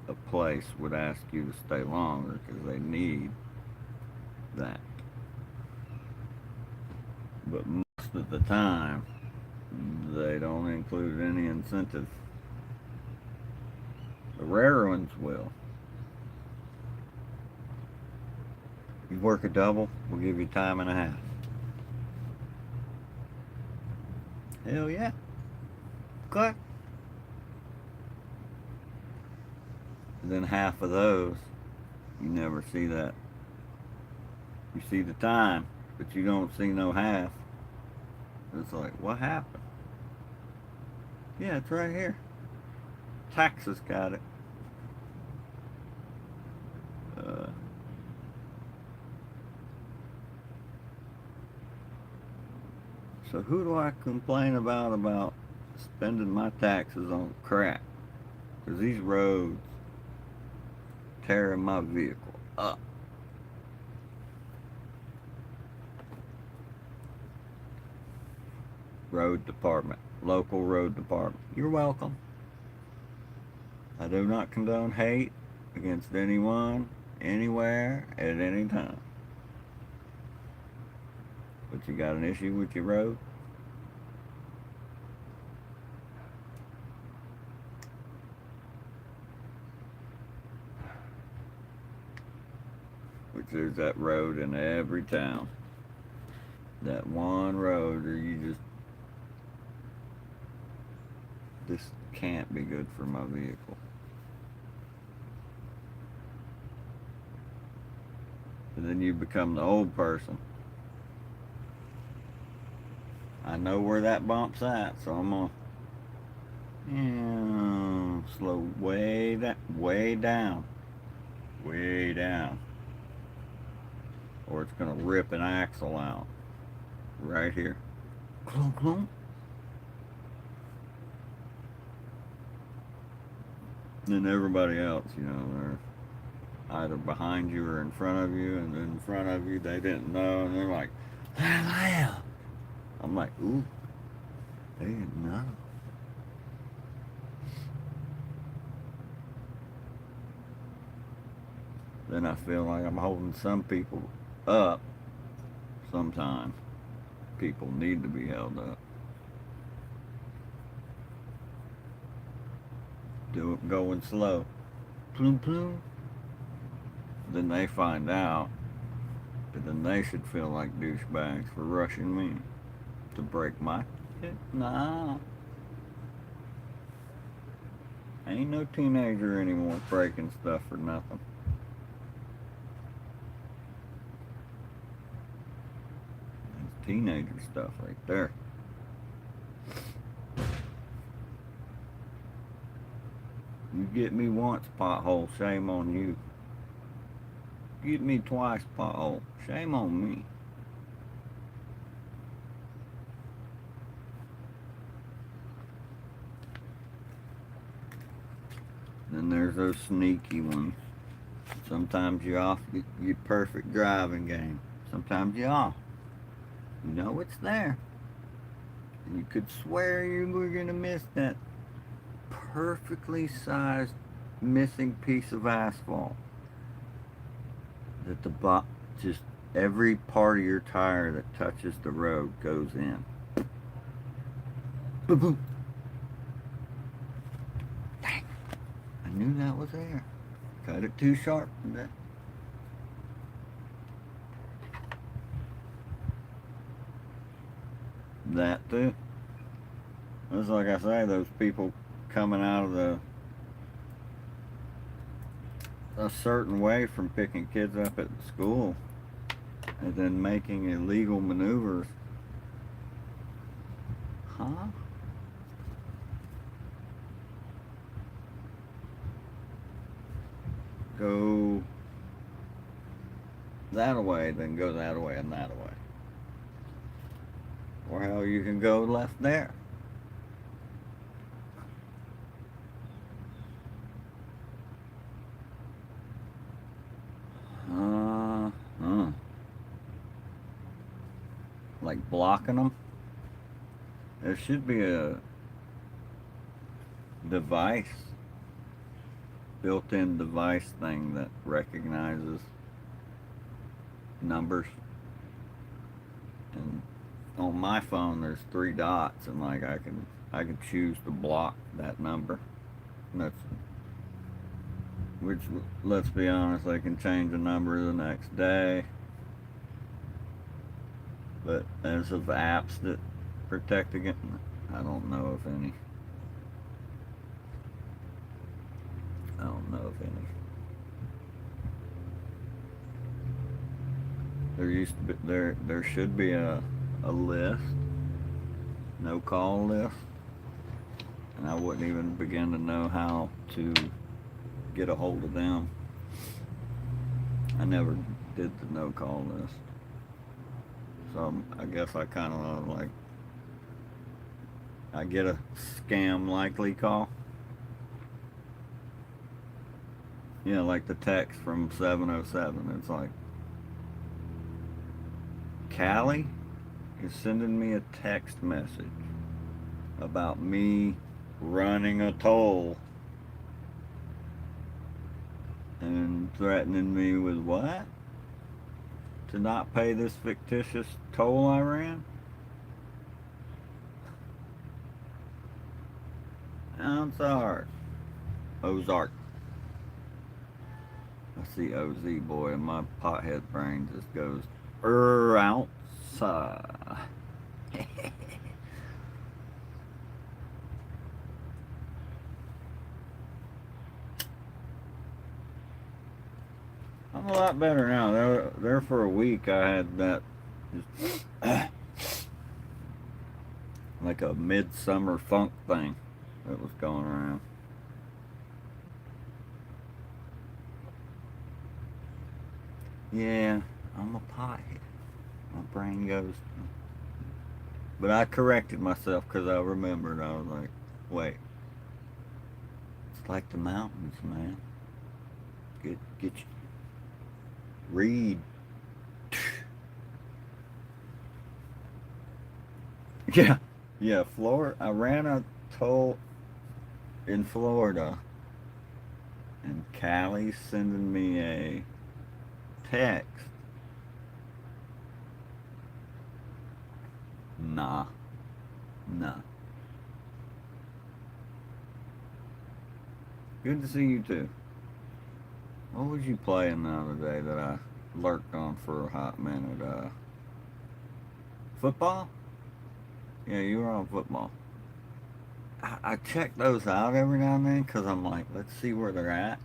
a place would ask you to stay longer because they need that. But most of the time, they don't include any incentive. The rare ones will. You work a double, we'll give you time and a half. Hell yeah. Okay. And then half of those, you never see that. You see the time, but you don't see no half. It's like, what happened? Yeah, it's right here. Texas got it. So who do I complain about spending my taxes on crap? Because these roads tearing my vehicle up. Road department, local road department, you're welcome. I do not condone hate against anyone, anywhere, at any time. But you got an issue with your road? Which there's that road in every town. That one road, or you just, this can't be good for my vehicle. And then you become the old person. I know where that bump's at, so I'm gonna slow way down, way down, way down, or it's gonna rip an axle out right here. Clunk, clunk. Then everybody else, they're either behind you or in front of you, and in front of you they didn't know, and they're like, "Wow." I'm like, ooh, they didn't know. Then I feel like I'm holding some people up. Sometimes people need to be held up. Do it going slow. Plume, plume. Then they find out, and then they should feel like douchebags for rushing me to break my shit. Nah. I ain't no teenager anymore breaking stuff for nothing. That's teenager stuff right there. You get me once, pothole, shame on you. Get me twice, pothole, shame on me. Then there's those sneaky ones. Sometimes you're off your perfect driving game. Sometimes you're off. You know it's there. And you could swear you were going to miss that perfectly sized missing piece of asphalt. That just every part of your tire that touches the road goes in. Boom, boom. Dang. I knew that was there. Cut it too sharp. That too. It's like I say, those people coming out of a certain way from picking kids up at school and then making illegal maneuvers. Huh? Go that way, then go that way and that way. Or hell, you can go left there. Like blocking them. There should be a device, built-in device thing that recognizes numbers. And on my phone, there's 3 dots, and like I can choose to block that number. And which, let's be honest, they can change the number the next day. But as of apps that protect against, I don't know of any. I don't know of any. There used to be, there should be a list, no call list, and I wouldn't even begin to know how to get a hold of them. I never did the no call list. So I guess I kind of like, I get a scam likely call. Yeah, like the text from 707. It's like, Callie is sending me a text message about me running a toll and threatening me with what? To not pay this fictitious toll I ran? I'm sorry. Ozark. I see OZ boy and my pothead brain just goes outside. I'm a lot better now. There for a week I had that just like a midsummer funk thing that was going around. Yeah, I'm a pothead. My brain goes. But I corrected myself because I remembered. I was like, wait. It's like the mountains, man. Get you. Read. Yeah. Yeah, Florida. I ran a toll in Florida. And Callie's sending me a text. Nah. Good to see you too. What was you playing the other day that I lurked on for a hot minute? Football? Yeah, you were on football. I check those out every now and then because I'm like, let's see where they're at.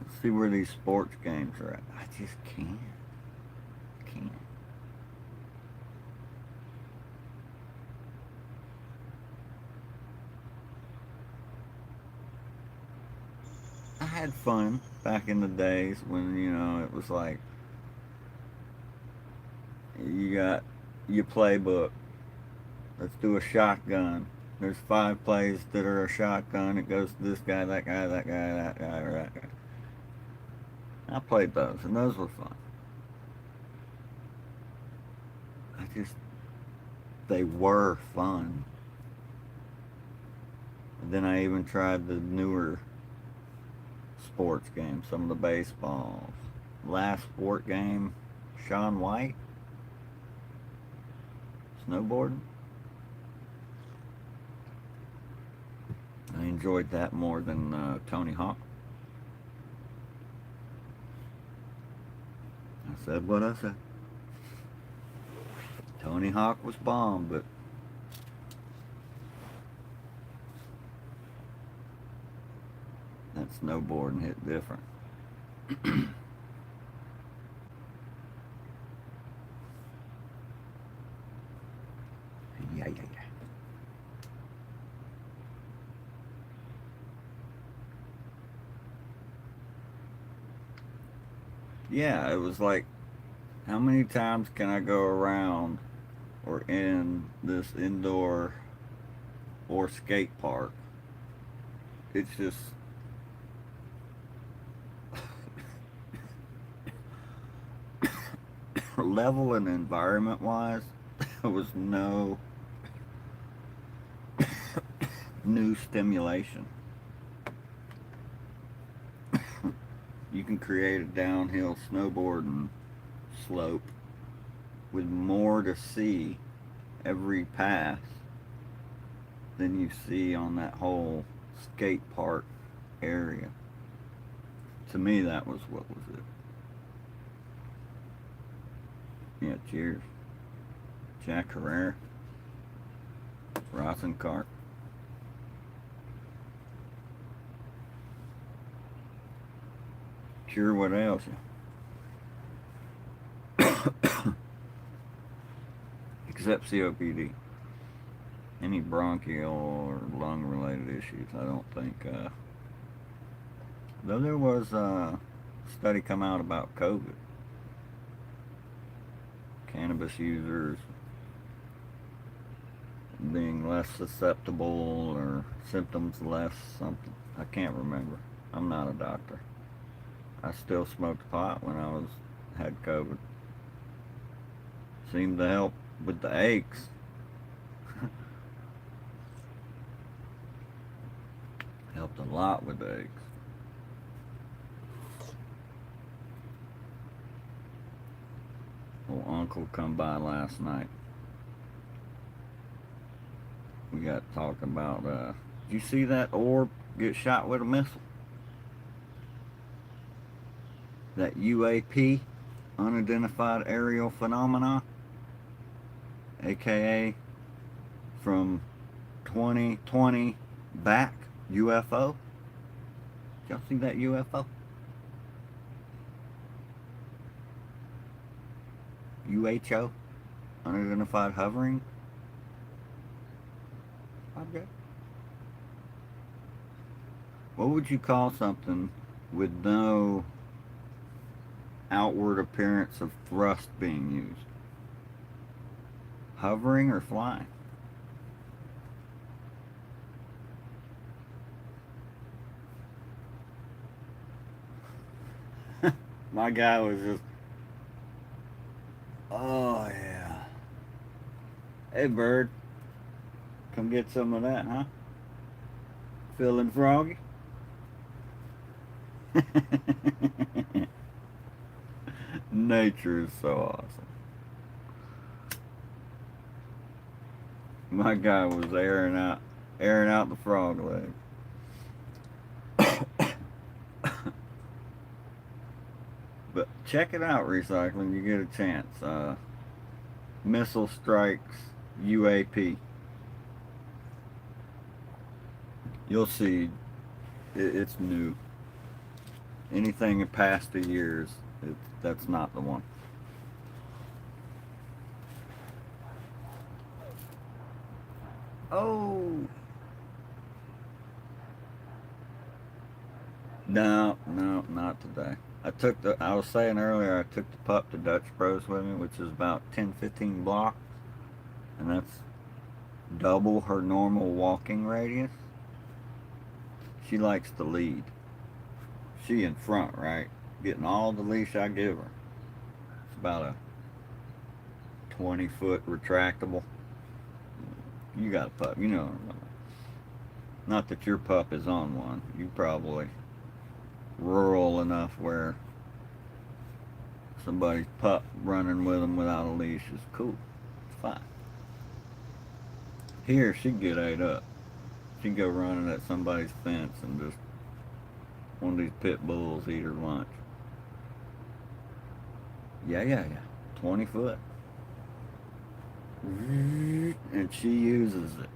Let's see where these sports games are at. I just can't. I had fun back in the days when, it was like you got your playbook. Let's do a shotgun. There's 5 plays that are a shotgun. It goes to this guy, that guy, that guy, that guy, or that guy. I played those, and those were fun. They were fun. And then I even tried the newer sports games, some of the baseballs. Last sport game, Shaun White, snowboarding. I enjoyed that more than Tony Hawk. I said what I said. Tony Hawk was bomb, but that snowboarding hit different. Yeah. Yeah, it was like, how many times can I go around or in this indoor or skate park? It's just level and environment wise, there was no new stimulation. You can create a downhill snowboarding slope with more to see every pass than you see on that whole skate park area. To me, that was what was it. Yeah, cheers. Jack Herrera, Rosencart. Cure what ails you. Except COPD. Any bronchial or lung related issues, I don't think. Though there was a study come out about COVID. Cannabis users being less susceptible or symptoms less something. I can't remember. I'm not a doctor. I still smoked pot when I had COVID. Seemed to help with the aches. Helped a lot with the aches. Old uncle come by last night. We got talking about, did you see that orb get shot with a missile? That UAP, unidentified aerial phenomena, aka from 2020 back UFO. Did y'all see that UFO? UHO, unidentified hovering object. What would you call something with no outward appearance of thrust being used? Hovering or flying? My guy was just, oh yeah. Hey bird, come get some of that, huh? Feeling froggy? Nature is so awesome. My guy was airing out the frog leg. But check it out, recycling. You get a chance. Missile strikes UAP. You'll see. It's new. Anything in past the years, that's not the one. Oh. No, not today. I was saying earlier, I took the pup to Dutch Bros with me, which is about 10, 15 blocks. And that's double her normal walking radius, she likes to lead. She in front, right? Getting all the leash I give her. It's about a 20-foot retractable. You got a pup, you know. Not that your pup is on one. You probably rural enough where somebody's pup running with them without a leash is cool. It's fine. Here, she'd get ate up. She'd go running at somebody's fence and just one of these pit bulls eat her lunch. Yeah. 20 foot. And she uses it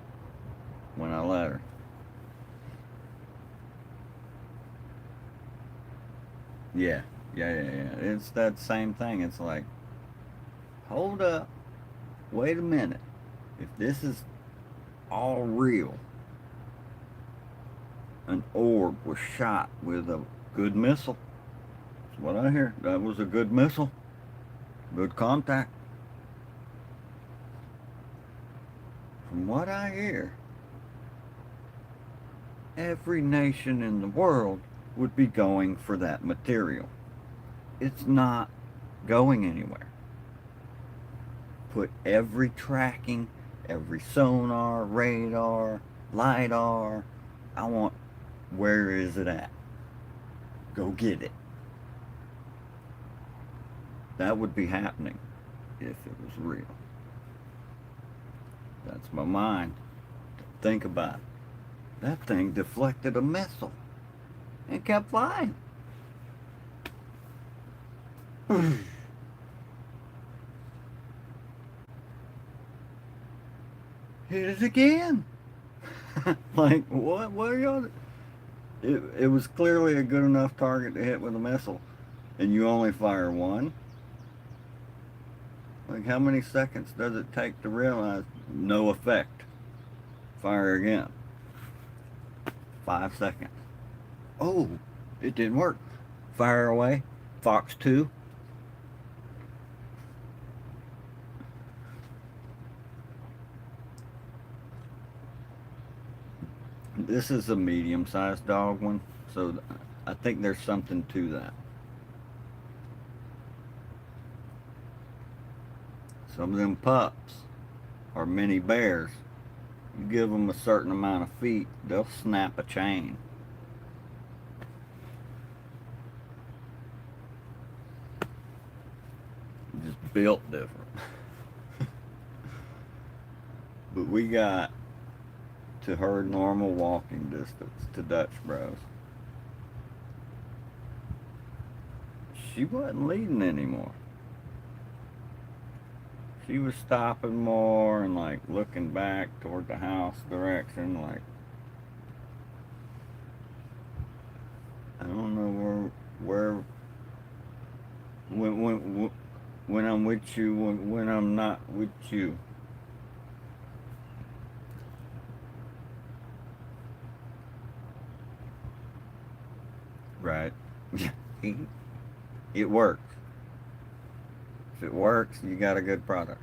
when I let her. Yeah. It's that same thing. It's like, hold up. Wait a minute. If this is all real, an orb was shot with a good missile. That's what I hear. That was a good missile. Good contact. From what I hear, every nation in the world would be going for that material. It's not going anywhere. Put every tracking, every sonar, radar, LiDAR. I want, where is it at? Go get it. That would be happening if it was real. That's my mind. Think about it. That thing deflected a missile and kept flying. Hit it again. Like, what are y'all? It was clearly a good enough target to hit with a missile, and you only fire one. Like, how many seconds does it take to realize no effect? Fire again. 5 seconds. Oh, it didn't work. Fire away. Fox 2. This is a medium-sized dog one, so I think there's something to that. Some of them pups are mini bears. You give them a certain amount of feet, they'll snap a chain. Just built different. But we got to her normal walking distance to Dutch Bros. She wasn't leading anymore. She was stopping more and like looking back toward the house direction, like, I don't know where when I'm with you, when I'm not with you. Right. It works. If it works, you got a good product.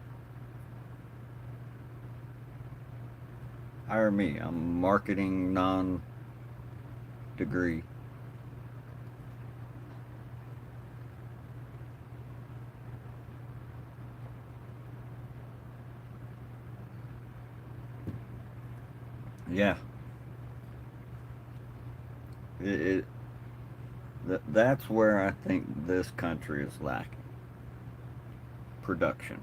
Hire me. I'm marketing non-degree. Yeah. That's where I think this country is lacking. Production.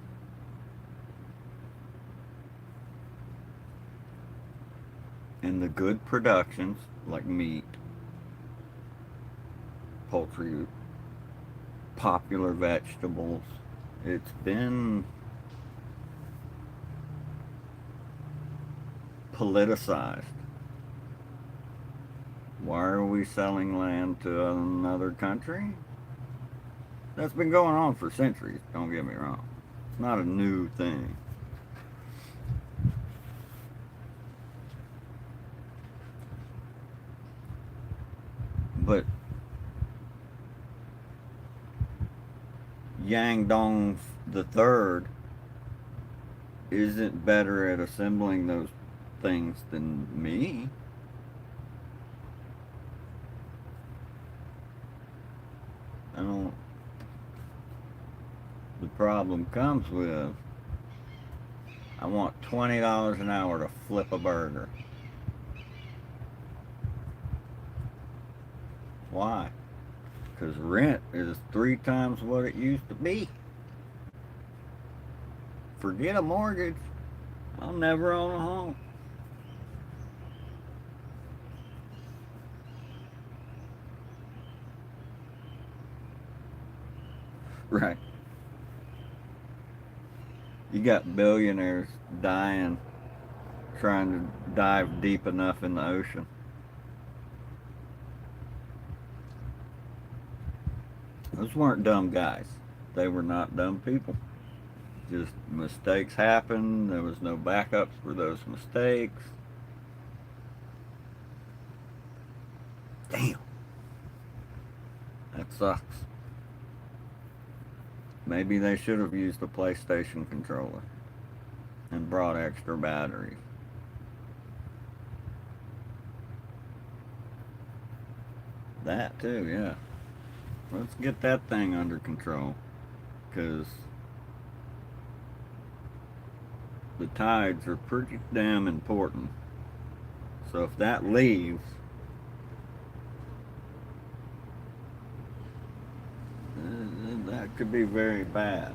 And the good productions, like meat, poultry, popular vegetables, it's been politicized. Why are we selling land to another country? That's been going on for centuries, don't get me wrong. It's not a new thing. But Yang Dong the Third isn't better at assembling those things than me. I don't. The problem comes with I want $20 an hour to flip a burger. Why? Because rent is 3 times what it used to be. Forget a mortgage. I'll never own a home. Right. You got billionaires dying trying to dive deep enough in the ocean. Those weren't dumb guys. They were not dumb people. Just mistakes happened. There was no backups for those mistakes. Damn. That sucks. Maybe they should have used a PlayStation controller and brought extra batteries. That too, yeah. Let's get that thing under control. Because the tides are pretty damn important. So if that leaves, that could be very bad.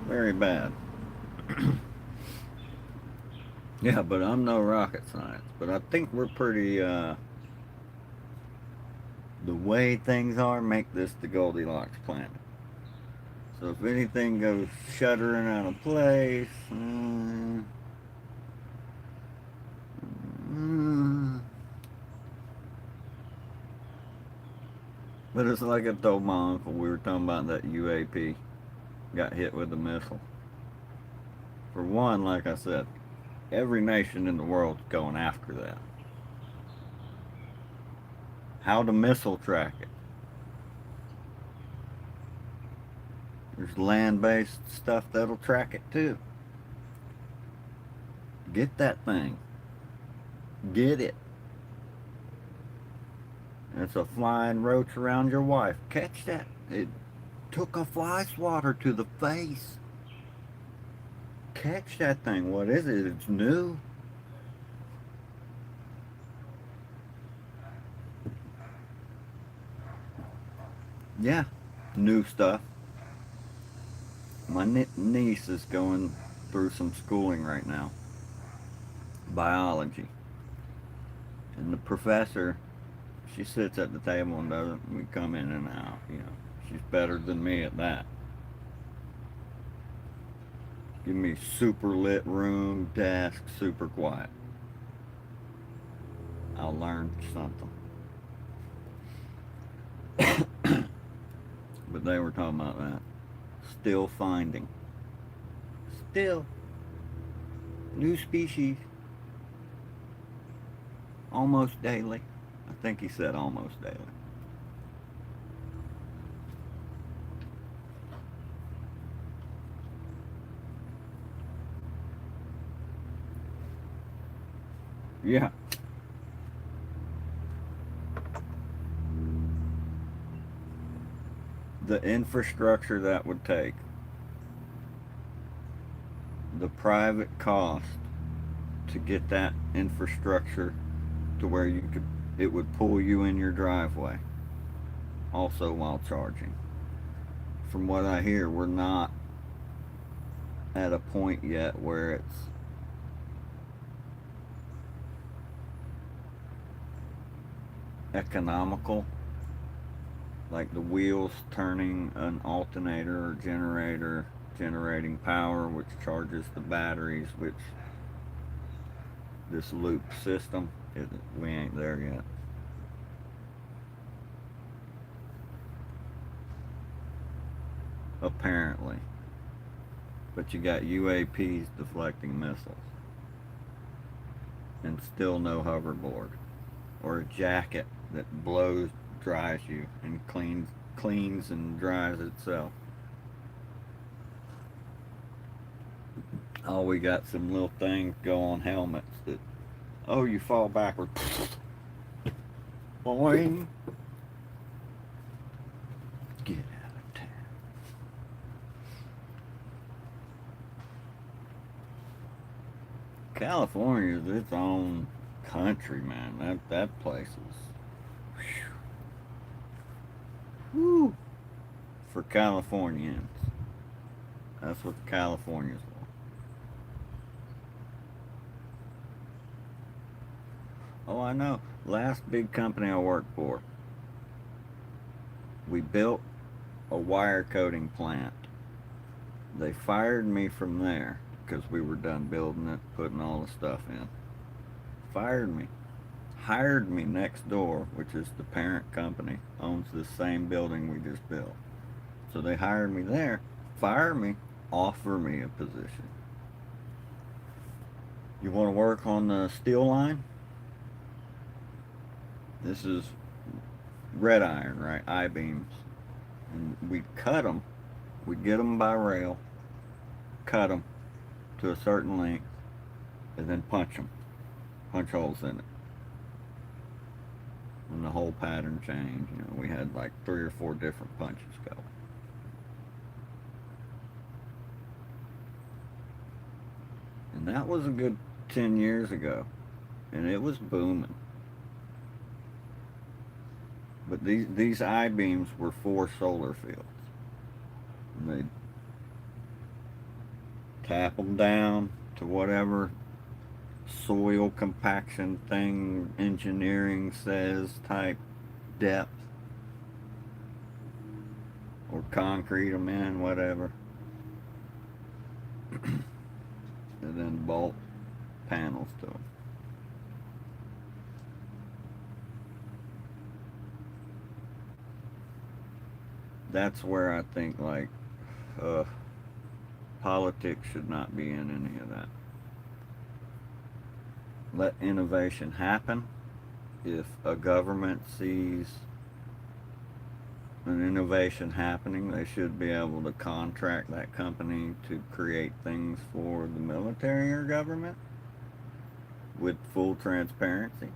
Very bad. Yeah, but I'm no rocket science. But I think we're pretty, the way things are make this the Goldilocks planet. So if anything goes shuddering out of place, but it's like I told my uncle, we were talking about that UAP got hit with a missile. For one, like I said, every nation in the world's going after that. How to missile track it? There's land-based stuff that'll track it too. Get that thing. Get it. It's a flying roach around your wife. Catch that. It took a fly swatter to the face. Catch that thing. What is it? It's new. Yeah, new stuff. My niece is going through some schooling right now. Biology. And the professor, she sits at the table and doesn't, we come in and out, you know. She's better than me at that. Give me super lit room, desk, super quiet. I'll learn something. But they were talking about that. Still finding. Still. New species. Almost daily. I think he said almost daily. Yeah. The infrastructure that would take, the private cost to get that infrastructure to where you could, it would pull you in your driveway, also while charging. From what I hear, we're not at a point yet where it's economical, like the wheels turning an alternator or generator, generating power, which charges the batteries, which this loop system, we ain't there yet. Apparently. But you got UAPs deflecting missiles. And still no hoverboard. Or a jacket that blows, dries you, and cleans and dries itself. Oh, we got some little things go on helmets that, oh, you fall backward. Boing. Get out of town. California is its own country, man. That place is, whew, for Californians. That's what California's for. Oh, I know. Last big company I worked for, we built a wire coating plant. They fired me from there because we were done building it, putting all the stuff in. Fired me. Hired me next door, which is the parent company, owns the same building we just built. So they hired me there, fire me, offer me a position. You want to work on the steel line? This is red iron, right? I-beams. And we'd cut them. We'd get them by rail, cut them to a certain length, and then punch them. Punch holes in it. And the whole pattern changed. We had like 3 or 4 different punches go. And that was a good 10 years ago. And it was booming. But these I-beams were for solar fields. And they'd tap them down to whatever soil compaction thing engineering says type depth. Or concrete them in, whatever. And then bolt panels to them. That's where I think like politics should not be in any of that. Let innovation happen. If a government sees an innovation happening, they should be able to contract that company to create things for the military or government with full transparency.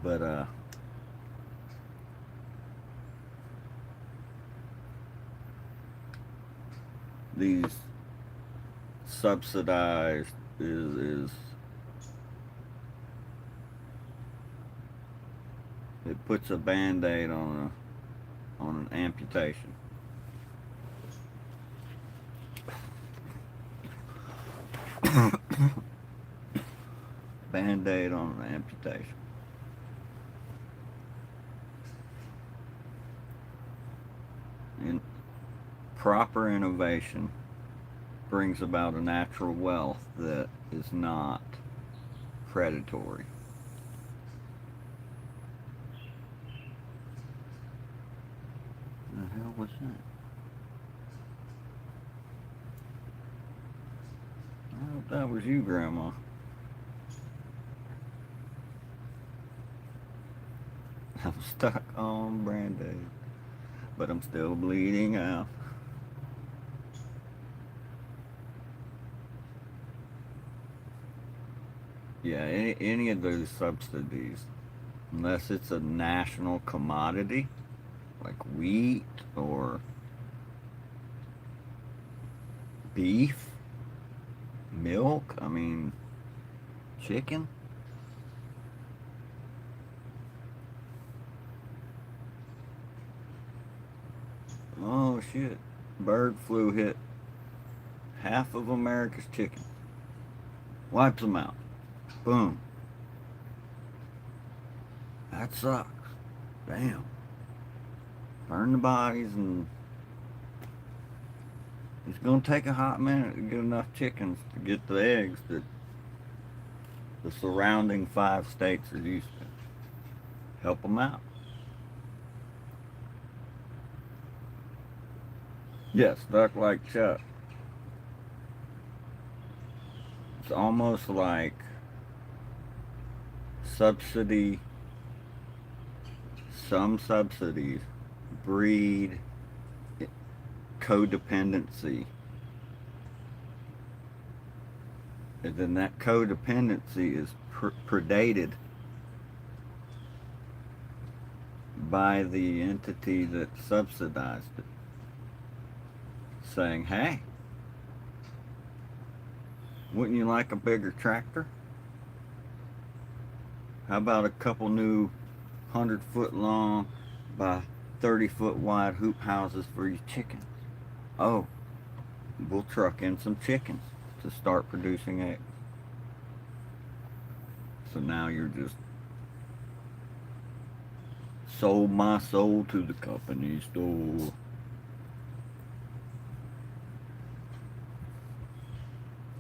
But these subsidized is it puts a band-aid on an amputation. Band-aid on an amputation. And proper innovation brings about a natural wealth that is not predatory. The hell was that? I hope that was you, Grandma. I'm stuck on Band-Aid, but I'm still bleeding out. Yeah, any of those subsidies, unless it's a national commodity, like wheat or beef, milk, chicken. Oh shit. Bird flu hit half of America's chicken. Wipes them out. Boom. That sucks. Damn. Burn the bodies, and it's gonna take a hot minute to get enough chickens to get the eggs that the surrounding 5 states are used to. Help them out. Yes, duck like Chuck. It's almost like subsidy, some subsidies breed codependency. And then that codependency is predated by the entity that subsidized it, saying, hey, wouldn't you like a bigger tractor? How about a couple new 100-foot long by 30-foot wide hoop houses for your chickens? Oh, we'll truck in some chickens to start producing eggs. So now you're just sold my soul to the company store.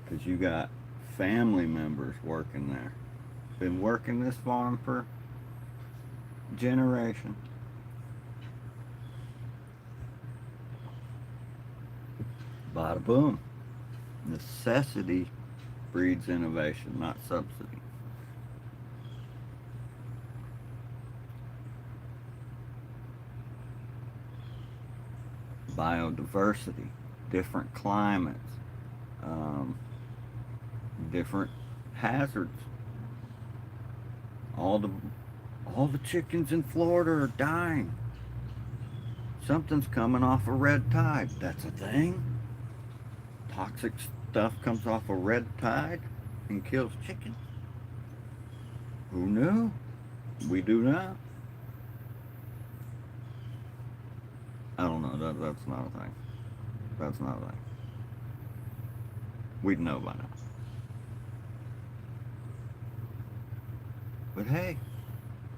Because you got family members working there. Been working this farm for generations. Bada boom. Necessity breeds innovation, not subsidy. Biodiversity, different climates, different hazards. All the chickens in Florida are dying. Something's coming off a red tide. That's a thing. Toxic stuff comes off a red tide and kills chickens. Who knew? We do now. I don't know. That's not a thing. That's not a thing. We'd know by now. But hey,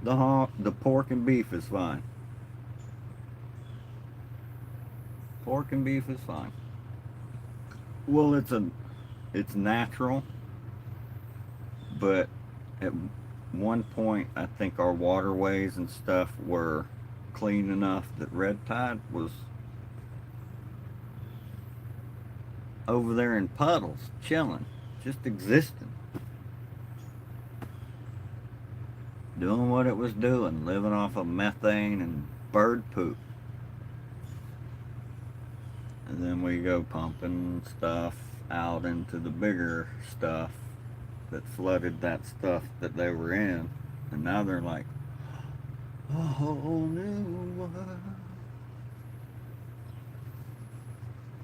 the pork and beef is fine. Pork and beef is fine. Well, it's natural, but at one point I think our waterways and stuff were clean enough that red tide was over there in puddles, chilling, just existing, doing what it was doing, living off of methane and bird poop. And then we go pumping stuff out into the bigger stuff that flooded that stuff that they were in. And now they're like, a whole new world.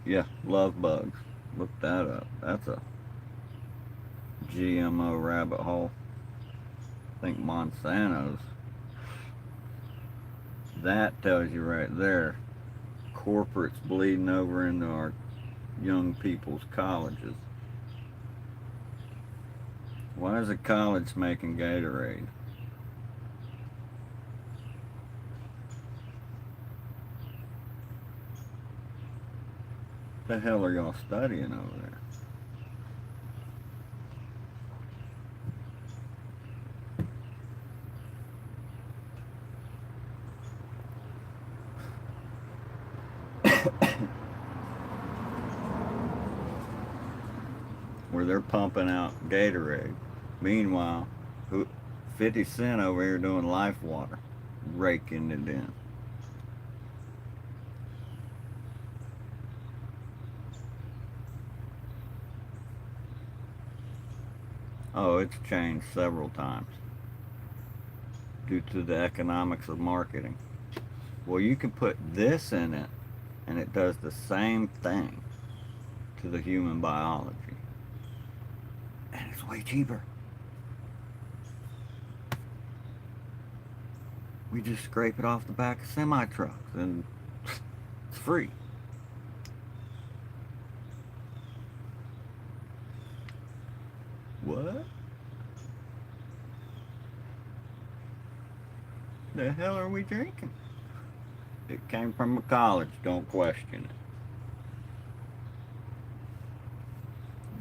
Yeah, love bugs. Look that up. That's a GMO rabbit hole. I think Monsanto's. That tells you right there. Corporates bleeding over into our young people's colleges. Why is a college making Gatorade? What the hell are y'all studying over there? Where they're pumping out Gatorade. Meanwhile, 50 Cent over here doing Life Water, raking it in. Oh, it's changed several times due to the economics of marketing. Well, you can put this in it, and it does the same thing to the human biology. And it's way cheaper. We just scrape it off the back of semi-trucks, and it's free. What? The hell are we drinking? It came from a college, don't question it.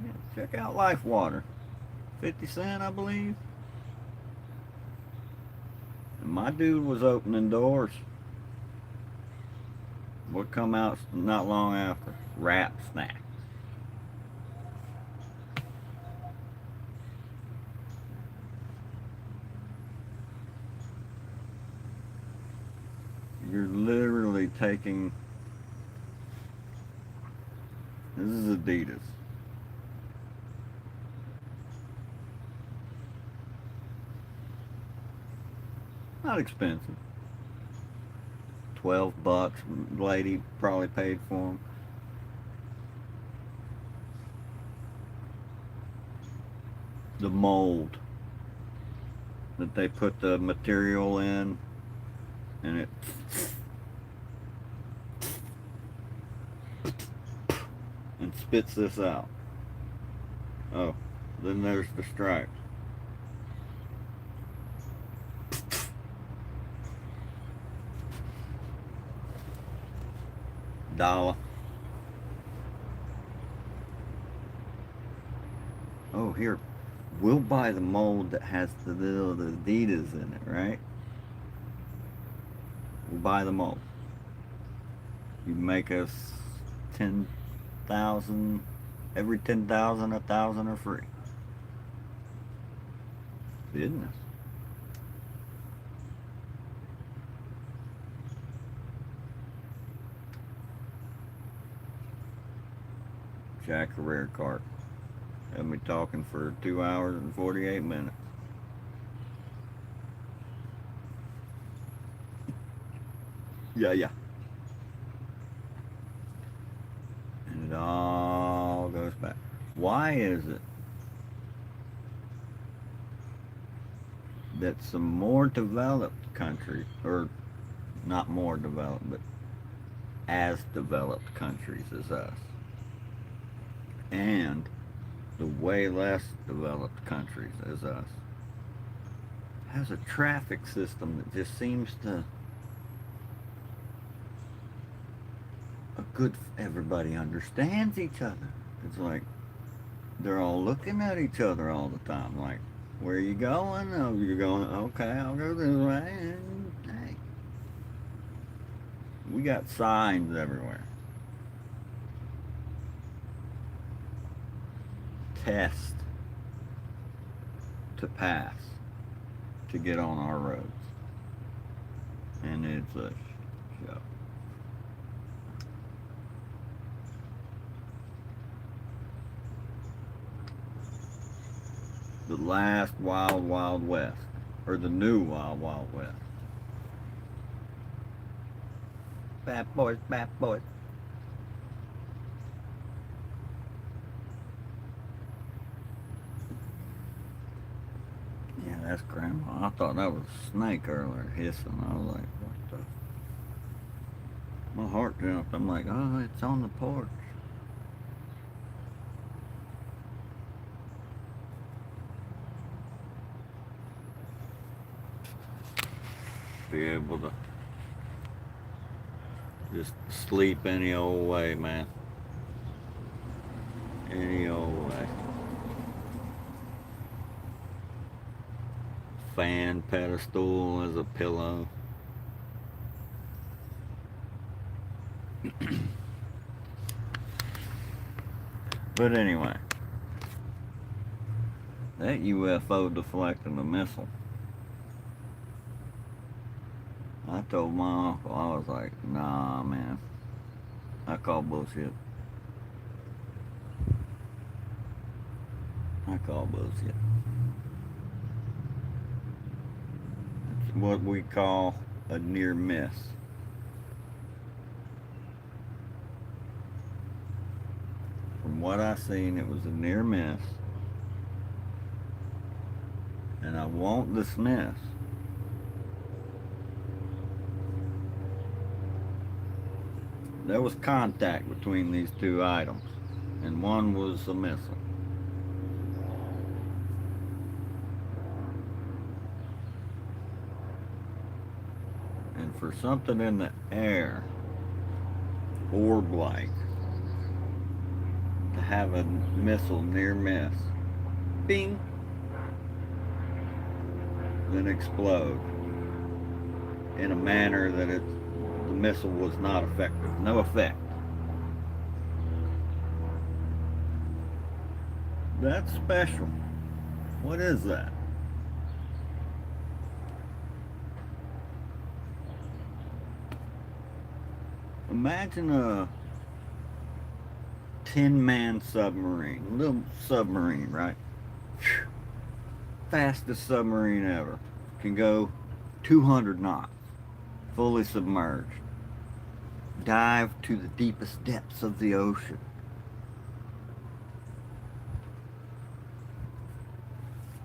Yeah, check out Life Water. 50 Cent, I believe. And my dude was opening doors. What come out not long after? Rap Snack. You're literally taking This is Adidas. Not expensive. $12. Lady probably paid for them. The mold that they put the material in, and it and spits this out. Oh, then there's the stripes. $1. Oh, here, we'll buy the mold that has the little Adidas in it, right? We'll buy the mold. You make us 10,000. Every 10,000, 1,000 are free. Business. Jack Herrera cart. Had me talking for 2 hours and 48 minutes. Yeah. And it all goes back. Why is it that some more developed countries, or not more developed, but as developed countries as us, and the way less developed countries as us, has a traffic system that just seems to everybody understands each other. It's like they're all looking at each other all the time, like, where are you going? Oh, you're going, okay, I'll go this way. And hey, we got signs everywhere. Test to pass to get on our roads. And it's a show. The last Wild Wild West, or the new Wild Wild West. Bad boys, bad boys. Yeah, that's Grandma. I thought that was a snake earlier hissing. I was like, what the? My heart jumped. I'm like, oh, it's on the porch. Be able to just sleep any old way, man. Any old way. Fan pedestal as a pillow. But anyway, that UFO deflecting the missile. I told my uncle, I was like, nah, man. I call bullshit. I call bullshit. It's what we call a near miss. From what I seen, it was a near miss. And I won't dismiss there was contact between these two items, and one was a missile. And for something in the air, orb-like, to have a missile near miss, bing, then explode in a manner that the missile was not effective, no effect. That's special. What is that? Imagine a 10-man submarine. Little submarine, right? Fastest submarine ever. Can go 200 knots. Fully submerged. Dive to the deepest depths of the ocean.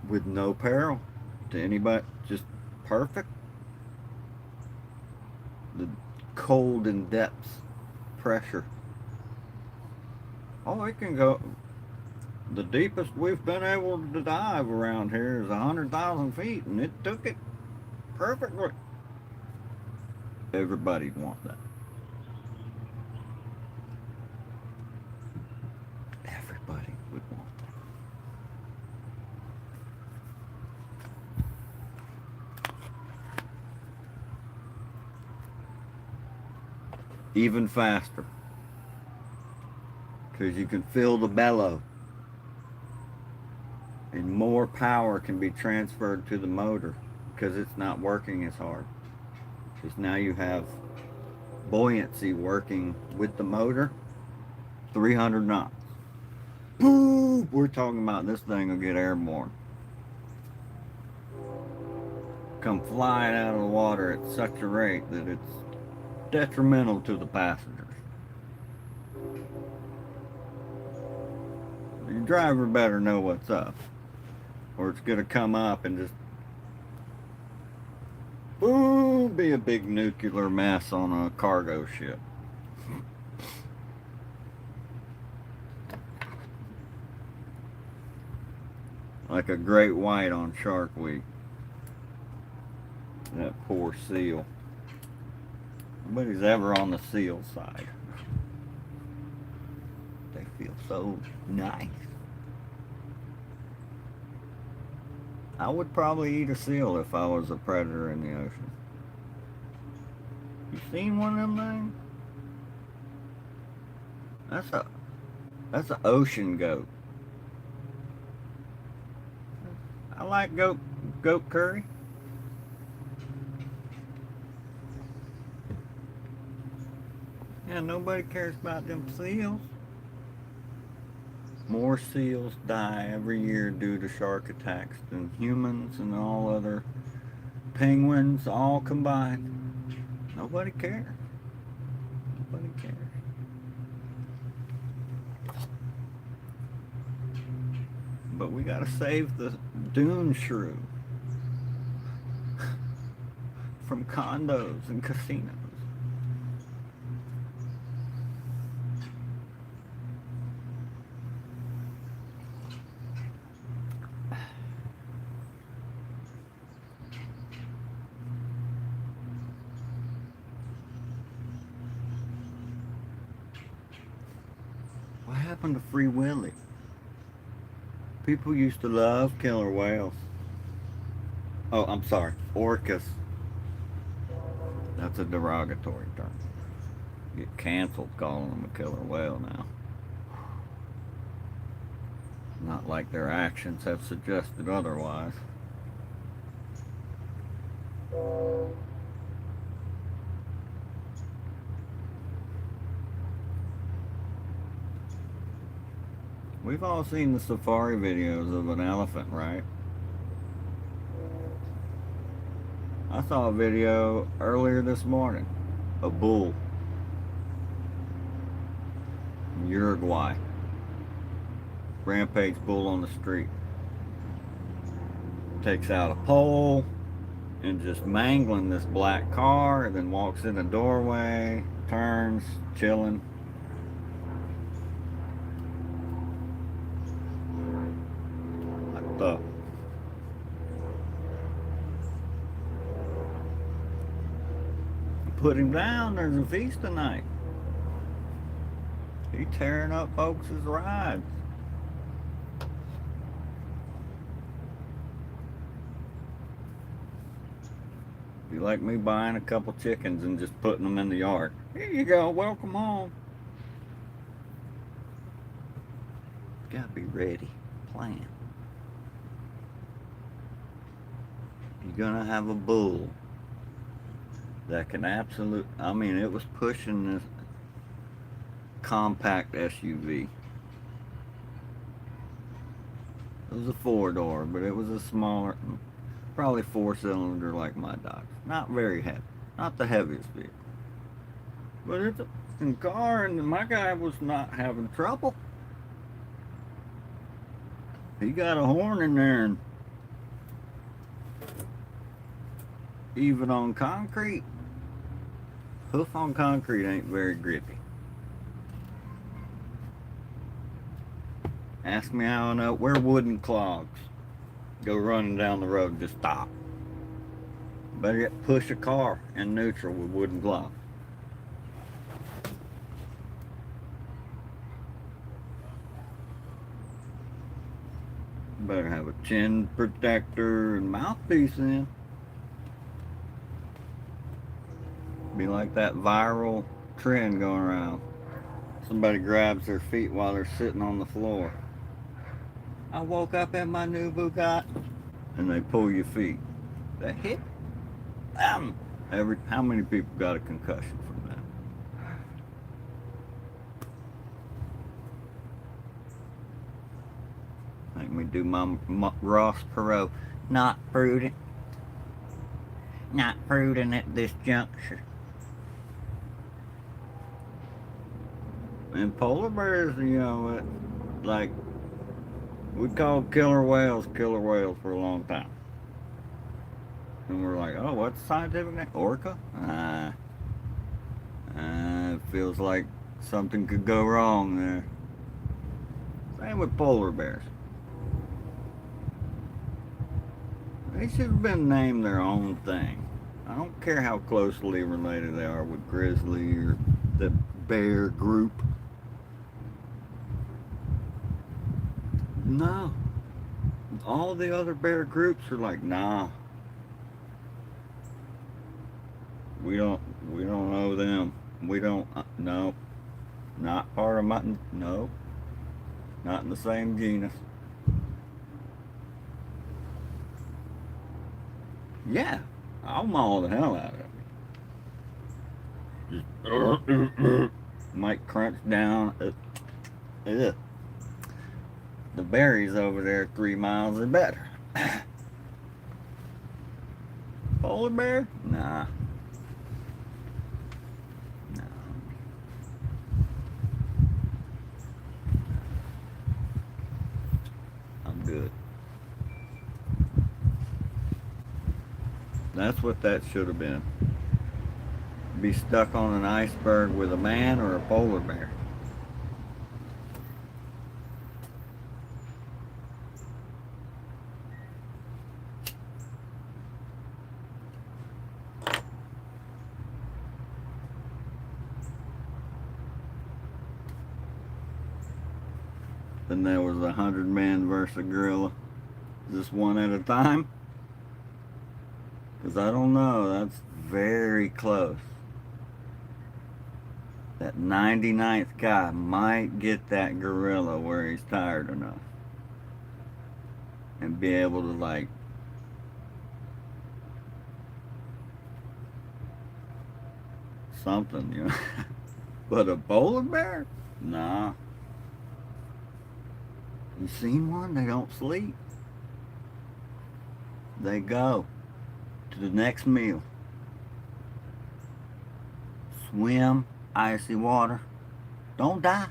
With no peril to anybody. Just perfect. The cold and depths pressure. Oh, it can go. The deepest we've been able to dive around here is 100,000 feet, and it took it perfectly. Everybody'd want that. Everybody would want that. Even faster. Because you can feel the bellow. And more power can be transferred to the motor because it's not working as hard. Because now you have buoyancy working with the motor. 300 knots. Boom! We're talking about this thing will get airborne. Come flying out of the water at such a rate that it's detrimental to the passengers. Your driver better know what's up, or it's going to come up and just boom, be a big nuclear mess on a cargo ship. Like a great white on Shark Week. That poor seal. Nobody's ever on the seal side. They feel so nice. I would probably eat a seal if I was a predator in the ocean. You seen one of them things? That's an ocean goat. I like goat curry. Yeah, nobody cares about them seals. More seals die every year due to shark attacks than humans and all other penguins all combined. Nobody cares. Nobody cares. But we gotta save the dune shrew from condos and casinos. What happened to Free Willy? People used to love killer whales. Oh, I'm sorry. Orcas. That's a derogatory term. Get canceled calling them a killer whale now. Not like their actions have suggested otherwise. We've all seen the safari videos of an elephant, right? I saw a video earlier this morning. A bull. In Uruguay. Rampage bull on the street. Takes out a pole and just mangling this black car, and then walks in the doorway, turns, chilling. Like put him down, there's a feast tonight. He tearing up folks' rides. Be like me buying a couple chickens and just putting them in the yard. Here you go, welcome home. Gotta be ready, plan. You're gonna have a bull that can I mean, it was pushing this compact SUV. It was a 4-door, but it was a smaller, probably 4-cylinder like my Dodge. Not very heavy. Not the heaviest vehicle. But it's a fucking car, and my guy was not having trouble. He got a horn in there, and even on concrete, hoof on concrete ain't very grippy. Ask me how I know where wooden clogs go running down the road and just stop. Better yet, push a car in neutral with wooden clogs. Better have a chin protector and mouthpiece in. Be like that viral trend going around. Somebody grabs their feet while they're sitting on the floor. I woke up in my new Bugatti. And they pull your feet. They hit them. How many people got a concussion from that? Make me do my Ross Perot. Not prudent. Not prudent at this juncture. And polar bears, you know, like, we called killer whales for a long time. And we're like, oh, what's the scientific name? Orca? It feels like something could go wrong there. Same with polar bears. They should have been named their own thing. I don't care how closely related they are with grizzly or the bear group. No. All the other bear groups are like, nah. We don't know them. We don't, no. Not part of mutton, no. Not in the same genus. Yeah, I'll maul the hell out of it. Might crunch down. Ugh. The berries over there 3 miles are better. Polar bear? Nah. No. I'm good. That's what that should have been. Be stuck on an iceberg with a man or a polar bear. Then there was 100 men versus a gorilla. Just one at a time? Because I don't know, that's very close. That 99th guy might get that gorilla where he's tired enough. And be able to, like, something, you know. But a polar bear? Nah. You seen one? They don't sleep. They go to the next meal. Swim, icy water. Don't die.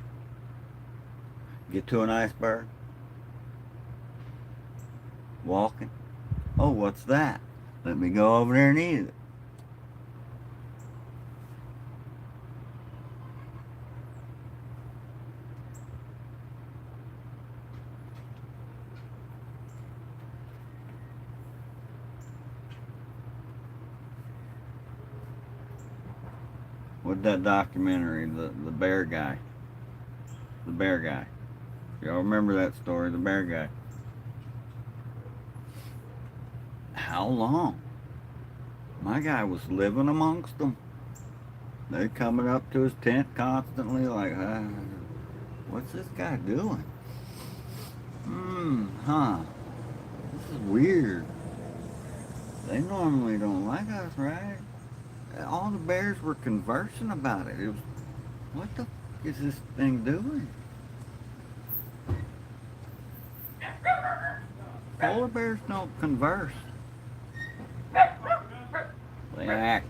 Get to an iceberg. Walking. Oh, what's that? Let me go over there and eat it. With that documentary, the bear guy. The bear guy. Y'all remember that story, the bear guy. How long? My guy was living amongst them. They're coming up to his tent constantly like, what's this guy doing? This is weird. They normally don't like us, right? All the bears were conversing about it. It was, what the is this thing doing? Polar bears don't converse. They act.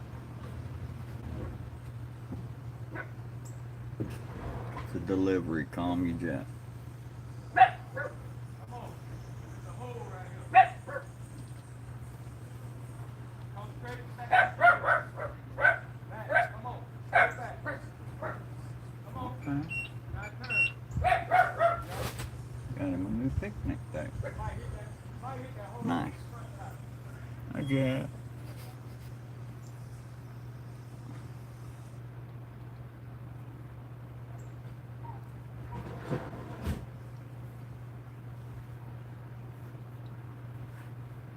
It's a delivery. Calm your jet. Got him a new picnic day. Nice. Hi, Jet.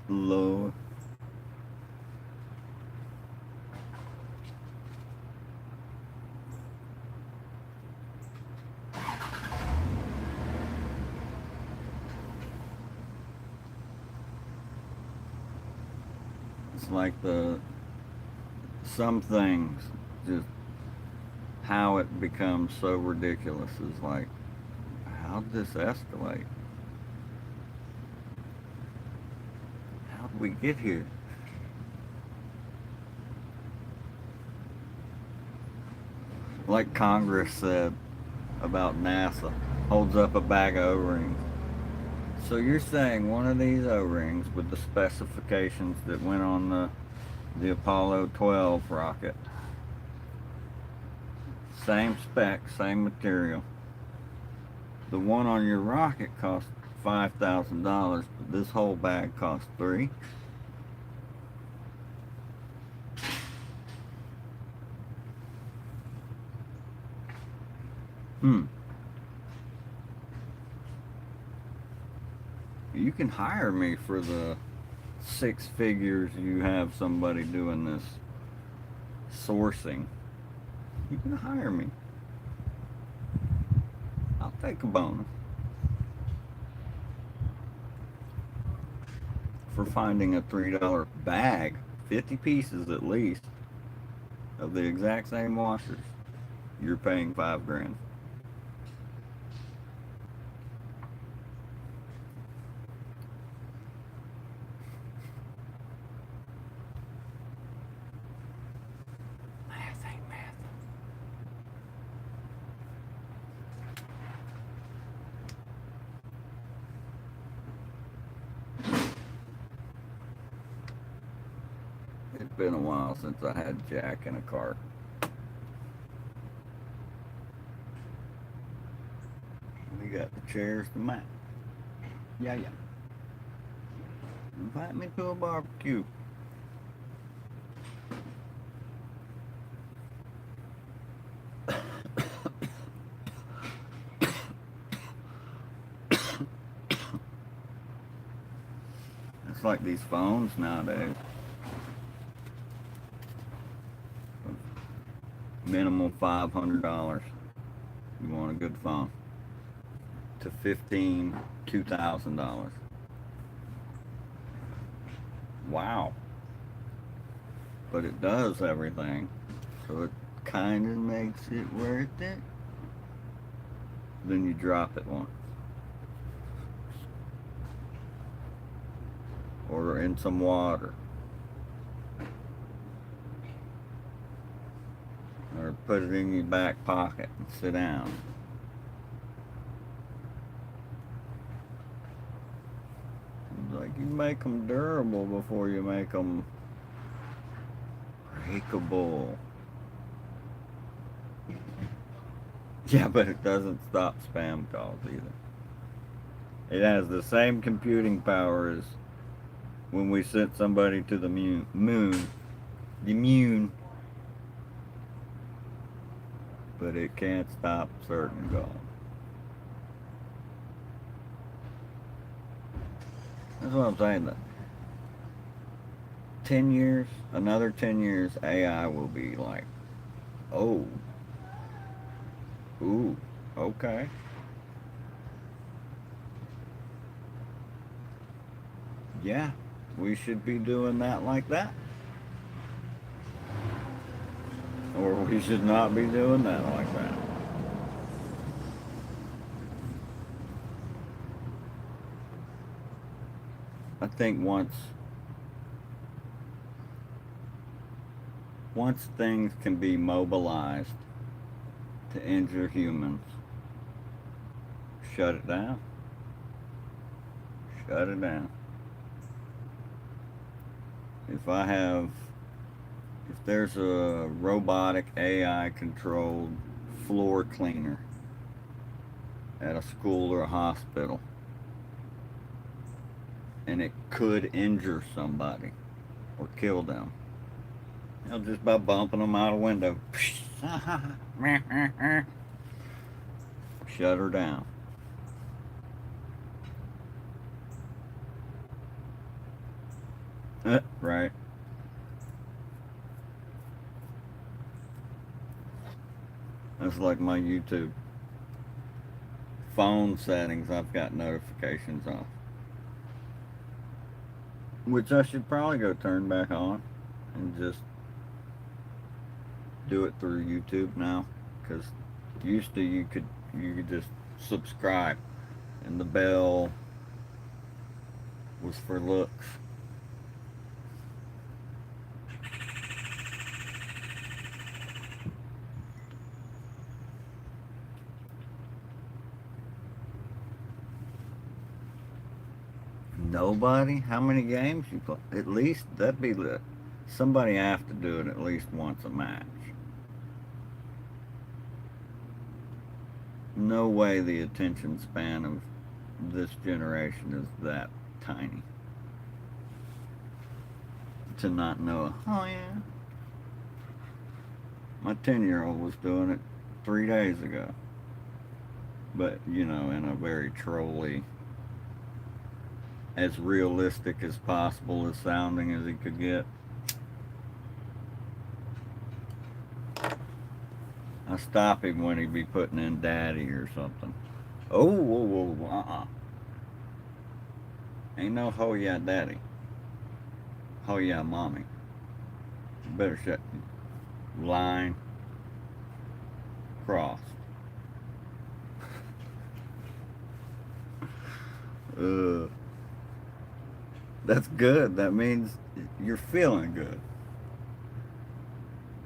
Lord. It's like some things, just how it becomes so ridiculous is like, how did this escalate? How did we get here? Like Congress said about NASA, holds up a bag of O-rings. So you're saying one of these O-rings with the specifications that went on the Apollo 12 rocket, same spec, same material. The one on your rocket cost $5,000, but this whole bag cost $3,000. You can hire me for the 6 figures you have somebody doing this sourcing. You can hire me. I'll take a bonus for finding a $3 bag, 50 pieces at least, of the exact same washers. You're paying $5,000. It's been a while since I had Jack in a cart. We got the chairs to match. Yeah. Invite me to a barbecue. It's like these phones nowadays. Minimum $500. You want a good phone. To $2,000. Wow. But it does everything, so it kind of makes it worth it. Then you drop it once. Or in some water. Or put it in your back pocket and sit down. It's like you make them durable before you make them breakable. Yeah, but it doesn't stop spam calls either. It has the same computing power as when we sent somebody to the moon. But it can't stop certain calls. That's what I'm saying. That 10 years, another 10 years, AI will be like, oh, ooh, okay. Yeah, we should be doing that like that. Or we should not be doing that like that. I think once things can be mobilized to injure humans, shut it down. Shut it down. If I have, if there's a robotic AI controlled floor cleaner at a school or a hospital, and it could injure somebody or kill them, just by bumping them out a window, shut her down. Right. That's like my YouTube phone settings. I've got notifications on, which I should probably go turn back on and just do it through YouTube now. Because used to you could just subscribe, and the bell was for looks. Nobody? How many games you play? At least that'd be lit. Somebody have to do it at least once a match. No way the attention span of this generation is that tiny to not know. Oh yeah. My 10-year-old was doing it 3 days ago. But, in a very trolly, as realistic as possible, as sounding as he could get. I stop him when he be putting in daddy or something. Oh, whoa, whoa, Ain't no ho yeah daddy. Ho yeah mommy. You better shut line cross. That's good. That means you're feeling good.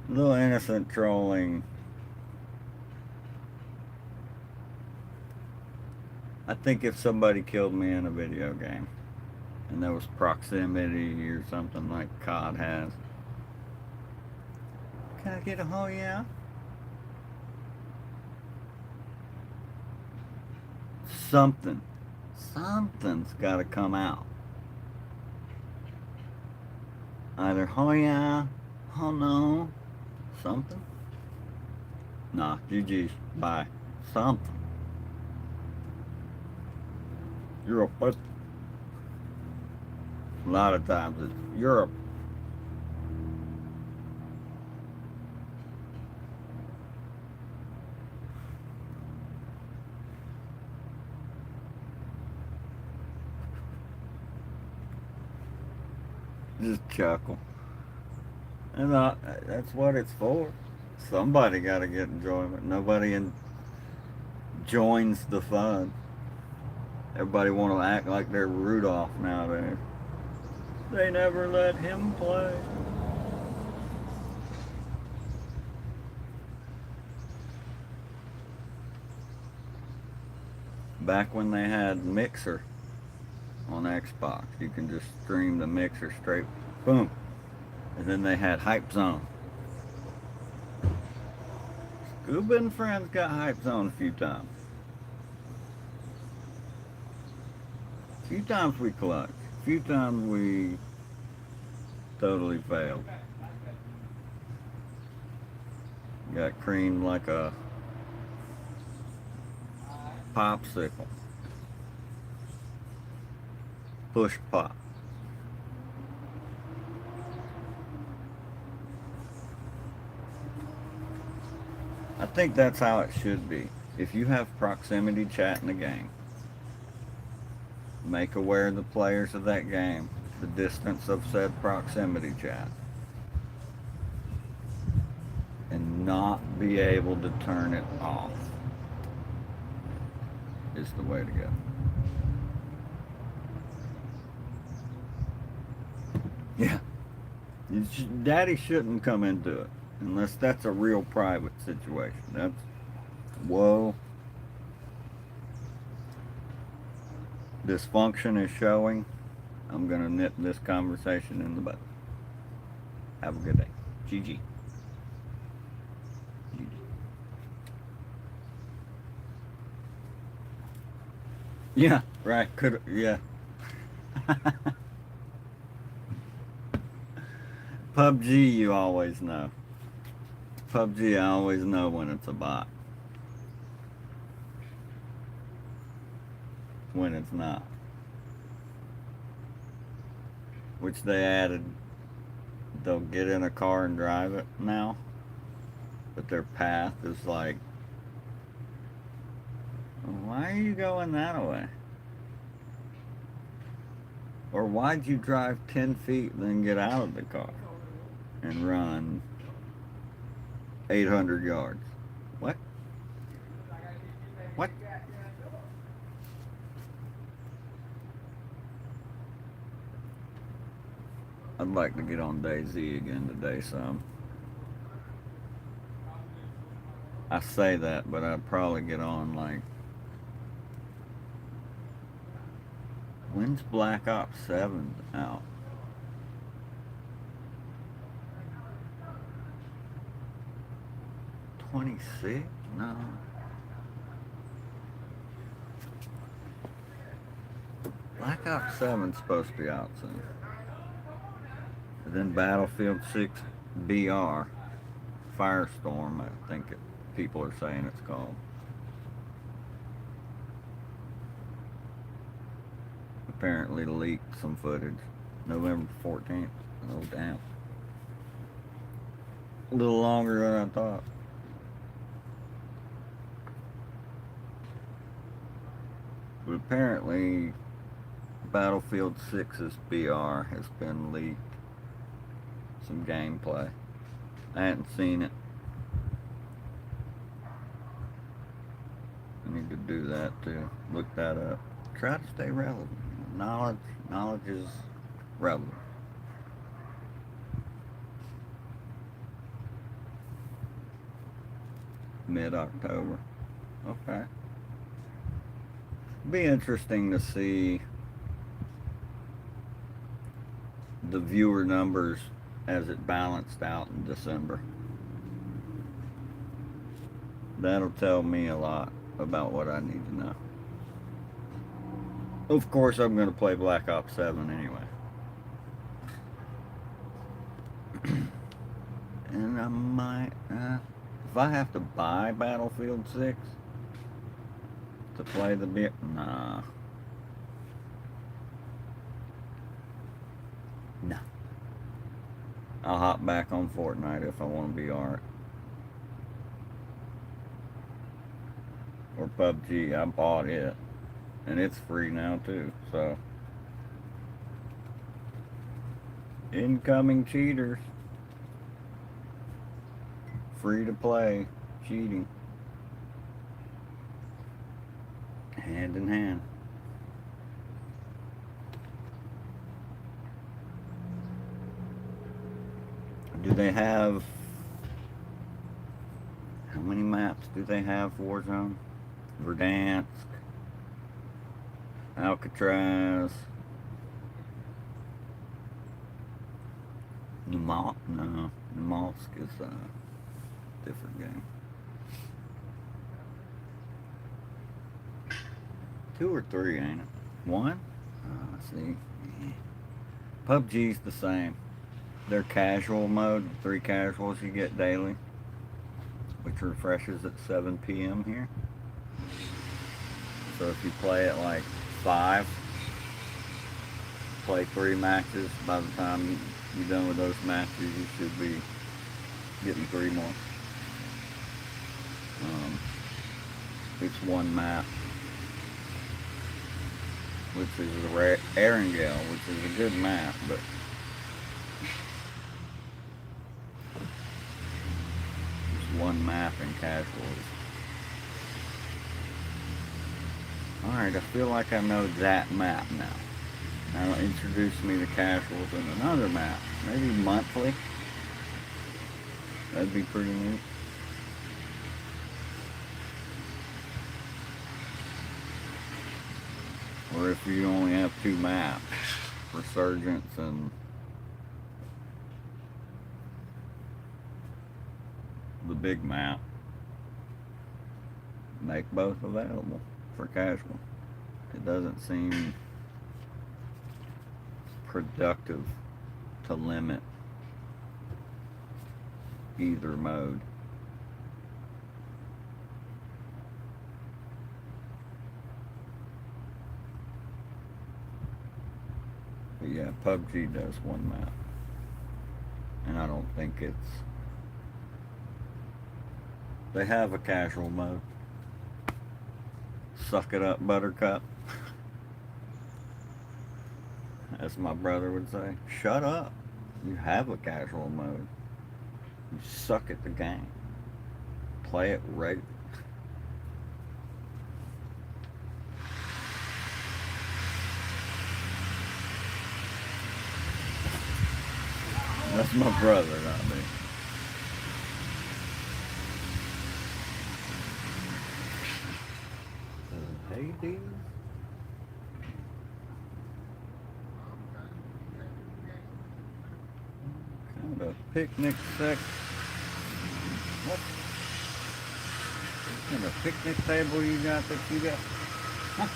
A little innocent trolling. I think if somebody killed me in a video game and there was proximity or something like COD has, can I get a oh yeah? Something's got to come out. Either oh yeah, oh no, something. Nah, GG's, bye. Something. You're a pussy. A lot of times it's you're a. Just chuckle. And that's what it's for. Somebody got to get enjoyment. Nobody joins the fun. Everybody want to act like they're Rudolph nowadays. They never let him play. Back when they had Mixer on Xbox, you can just stream the Mixer straight, boom. And then they had Hype Zone. Scuba and friends got Hype Zone a few times. A few times we clutched. A few times we totally failed. Got creamed like a popsicle. Push pop. I think that's how it should be. If you have proximity chat in the game, make aware the players of that game the distance of said proximity chat, and not be able to turn it off is the way to go. Yeah. Daddy shouldn't come into it unless that's a real private situation. That's whoa. Dysfunction is showing. I'm gonna nip this conversation in the bud. Have a good day. GG. Yeah, right. Could yeah. PUBG, you always know. PUBG, I always know when it's a bot. When it's not. Which they added, they'll get in a car and drive it now. But their path is like, why are you going that way? Or why'd you drive 10 feet and then get out of the car and run 800 yards? What? What? I'd like to get on DayZ again today, some. I say that, but I'd probably get on like. When's Black Ops 7 out? 26? No. Black Ops 7's supposed to be out soon. And then Battlefield 6 BR. Firestorm, I think people are saying it's called. Apparently leaked some footage. November 14th. Oh, damn. A little longer than I thought. But apparently, Battlefield 6's BR has been leaked. Some gameplay. I hadn't seen it. I need to do that too. Look that up. Try to stay relevant. Knowledge is relevant. Mid-October. Okay. Be interesting to see the viewer numbers as it balanced out in December. That'll tell me a lot about what I need to know. Of course, I'm going to play Black Ops 7 anyway. And I might, if I have to buy Battlefield 6 to play the bit, nah. No. I'll hop back on Fortnite if I want to be art. Or PUBG, I bought it. And it's free now too, so. Incoming cheaters. Free to play. Cheating. Hand in hand. Do they have... How many maps do they have, Warzone? Verdansk. Alcatraz. No, Numalsk is a different game. 2 or 3, ain't it? 1? Let's see. PUBG's the same. Their casual mode, 3 casuals you get daily, which refreshes at 7 p.m. here. So if you play at like 5, play 3 matches, by the time you're done with those matches, you should be getting 3 more. It's 1 map, which is the Erangel, which is a good map, but it's 1 map in casuals. Alright, I feel like I know that map now. Now introduce me to casuals in another map. Maybe monthly. That'd be pretty neat. Or if you only have two maps, Resurgence and the big map, make both available for casual. It doesn't seem productive to limit either mode. But yeah, PUBG does one map. And I don't think it's... They have a casual mode. Suck it up, Buttercup. As my brother would say. Shut up. You have a casual mode. You suck at the game. Play it right. That's my brother, not me. Hey, dude. Kind of a picnic sec. What kind of picnic table you got that you got? Huh?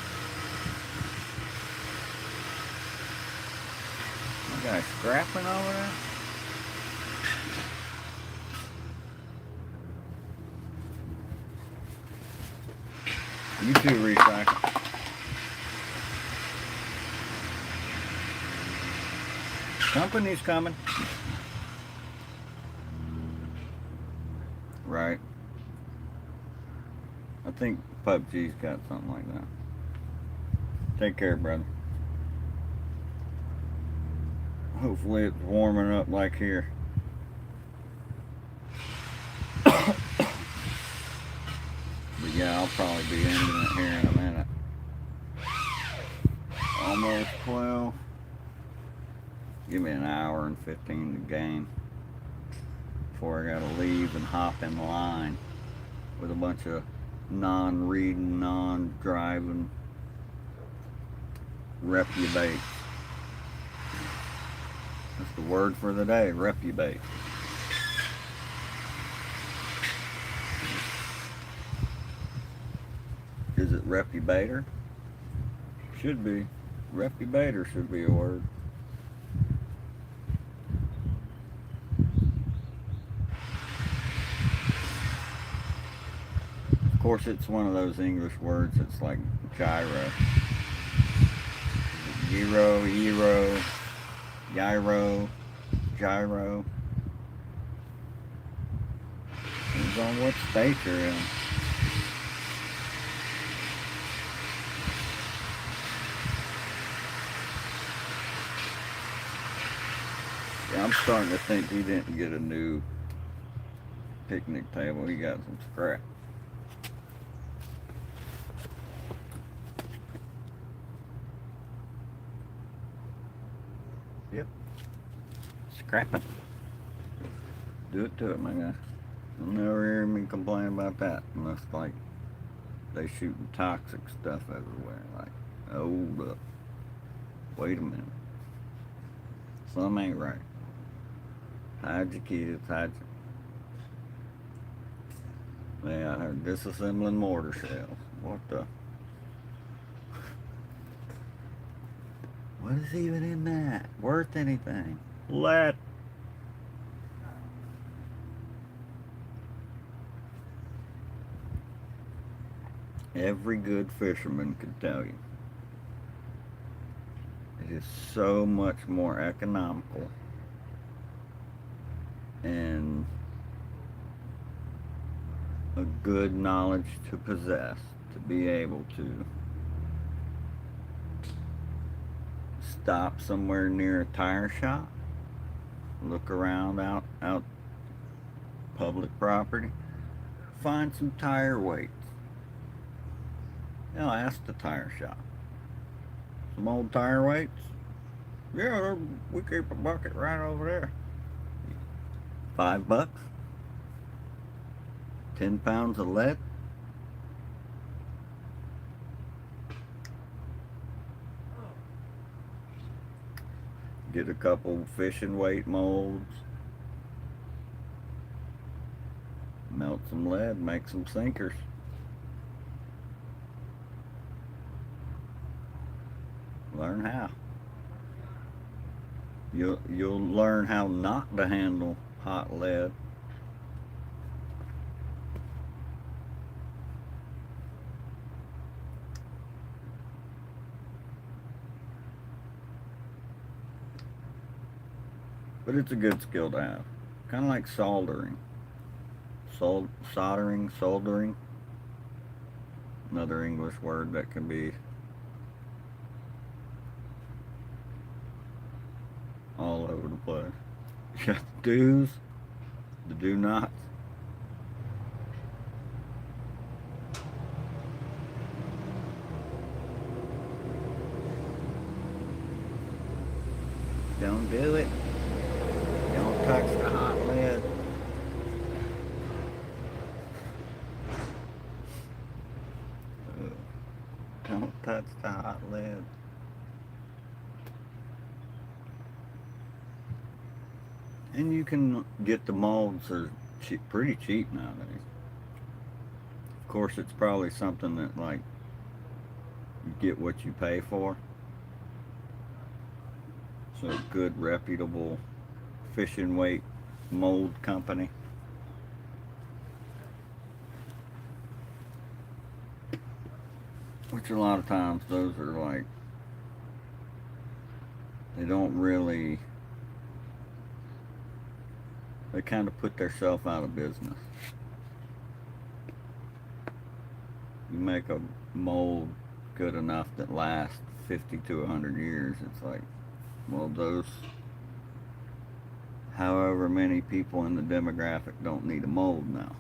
You guys scrapping over there? You two recycle. Company's coming. Right. I think PUBG's got something like that. Take care, brother. Hopefully it's warming up like here. But yeah, I'll probably be ending it here in a minute. Almost 12. Give me an hour and 15 to game before I gotta leave and hop in line with a bunch of non-reading, non-driving reprobates. That's the word for the day, reprobate. Is it reprobator? Should be. Reprobator should be a word. Of course, it's one of those English words that's like gyro. Gyro, gyro, gyro. Depends on what state you're in. Yeah, I'm starting to think he didn't get a new picnic table. He got some scrap. Yep. Scrapping. Do it to it, my guy. You'll never hear me complain about that unless, like, they shooting toxic stuff everywhere. Like, hold up. Wait a minute. Something ain't right. Hide your kids, hide your... Yeah, they're disassembling mortar shells. What the... What is even in that? Worth anything? Lead. Every good fisherman could tell you. It is so much more economical and a good knowledge to possess to be able to stop somewhere near a tire shop, look around out public property, find some tire weights. Ask the tire shop. Some old tire weights? Yeah, we keep a bucket right over there. $5. 10 pounds of lead. Get a couple fishing weight molds. Melt some lead, make some sinkers. Learn how. You'll learn how not to handle hot lead. But it's a good skill to have. Kind of like soldering. Soldering. Another English word that can be all over the place. You got the do's, the do nots. Don't do it. Don't touch the hot lead. Don't touch the hot lead. And you can get the molds are pretty cheap nowadays. Of course, it's probably something that like you get what you pay for. So a good reputable fishing weight mold company. Which a lot of times those are like, they don't really, they kind of put themselves out of business. You make a mold good enough that lasts 50 to 100 years, it's like, well, those however many people in the demographic don't need a mold now.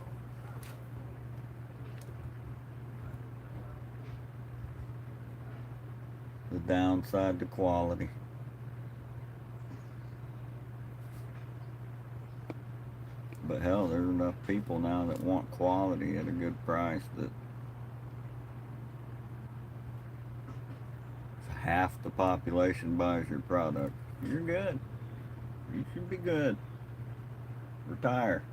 The downside to quality. But hell, there's enough people now that want quality at a good price that if half the population buys your product, you're good. You should be good. Retire.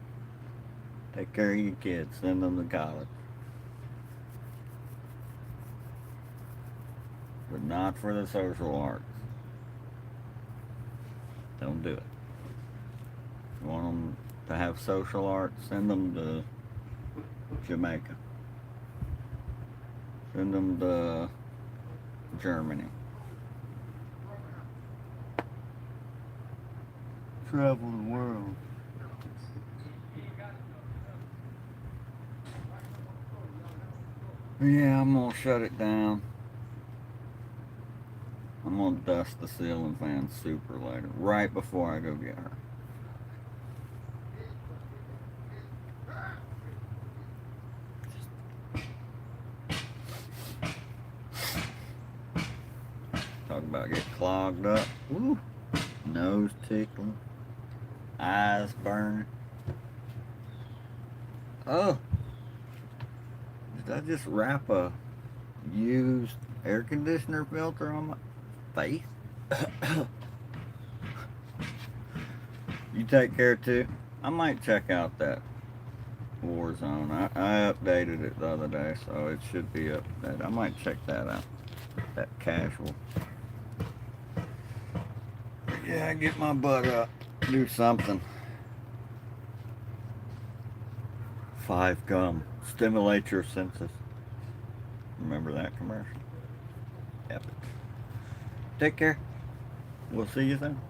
Take care of your kids. Send them to college. But not for the social arts. Don't do it. You want them to have social arts, send them to Jamaica. Send them to Germany. Travel the world. Yeah, I'm gonna shut it down. I'm gonna dust the ceiling fan super later, right before I go get her. Talk about get clogged up. Woo. Nose tickling. Eyes burning. Oh. Did I just wrap a used air conditioner filter on my face? You take care too. I might check out that Warzone. I updated it the other day, so it should be updated. I might check that out. That casual. Yeah, get my butt up. Do something. 5 gum. Stimulate your senses. Remember that commercial? Epic. Take care. We'll see you soon.